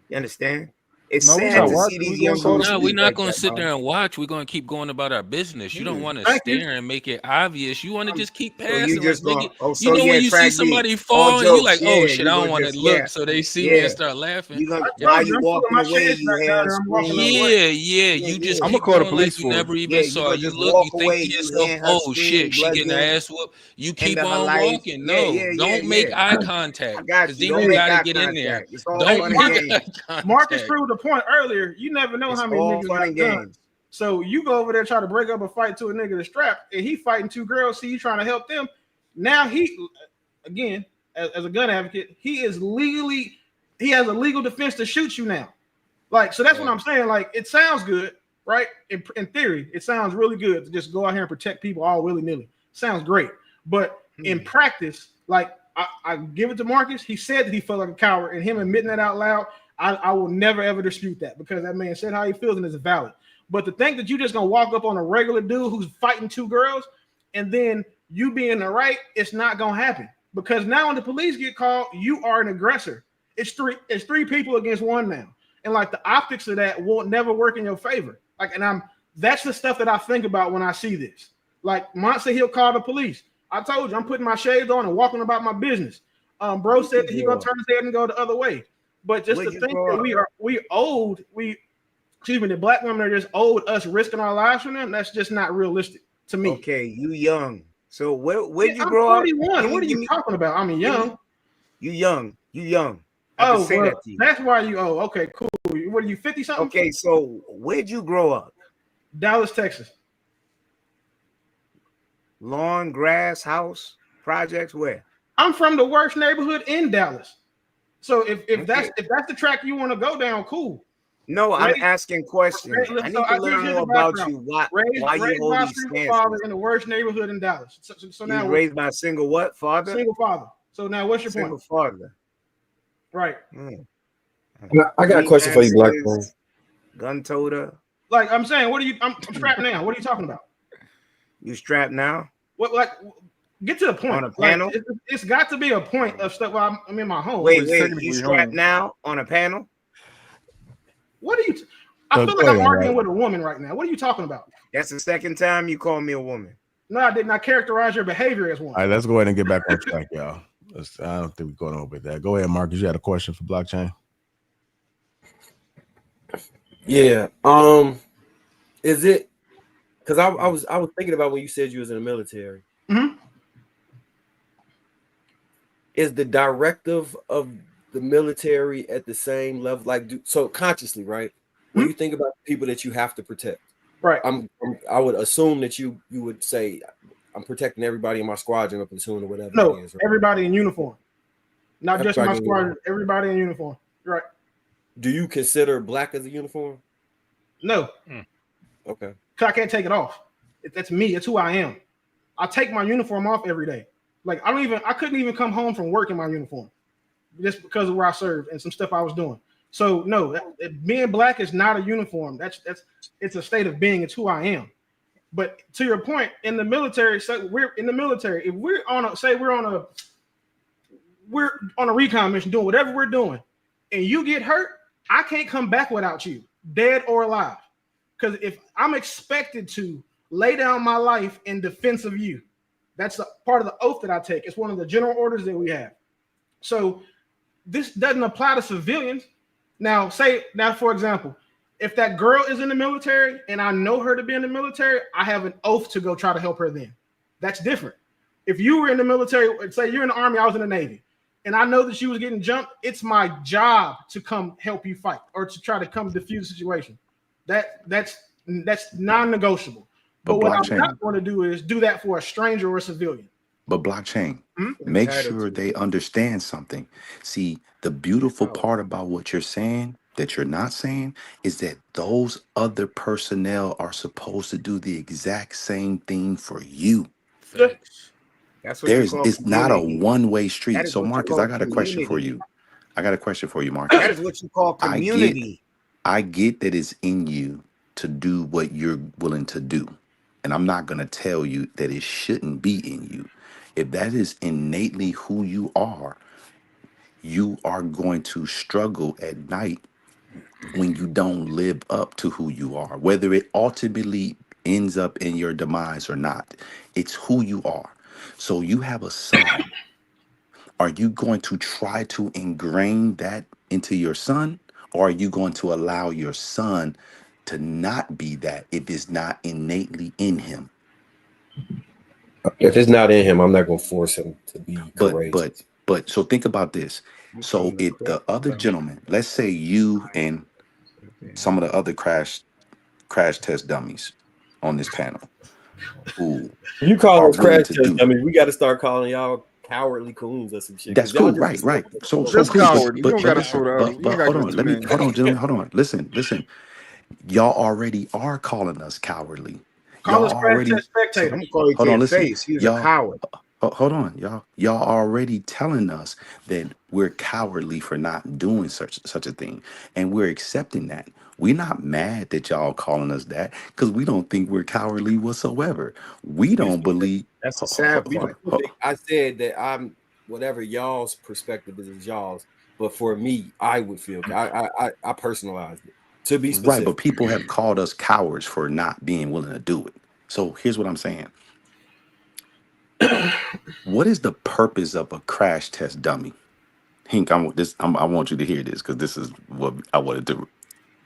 You understand? It's sad to see these young girls. No, we're not going to sit there and watch. We're going to keep going about our business. You don't want to stare and make it obvious. You want to just keep passing. So you just like, going, oh, you know, when you see somebody fall, and you like, oh shit, I don't want to look, so they see me and start laughing. Why you walking away? You hear You just I'm keep gonna call the going police like you for never it. even saw. You just look, walk you think away, to you yourself, hear her oh scream, shit, she blood getting getting her ass whooped. You keep into her on life. walking. No, don't make eye contact. I got Because you. then Don't you make gotta eye get in there. contact. It's all Don't fun and make games. eye contact. Marcus proved the point earlier. You never know It's how many all niggas fun got and guns. games. So you go over there try to break up a fight to a nigga that's strapped, and he fighting two girls. See you trying to help them. Now he, again, as a gun advocate, he has a legal defense to shoot you now. Like, so that's what I'm saying. Like, it sounds good, right? In theory, it sounds really good to just go out here and protect people all willy-nilly. Sounds great. But in practice, like, I give it to Marcus. He said that he felt like a coward, and him admitting that out loud, I will never ever dispute that, because that man said how he feels and it's valid. But to think that you just gonna walk up on a regular dude who's fighting two girls and then you being the right, it's not gonna happen. Because now when the police get called, you are an aggressor. It's three people against one now. And like the optics of that won't never work in your favor. Like, and that's the stuff that I think about when I see this. Like Mont said he'll call the police. I told you I'm putting my shades on and walking about my business. Bro said that he's gonna turn his head and go the other way. But just to think that the black women are just owed us risking our lives for them, that's just not realistic to me. Okay, you young. So where'd you grow up? 41. What are you talking about? I mean, young. You young. Oh, well, that's why you. Oh, okay, cool. What are you, 50 something? Okay, so where'd you grow up? Dallas, Texas. Lawn, grass, house, projects, where? I'm from the worst neighborhood in Dallas. So if that's the track you want to go down, cool. No, I'm asking questions. I need to learn more about you. Why you hold these stances? Father in the worst neighborhood in Dallas. So now raised by a single what father? Single father. So now what's your single point? Father. Right. I got a question for you, Black man. Gun toter. Like I'm saying, I'm strapped now. What are you talking about? You strapped now? What, like, get to the point. On a panel? Like, it's got to be a point of stuff while I'm in my home. Wait, you strapped now on a panel? What are you? I feel like I'm arguing with a woman right now. What are you talking about? That's the second time you called me a woman. No, I did not characterize your behavior as one. All right, let's go ahead and get back on track, y'all. I don't think we're going over that. Go ahead, Marcus. You had a question for blockchain? Yeah. Is it because I was thinking about when you said you was in the military. Mm-hmm. Is the directive of the military at the same level? Like, so consciously, right? When you think about people that you have to protect, right? I would assume that you would say, I'm protecting everybody in my squadron, up platoon or whatever. No, it is, right? everybody in uniform, not just my squadron. Everybody in uniform. You're right. Do you consider black as a uniform? No. Okay. Cause I can't take it off. That's me. It's who I am. I take my uniform off every day. Like I couldn't even come home from work in my uniform, just because of where I served and some stuff I was doing. So no, being black is not a uniform. It's a state of being. It's who I am. But to your point, in the military, so we're in the military. If we're on a recon mission doing whatever we're doing, and you get hurt, I can't come back without you, dead or alive. Because if I'm expected to lay down my life in defense of you, that's a part of the oath that I take. It's one of the general orders that we have. So this doesn't apply to civilians. Now, for example, if that girl is in the military and I know her to be in the military, I have an oath to go try to help her then. That's different. If you were in the military, say you're in the Army, I was in the Navy, and I know that she was getting jumped, it's my job to come help you fight or to try to come defuse the situation. That's non-negotiable. But But what I'm blockchain, not going to do is do that for a stranger or a civilian. but blockchain, Hmm? make Entitled sure to. they understand something. See, the beautiful part about what you're saying that you're not saying is that those other personnel are supposed to do the exact same thing for you. Yeah. Facts. That's what you There's call it's not a community. one-way That street. is So what you Marcus, I call got a question for community. you. I got a question for you, That Marcus. is what you call I get community. I get that it's in you to do what you're willing to do. And I'm not going to tell you that it shouldn't be in you. If that is innately who you are going to struggle at night when you don't live up to who you are, whether it ultimately ends up in your demise or not. It's who you are. So you have a son. Are you going to try to ingrain that into your son? Or are you going to allow your son to not be that if it's not innately in him? If it's not in him, I'm not gonna force him to be But courageous. but but so think about this. You So from the if crib. the other gentleman, let's say you and some of the other crash test dummies on this panel who You call are us willing crash to test do dummies. We got to start calling y'all cowardly coons or some shit because that's y'all cool, just right, right. So Just cool, coward. You don't got to throw the other. You ain't but got to hold give us on, two let me names. hold on, gentlemen, hold on. Listen. Y'all already are calling us cowardly. Call Y'all us crash already test so I'm spectators. gonna call you to hold on, your listen. face. He was a Y'all coward. hold on, y'all already telling us that we're cowardly for not doing such a thing, and we're accepting that. We're not mad that y'all calling us that because we don't think we're cowardly whatsoever. We don't believe. That's the sad we don't part. think. I said that I'm whatever y'all's perspective is y'all's, but for me, I would feel I personalized it to be Right, but specific. people have called us cowards for not being willing to do it. So here's what I'm saying. What is the purpose of a crash test dummy? Hink, I want you to hear this because this is what I wanted to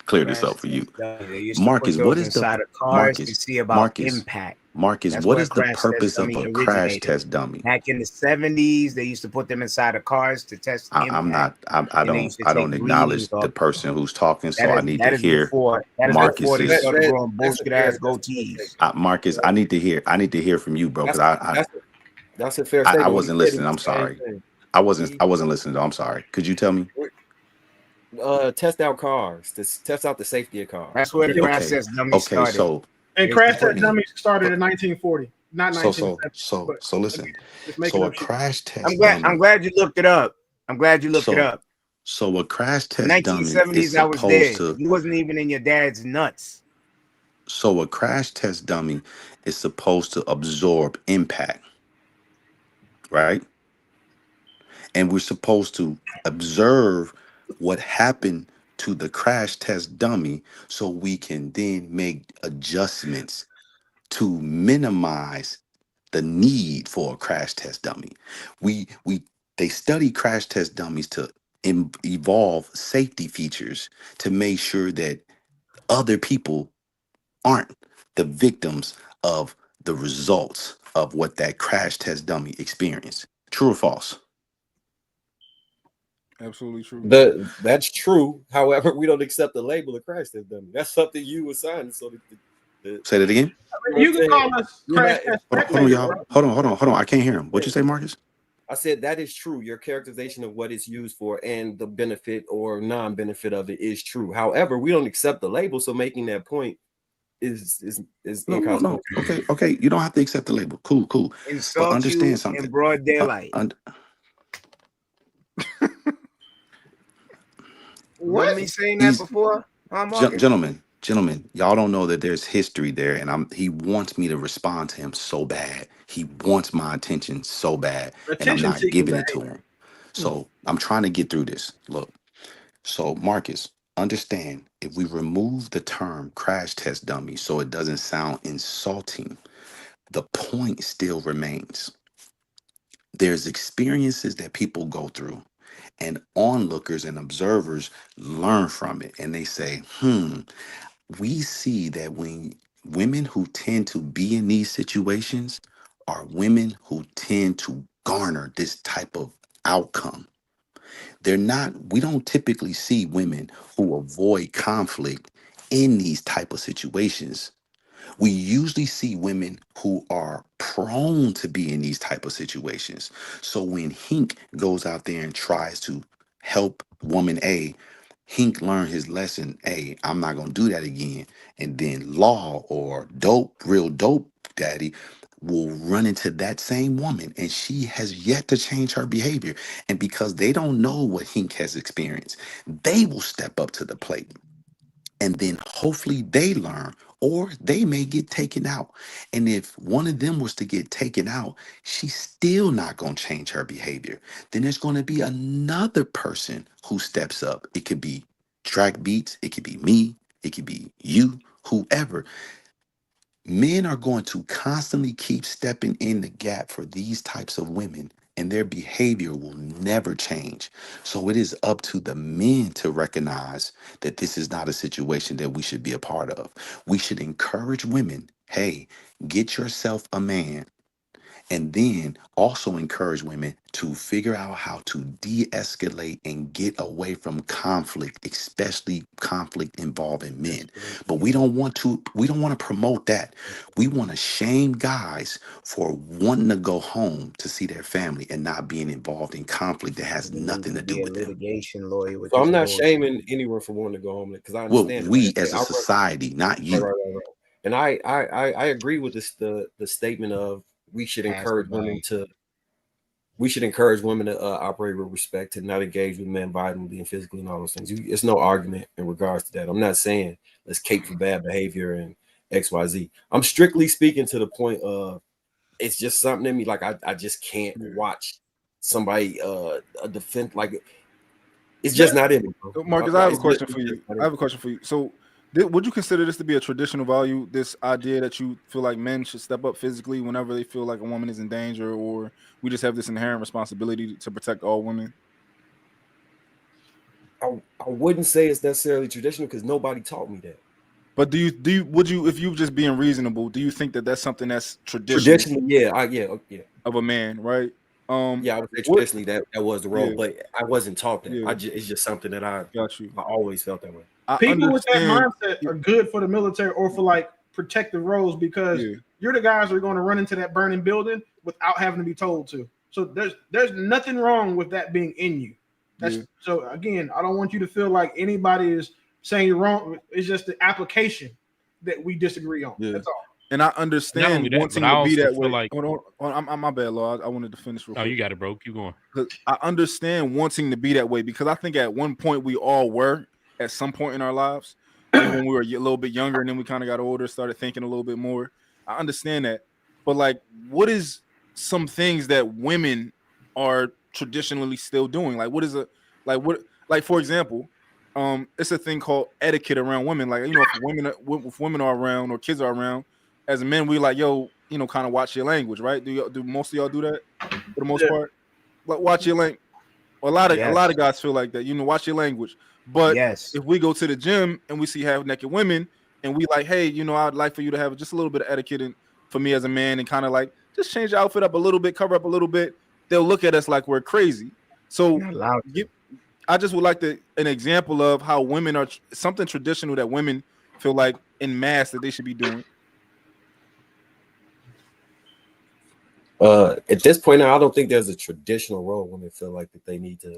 clear this Crash up for you. test dummy. They used to put Marcus, what those is the inside of cars to Marcus? see about Marcus, impact. Marcus, That's what where is the crash test purpose of dummy a crash originated. test dummy? Back in the 70s, they used to put them inside of cars to test I'm impact. not I And they don't used to I take don't readings acknowledge the off of them. person who's talking, so I need to That is hear before they Marcus's started growing That's a bullshit fair ass goatees. Marcus, I need to hear from you, bro, because that's that's a fair I statement. He wasn't said it listening. was I'm the same sorry. thing. I wasn't listening though. I'm sorry. Could you tell me? Test out cars to test out the safety of cars. That's where the crash Okay. test dummy Okay, started. so And They used to crash put test man, dummies started in 1940, not so 1970. But listen. again, just So making a up shit. crash I'm test glad I'm dummy. glad you looked it up. I'm glad you looked it So up. so a crash In test dummy is 1970s, I was supposed there. to You wasn't even in your dad's nuts. so a crash test dummy is supposed to absorb impact, right? And we're supposed to observe what happened to the crash test dummy so we can then make adjustments to minimize the need for a crash test dummy. We they study crash test dummies to evolve safety features to make sure that other people aren't the victims of the results of what that crash test dummy experienced. True or false? Absolutely true. That's true. However, we don't accept the label of crash test dummy. That's something you assign. So Say that again. I you know mean, what you I'm can saying? call us You're crash not. test Hold on, spectators, y'all. bro. Hold on. I can't hear him. What you say, Marcus? I said that is true. Your characterization of what it's used for and the benefit or non-benefit of it is true. However, we don't accept the label, so making that point is No. inconsequential. Okay. You don't have to accept the label. Cool. But Insult understand you in something. broad Uh, daylight. und- Remember What? me saying that these before, Marcus? gentlemen, y'all don't know that there's history there, and he wants me to respond to him so bad. He wants my attention so bad, and I'm Attention not seeking giving it to behavior. him. Hmm. So I'm trying to get through this. Look, so Marcus, understand if we remove the term crash test dummy so it doesn't sound insulting, the point still remains. There's experiences that people go through, and onlookers and observers learn from it, and they say, we see that when women who tend to be in these situations are women who tend to garner this type of outcome. We don't typically see women who avoid conflict in these type of situations, we usually see women who are prone to be in these type of situations. So when Hink goes out there and tries to help woman A, Hink learned his lesson. Hey, I'm not gonna do that again. And then Law or Real Dope Daddy will run into that same woman, and she has yet to change her behavior. And because they don't know what Hink has experienced, they will step up to the plate, and then hopefully they learn, or they may get taken out. And if one of them was to get taken out, she's still not going to change her behavior. Then there's going to be another person who steps up. It could be Track Beats, it could be me, it could be you, whoever. Men are going to constantly keep stepping in the gap for these types of women, and their behavior will never change. So it is up to the men to recognize that this is not a situation that we should be a part of. We should encourage women, hey, get yourself a man. And then also encourage women to figure out how to de-escalate and get away from conflict, especially conflict involving men. But we don't want to promote that. We want to shame guys for wanting to go home to see their family and not being involved in conflict that has You need nothing to to do be a with them. litigation lawyer with So this I'm not bullshit. shaming anyone for wanting to go home because I Well, understand. we Like I as say, a society, not right, you. right. And I agree with this the statement of we should Pass the encourage women bag. to operate with respect, to not engage with men violently and physically and all those things. It's no argument in regards to that. I'm not saying let's cape for bad behavior and XYZ. I'm strictly speaking to the point of it's just something in me. Like I just can't watch somebody a defense like it's just not in me, bro. Marcus, I have a question for you. So, would you consider this to be a traditional value? This idea that you feel like men should step up physically whenever they feel like a woman is in danger, or we just have this inherent responsibility to protect all women? I wouldn't say it's necessarily traditional because nobody taught me that. But would you, if you just being reasonable, do you think that that's something that's Traditionally, yeah, yeah. of a man, right? Yeah, I would say traditionally that was the role, Yeah. but I wasn't taught that. Yeah. It's just something that I got you. I always felt that way. People with that mindset are good for the military or for like protective roles because you're the guys that are going to run into that burning building without having to be told to. So there's nothing wrong with that being in you. So again, I don't want you to feel like anybody is saying you're wrong. It's just the application that we disagree on. That's all. And I understand wanting to be that way. Like, hold on, I'm my bad, Law. I wanted to finish real quick. Oh, you got it, bro. Keep going. I understand wanting to be that way because I think at one point we all were at some point in our lives. Maybe when we were a little bit younger and then we kind of got older, started thinking a little bit more. I understand that. But like, what is some things that women are traditionally still doing? Like, what is for example, it's a thing called etiquette around women. Like, you know, if women are around or kids are around, as men, we like, yo, you know, kind of watch your language, right? Do most of y'all do that for the most part? Like, watch your language. A lot of guys feel like that, you know, watch your language. But if we go to the gym and we see half naked women and we like, hey, you know, I'd like for you to have just a little bit of etiquette and for me as a man and kind of like just change your outfit up a little bit, cover up a little bit. They'll look at us like we're crazy. So I just would like an example of how women are something traditional that women feel like in mass that they should be doing. At this point now, I don't think there's a traditional role women feel like that they need to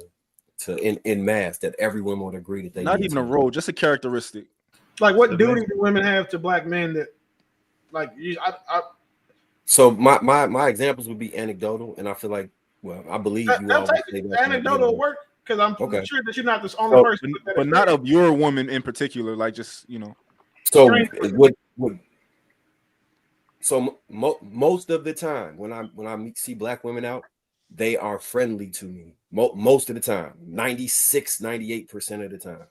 in mass that every woman would agree that they not need even a role, just a characteristic. Like, what duty do women have to black men that, like, So my examples would be anecdotal, and I feel like, well, I believe you all would say that anecdotal work because I'm sure that you're not the only person, but not of your woman in particular. Like, just, you know. So most of the time when I see black women out, they are friendly to me. Most of the time, 96-98% of the time.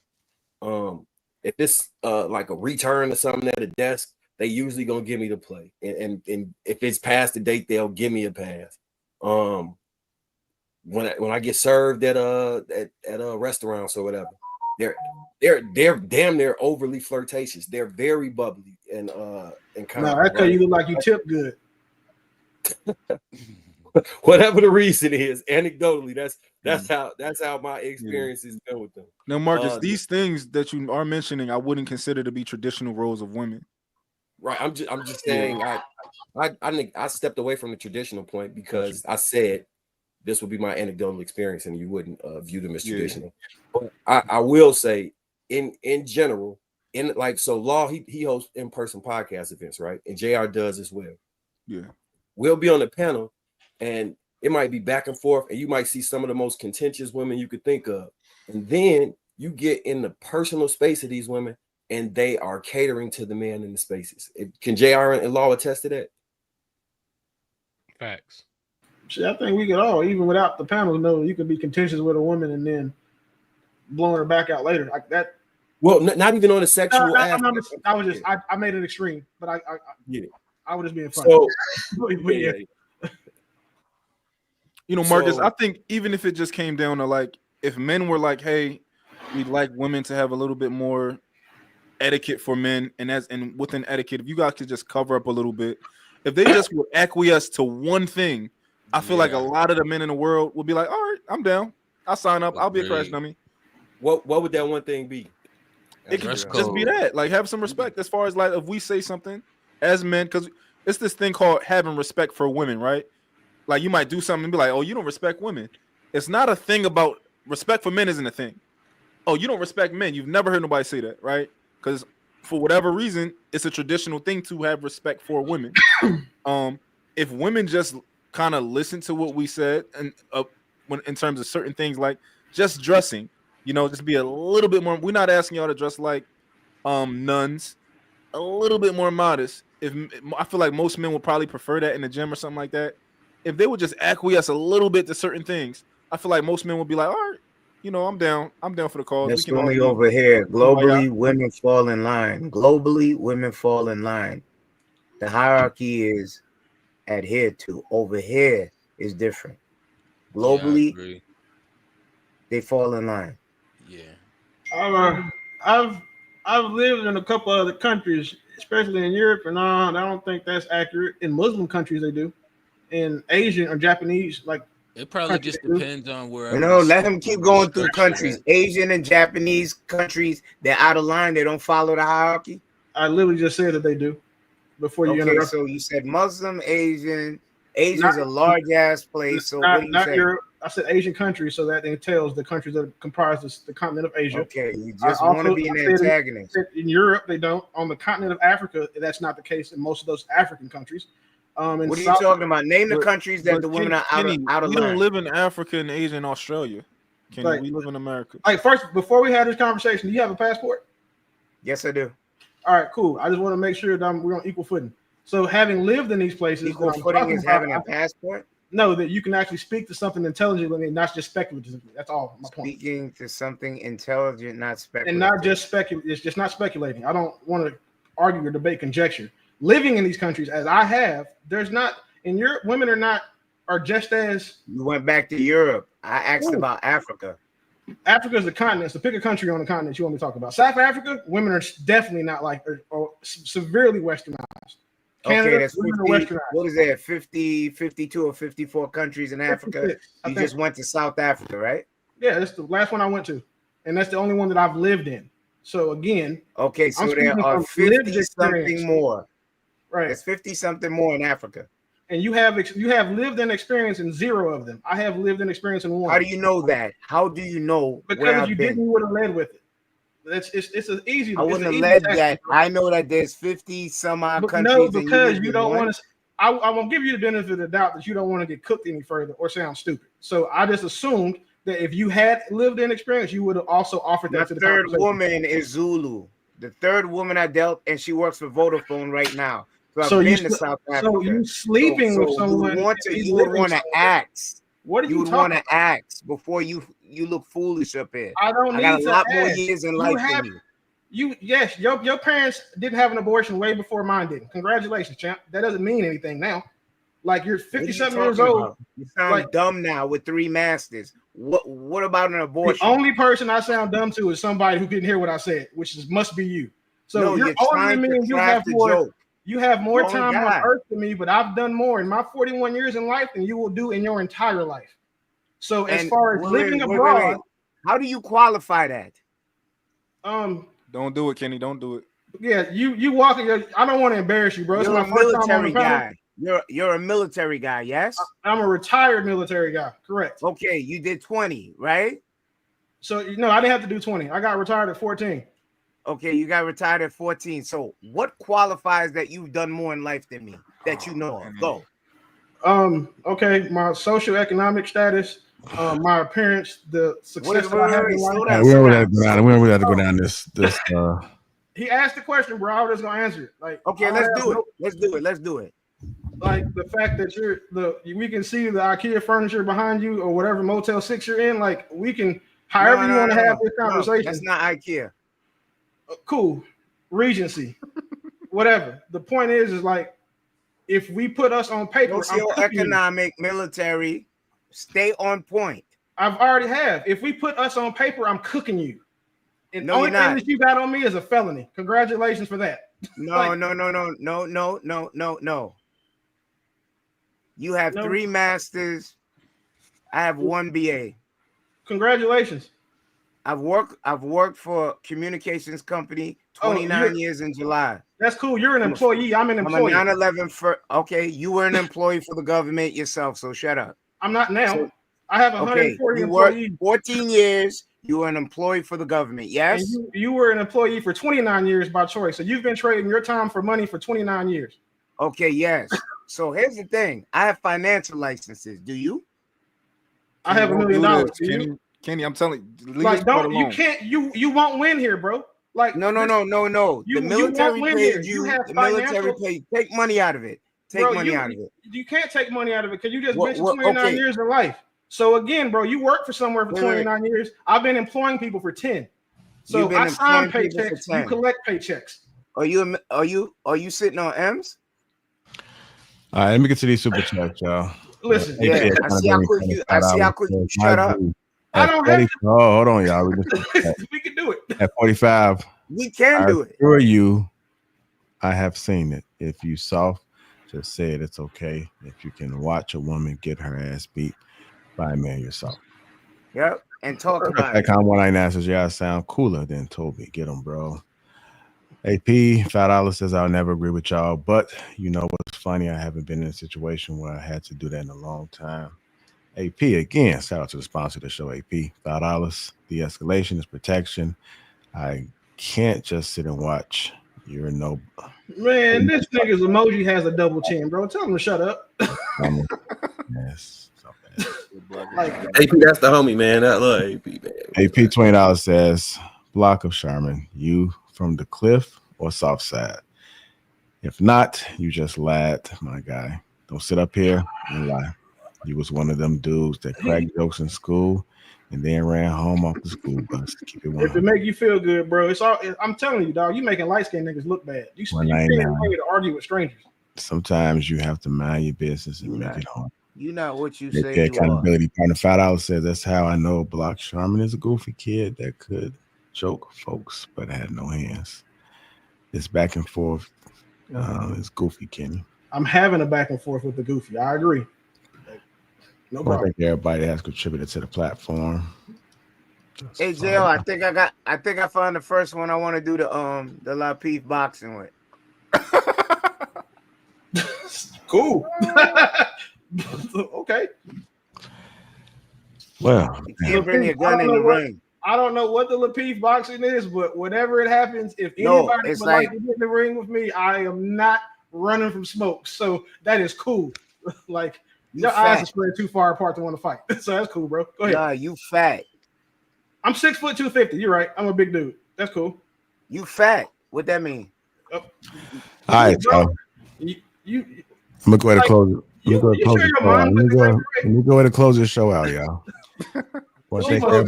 If it's like a return or something at a desk, they usually gonna give me the play, and if it's past the date, they'll give me a pass. When I get served at restaurants or whatever, they're damn near overly flirtatious. They're very bubbly and kind. No, that's because you look like you tip good. whatever the reason is, anecdotally, that's how my experience has been with them. Now, Marcus, these things that you are mentioning, I wouldn't consider to be traditional roles of women. Right. I'm just saying I stepped away from the traditional point because I said this would be my anecdotal experience and you wouldn't view them as traditional. But I will say in general, so Law, he hosts in-person podcast events, right? And JR does as well. Yeah. We'll be on the panel and it might be back and forth, and you might see some of the most contentious women you could think of. And then you get in the personal space of these women, and they are catering to the men in the spaces. Can JR and Law attest to that? Facts. See, I think we could all, even without the panel, know you could be contentious with a woman and then blowing her back out later like that. Well, not even on a sexual aspect. I made it extreme, but I was just being funny. So, yeah. You know, Marcus, I think even if it just came down to like, if men were like, hey, we'd like women to have a little bit more etiquette for men, and within etiquette, if you guys could just cover up a little bit, if they just would acquiesce to one thing, I feel like a lot of the men in the world would be like, all right, I'm down. I'll sign up. I'll be a crash dummy. What would that one thing be? It could just be that. Like, have some respect as far as like if we say something as men, because it's this thing called having respect for women, right? Like you might do something and be like, oh, you don't respect women. It's not a thing about respect for men isn't a thing. Oh, you don't respect men. You've never heard nobody say that, right? Because for whatever reason, it's a traditional thing to have respect for women. If women just kind of listen to what we said and when in terms of certain things like just dressing, just be a little bit more. We're not asking y'all to dress like nuns, a little bit more modest. I feel like most men would probably prefer that in the gym or something like that. If they would just acquiesce a little bit to certain things, I feel like most men would be like, all right, I'm down for the cause. That's only over here. Globally, women fall in line. Globally, women fall in line. The hierarchy is adhered to. Over here is different. Globally, they fall in line. Yeah. I've lived in a couple other countries, especially in Europe, and I don't think that's accurate. In Muslim countries, they do. In Asian or Japanese, like it probably just depends on where. Let him keep going through countries. Asian and Japanese countries, they're out of line. They don't follow the hierarchy. I literally just said that they do. Before you interrupt. So you said Muslim, Asian. Asia's a large ass place. So not Europe. I said Asian countries, so that entails the countries that comprise the continent of Asia. Okay, you just want to be an antagonist. In Europe, they don't. On the continent of Africa, that's not the case in most of those African countries. What are you talking about? Name the countries that the women are out of line. We don't live in Africa and Asia and Australia. Kenny, we live in America. Like first, before we had this conversation, do you have a passport? Yes, I do. All right, cool. I just want to make sure that we're on equal footing. So having lived in these places, equal footing is having a passport? No, that you can actually speak to something intelligently and not just speculatively. That's all my point. Speaking to something intelligent, not speculative. And not just speculative. It's just not speculating. I don't want to argue or debate conjecture. Living in these countries, as I have, there's not in Europe, women are just as. You went back to Europe. I asked about Africa. Africa is the continent. So pick a country on the continent you want me to talk about. South Africa, women are definitely not like or severely westernized. Canada, that's 50, what is that? 50, 52 or 54 countries in Africa. You just went to South Africa, right? Yeah, that's the last one I went to. And that's the only one that I've lived in. So again, okay, so there are 50 something more. Right. There's 50 something more in Africa. And you have lived in experience in 0 of them. I have lived in experience in 1. How do you know that? How do you know? Because you didn't, you would have led with it. It's an easy. I wouldn't have led that. I know that there's 50 some odd countries. No, because you don't want to. I won't give you the benefit of the doubt that you don't want to get cooked any further or sound stupid. So I just assumed that if you had lived in experience, you would have also offered that to the third woman is Zulu. The third woman I dealt, and she works for Vodafone right now. So I've been to South Africa. So you sleeping with someone? You would want to ask. What are you would want to ask before you look foolish up here. I don't need got a lot to more ask. years in life than you. Yes, your parents didn't have an abortion way before mine did. Congratulations, champ. That doesn't mean anything now. Like you're 50-something years old. You sound dumb now with 3 masters. What about an abortion? The only person I sound dumb to is somebody who didn't hear what I said, which must be you. So no, you're older than me and you have more. You have more Oh, time on God. earth than me, but I've done more in my 41 years in life than you will do in your entire life. So as And far as living abroad, how do you qualify that? Don't do it, Kenny. Don't do it. Yeah, you walking. I don't want to embarrass you, bro. It's You're my a first time on the military panel. guy. You're a military guy, yes? I'm a retired military guy. Correct. Okay, you did 20, right? So no, I didn't have to do 20. I got retired at 14. Okay, you got retired at 14. So what qualifies that you've done more in life than me that you know of? Go. Okay, my socioeconomic status, my appearance, the success that I have in life. We don't really have to go down this. He asked the question, bro. I was just gonna answer it. Like, okay, let's do it. Like the fact that we can see the IKEA furniture behind you or whatever Motel 6 you're in. Like, we can, however you want to have this conversation. That's not IKEA. Cool, Regency, whatever. The point is like, if we put us on paper, socioeconomic, military, stay on point. I've already have. If we put us on paper, I'm cooking you. And the No, only you're thing not. that you got on me is a felony. Congratulations for that. No. You have 3 masters. I have 1 BA. Congratulations. I've worked for a communications company 29 years in July. That's cool. You're an employee. I'm an employee. I'm a 9/11 okay, you were an employee for the government yourself, so shut up. I'm not now. I have 140 you employees. Worked 14 years. You were an employee for the government, yes? And you were an employee for 29 years by choice. So you've been trading your time for money for 29 years. Okay, yes. So here's the thing. I have financial licenses. Do you? I have $1 million. Kenny, I'm telling you, like, you can't, you won't win here, bro. Like, no. The military paid you. The military paid. Take money out of it. Take money out of it. You can't take money out of it because you just mentioned 29 years of life. So again, bro, you work for somewhere for 29 years. I've been employing people for 10. So I sign paychecks. You collect paychecks. Are you sitting on M's? All right, let me get to these super chats, y'all. Listen, I see how quick you shut up. I don't have to. Oh, hold on, y'all. We can do it. At 45. We can do it. For you, I have seen it. If you soft, just say it. It's okay. If you can watch a woman get her ass beat by a man yourself. Yep. And talk about it. Con 199 says, yeah, I sound cooler than Toby. Get him, bro. AP $5 says, I'll never agree with y'all, but you know what's funny? I haven't been in a situation where I had to do that in a long time. AP again, shout out to the sponsor of the show, AP $5. De-escalation is protection. I can't just sit and watch. You're no man. This nigga's emoji has a double chin, bro. Tell him to shut up. Yes. Like AP, that's the homie, man. I love AP, man. AP $20 says, block of Sherman, you from the cliff or south side? If not, you just lied, my guy. Don't sit up here and lie. You was one of them dudes that cracked jokes in school and then ran home off the school bus. Keep it 100. If it make you feel good, bro, it's all. I'm telling you, dog. You making light skinned niggas look bad. You can't to argue with strangers. Sometimes you have to mind your business and make it hard. You know what you say. You accountability partner $5 says that's how I know Block Sherman is a goofy kid that could choke folks but had no hands. It's back and forth. It's goofy, Kenny. I'm having a back and forth with the goofy. I agree. No problem. I think everybody has contributed to the platform. Hey, Jill, I think I found the first one I want to do the Lapeef boxing with. Cool. Okay. Well, you can't bring your gun in the ring. I don't know what the Lapeef boxing is, but whatever it happens, if anybody would like to get in the ring with me, I am not running from smoke. So that is cool. Like, your eyes are spread too far apart to want to fight. So that's cool, bro. Go ahead. Nah, you fat. I'm 6 foot 250. You're right. I'm a big dude. That's cool. You fat. What that mean? All right, so I'm gonna go ahead and close it. Let me go ahead and close this show out, y'all. I thought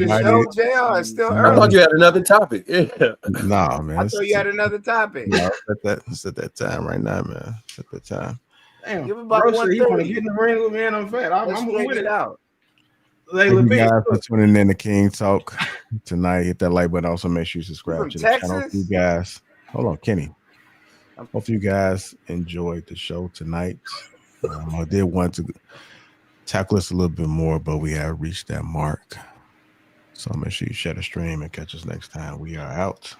you had another topic. Yeah. Nah, man. I thought you had another topic. No, it's at that time right now, man. It's at that time. Damn, give about bro, you want to get in the ring with me and I'm fat. I'm with it out. Thank you guys for tuning in to King Talk tonight. Hit that like button. Also, make sure you subscribe to the channel. You guys, hold on, Kenny. Hope you guys enjoyed the show tonight. I did want to tackle this a little bit more, but we have reached that mark. So make sure you share the stream and catch us next time. We are out.